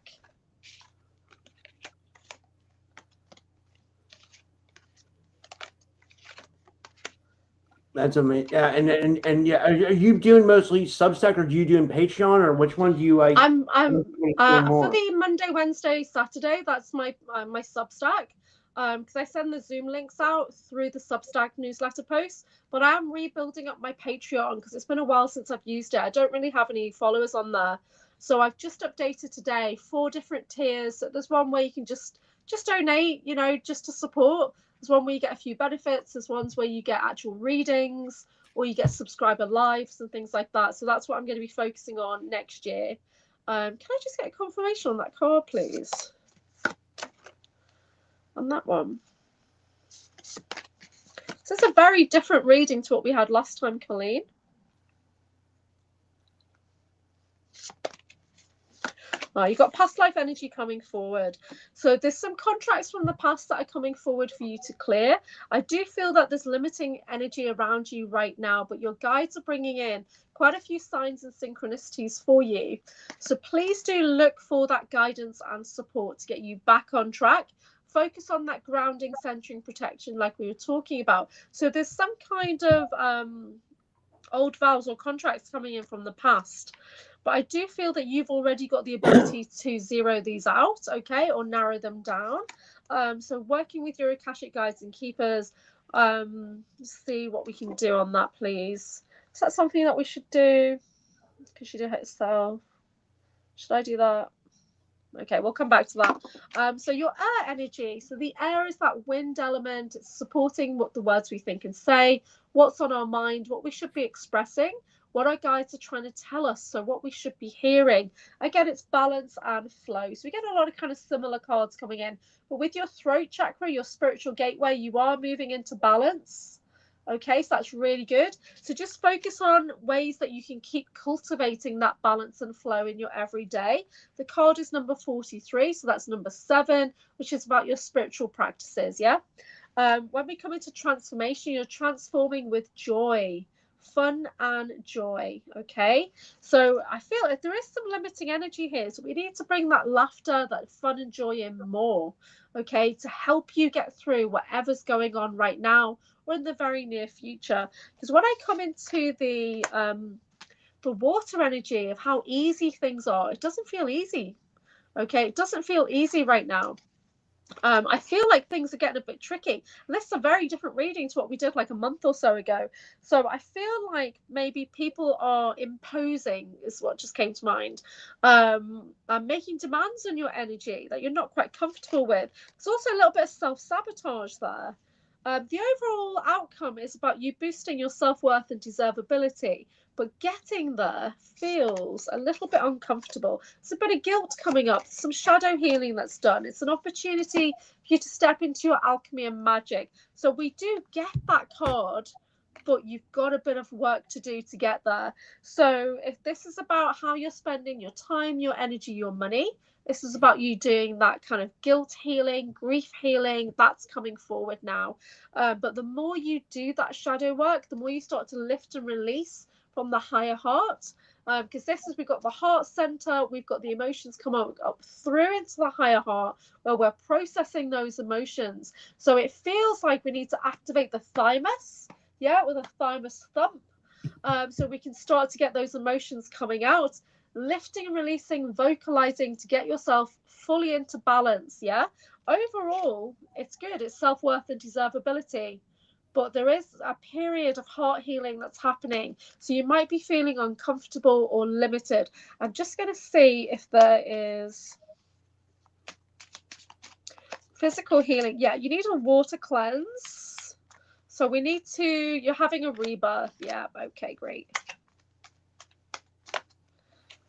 That's amazing. Yeah, and yeah, are you doing mostly Substack, or do you doing Patreon, or which one do you like? I'm for the Monday, Wednesday, Saturday. That's my my Substack. Because I send the Zoom links out through the Substack newsletter posts. But I am rebuilding up my Patreon because it's been a while since I've used it. I don't really have any followers on there, so I've just updated today 4 different tiers. So there's one where you can just donate, just to support. There's one where you get a few benefits. There's ones where you get actual readings, or you get subscriber lives and things like that. So that's what I'm going to be focusing on next year. Can I just get a confirmation on that card, please? On that one. So it's a very different reading to what we had last time, Colleen. You've got past life energy coming forward. So there's some contracts from the past that are coming forward for you to clear. I do feel that there's limiting energy around you right now, but your guides are bringing in quite a few signs and synchronicities for you. So please do look for that guidance and support to get you back on track. Focus on that grounding, centering, protection like we were talking about. So there's some kind of old vows or contracts coming in from the past. But I do feel that you've already got the ability to zero these out, okay, or narrow them down. So working with your Akashic guides and keepers, see what we can do on that, please. Is that something that we should do? Because she did it herself. Should I do that? Okay, we'll come back to that. So your air energy. So the air is that wind element. It's supporting what the words we think and say, what's on our mind, what we should be expressing, what our guides are trying to tell us, so what we should be hearing. Again, it's balance and flow. So we get a lot of kind of similar cards coming in. But with your throat chakra, your spiritual gateway, you are moving into balance. Okay, so that's really good. So just focus on ways that you can keep cultivating that balance and flow in your everyday. The card is number 43, so that's number 7, which is about your spiritual practices, yeah? When we come into transformation, you're transforming with joy. fun and joy. Okay, so I feel like there is some limiting energy here, so we need to bring that laughter, that fun and joy in more, okay, to help you get through whatever's going on right now or in the very near future. Because when I come into the water energy of how easy things are, it doesn't feel easy. Okay, it doesn't feel easy right now. I feel like things are getting a bit tricky. And this is a very different reading to what we did like a month or so ago. So I feel like maybe people are imposing, is what just came to mind, making demands on your energy that you're not quite comfortable with. There's also a little bit of self-sabotage there. The overall outcome is about you boosting your self-worth and deservability, but getting there feels a little bit uncomfortable. It's a bit of guilt coming up, some shadow healing that's done. It's an opportunity for you to step into your alchemy and magic. So we do get that card, but you've got a bit of work to do to get there. So if this is about how you're spending your time, your energy, your money, this is about you doing that kind of guilt healing, grief healing. That's coming forward now. But the more you do that shadow work, the more you start to lift and release from the higher heart. Because this is, we've got the heart center, we've got the emotions come up through into the higher heart where we're processing those emotions. So it feels like we need to activate the thymus, with a thymus thump. So we can start to get those emotions coming out, lifting and releasing, vocalizing to get yourself fully into balance. Overall, it's good. It's self-worth and deservability. But there is a period of heart healing that's happening. So you might be feeling uncomfortable or limited. I'm just going to see if there is physical healing. Yeah, you need a water cleanse. So we need to, you're having a rebirth. Yeah, okay, great.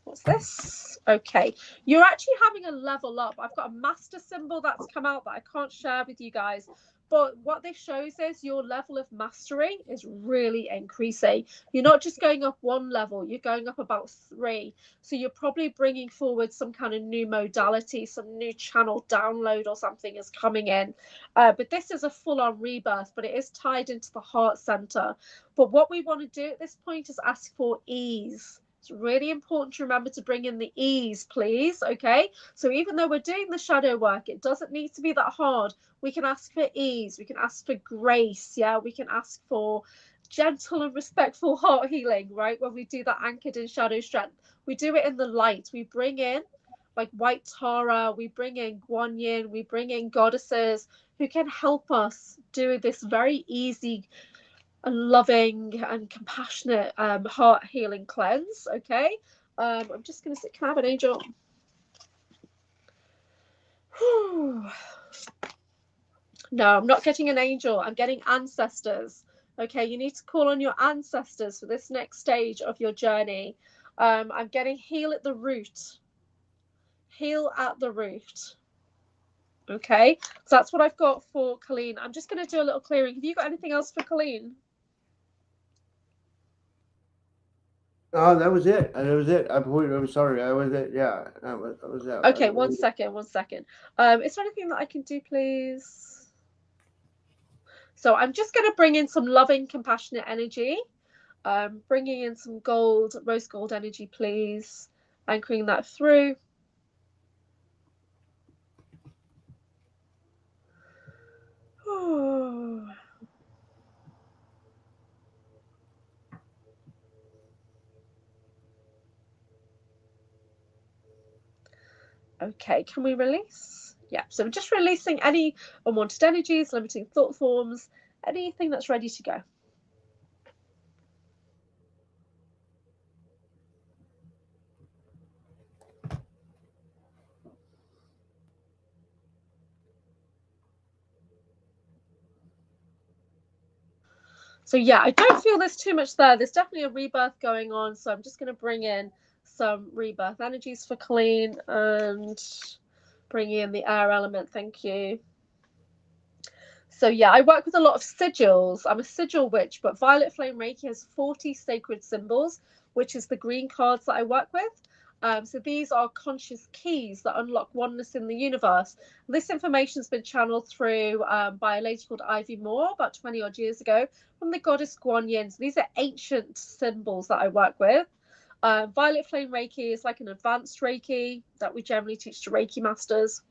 What's this? Okay, you're actually having a level up. I've got a master symbol that's come out that I can't share with you guys. But what this shows is your level of mastery is really increasing. You're not just going up one level, you're going up about 3. So you're probably bringing forward some kind of new modality, some new channel download or something is coming in. But this is a full-on rebirth, but it is tied into the heart center. But what we want to do at this point is ask for ease. It's really important to remember to bring in the ease, please. Okay, so even though we're doing the shadow work, it doesn't need to be that hard. We can ask for ease, we can ask for grace, we can ask for gentle and respectful heart healing, right? When we do that anchored in shadow strength, we do it in the light. We bring in like white Tara, we bring in Guan Yin, we bring in goddesses who can help us do this very easy, loving and compassionate heart healing cleanse. Okay, I'm just gonna sit. Can I have an angel? No, I'm not getting an angel. I'm getting ancestors. Okay, you need to call on your ancestors for this next stage of your journey. I'm getting heal at the root. Heal at the root. Okay, so that's what I've got for Colleen. I'm just going to do a little clearing. Have you got anything else for Colleen? Oh, that was it. I'm sorry. That was it. Yeah, that was it. Okay, one second. Is there anything that I can do, please? So I'm just going to bring in some loving, compassionate energy. Bringing in some gold, rose gold energy, please. Anchoring that through. Okay, can we release? Yeah, so we're just releasing any unwanted energies, limiting thought forms, anything that's ready to go. So yeah, I don't feel there's too much there. There's definitely a rebirth going on. So I'm just going to bring in some rebirth energies for Colleen and bring in the air element. Thank you. So yeah, I work with a lot of sigils. I'm a sigil witch, but Violet Flame Reiki has 40 sacred symbols, which is the green cards that I work with. So these are conscious keys that unlock oneness in the universe. This information has been channeled through by a lady called Ivy Moore about 20 odd years ago from the goddess Guan Yin. So these are ancient symbols that I work with. Violet flame Reiki is like an advanced Reiki that we generally teach to Reiki masters.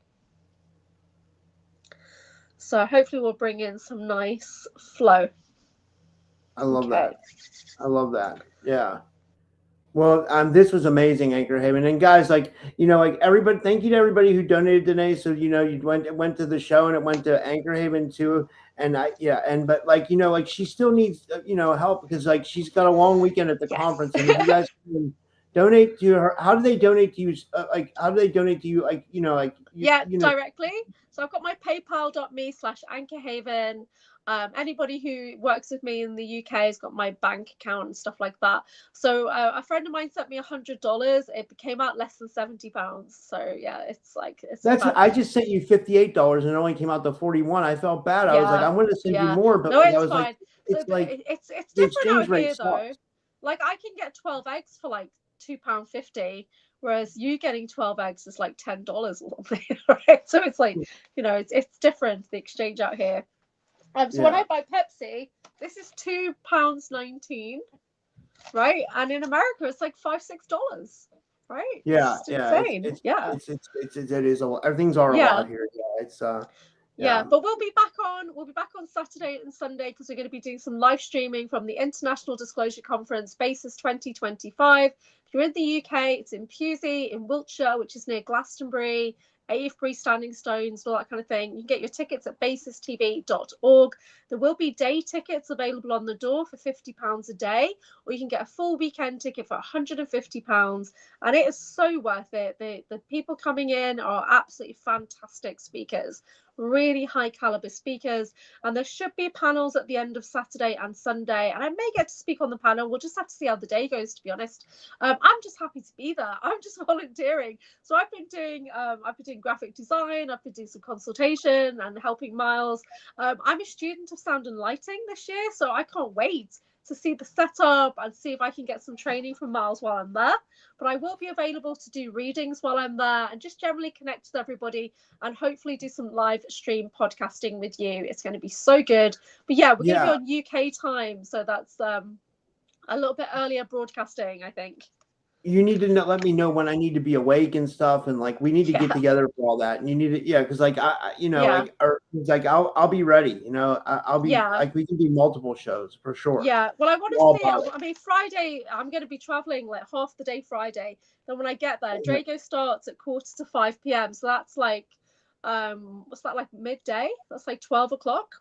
So hopefully we'll bring in some nice flow. I love that. I love that. Yeah. Well, this was amazing, Anchorhaven. And guys, like, like everybody, thank you to everybody who donated today. So, you went to the show and it went to Anchorhaven too. And but like, like she still needs, help because like she's got a long weekend at the conference. And if you guys can donate to her, how do they donate to you? How do they donate to you? Like, directly. So I've got my paypal.me/Anchorhaven. Anybody who works with me in the UK has got my bank account and stuff like that. So a friend of mine sent me $100. It came out less than £70. So yeah, it's I just sent you $58 and it only came out to 41. I felt bad. I was like, I wanted to send you more, but no, it's I was fine. like, it's so like it's different out here though. Like I can get 12 eggs for like £2.50. Whereas you getting 12 eggs is like $10 or something, right? So it's like, it's different, the exchange out here. So when I buy Pepsi, this is £2.19, right? And in America, it's like $5-6, right? Yeah, it's insane. It is a lot. Everything's a lot here. Yeah, it's but we'll be back on Saturday and Sunday because we're going to be doing some live streaming from the International Disclosure Conference Basis 2025. If you're in the UK, it's in Pewsey in Wiltshire, which is near Glastonbury, Avebury, Standing Stones, all that kind of thing. You can get your tickets at basistv.org. There will be day tickets available on the door for £50 a day, or you can get a full weekend ticket for £150. And it is so worth it. The people coming in are absolutely fantastic speakers. Really high caliber speakers, and there should be panels at the end of Saturday and Sunday, and I may get to speak on the panel. We'll just have to see how the day goes, to be honest. I'm just happy to be there. I'm just volunteering. So I've been doing graphic design, I've been doing some consultation and helping Miles. I'm a student of sound and lighting this year, so I can't wait to see the setup and see if I can get some training from Miles while I'm there. But I will be available to do readings while I'm there and just generally connect with everybody and hopefully do some live stream podcasting with you. It's going to be so good. But yeah, we're going to be on UK time, so that's a little bit earlier broadcasting, I think. You need to let me know when I need to be awake and stuff, and like we need to get together for all that. And you need to, because like I'll be ready. I'll be like we can do multiple shows for sure. Yeah, well, I want to see. I mean, Friday I'm going to be traveling like half the day Friday. Then when I get there, Drago starts at 4:45 p.m. So that's like, what's that, like midday? That's like 12 o'clock.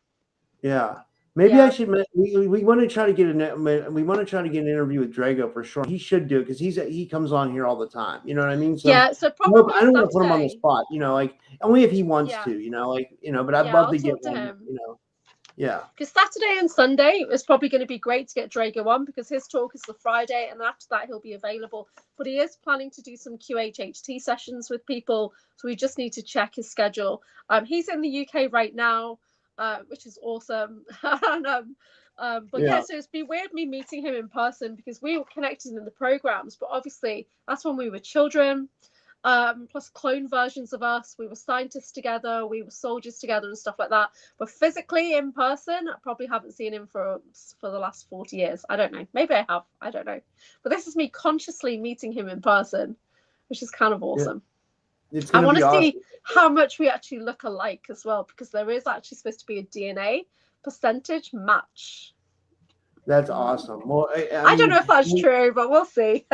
Yeah. Maybe I should. We want to try to get an interview with Drago for sure. He should do it because he comes on here all the time. You know what I mean? So so probably I don't want to put him on the spot. Like only if he wants to. But I'd love to get him. Yeah. Because Saturday and Sunday is probably going to be great to get Drago on because his talk is the Friday, and after that he'll be available. But he is planning to do some QHHT sessions with people, so we just need to check his schedule. He's in the UK right now. Which is awesome. So it's been weird me meeting him in person because we were connected in the programs, but obviously that's when we were children, plus clone versions of us. We were scientists together, we were soldiers together and stuff like that. But physically in person, I probably haven't seen him for the last 40 years. I don't know. Maybe I have. I don't know. But this is me consciously meeting him in person, which is kind of awesome. I want to see how much we actually look alike as well, because there is actually supposed to be a DNA percentage match. That's awesome. Well, I don't know if that's true, but we'll see.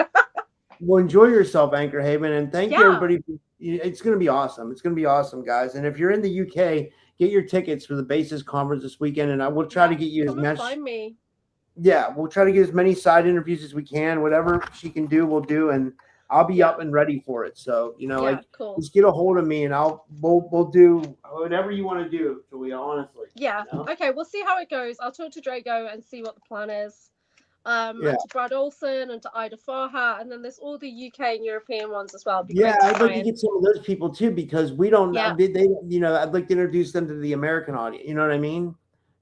Well, enjoy yourself, Anchorhaven, and thank you, everybody. It's going to be awesome. It's going to be awesome, guys. And if you're in the UK, get your tickets for the Basis Conference this weekend, and I will try to get you as much. Find me. Yeah, we'll try to get as many side interviews as we can. Whatever she can do, we'll do, and I'll be up and ready for it. So, cool. Just get a hold of me and we'll do whatever you want to do, Julia, honestly. Yeah. Okay. We'll see how it goes. I'll talk to Drago and see what the plan is. And to Brad Olson and to Ida Farha. And then there's all the UK and European ones as well. I'd like to get some of those people too, because we don't know. I'd like to introduce them to the American audience. You know what I mean?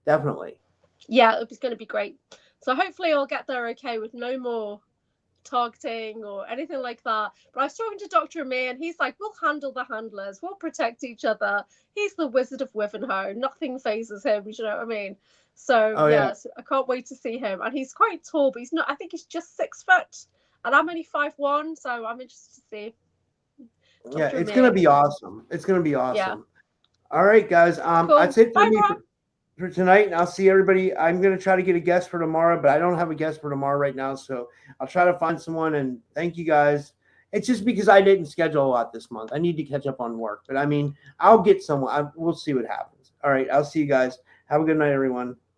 Definitely. Yeah, it's going to be great. So hopefully I'll get there okay with no more targeting or anything like that. But I was talking to Dr. Amir, and he's like, we'll handle the handlers, we'll protect each other. He's the Wizard of Wivenhoe. Nothing phases him, you know what I mean? So yes, I can't wait to see him. And he's quite tall, but he's not, I think he's just 6 foot. And I'm only 5'1", so I'm interested to see. Dr. It's going to be awesome. It's going to be awesome. Yeah. All right, guys. Cool. That's it for me for tonight, and I'll see everybody. I'm going to try to get a guest for tomorrow, but I don't have a guest for tomorrow right now, so I'll try to find someone, and thank you guys. It's just because I didn't schedule a lot this month. I need to catch up on work, but I mean, I'll get someone. We'll see what happens. All right, I'll see you guys. Have a good night, everyone.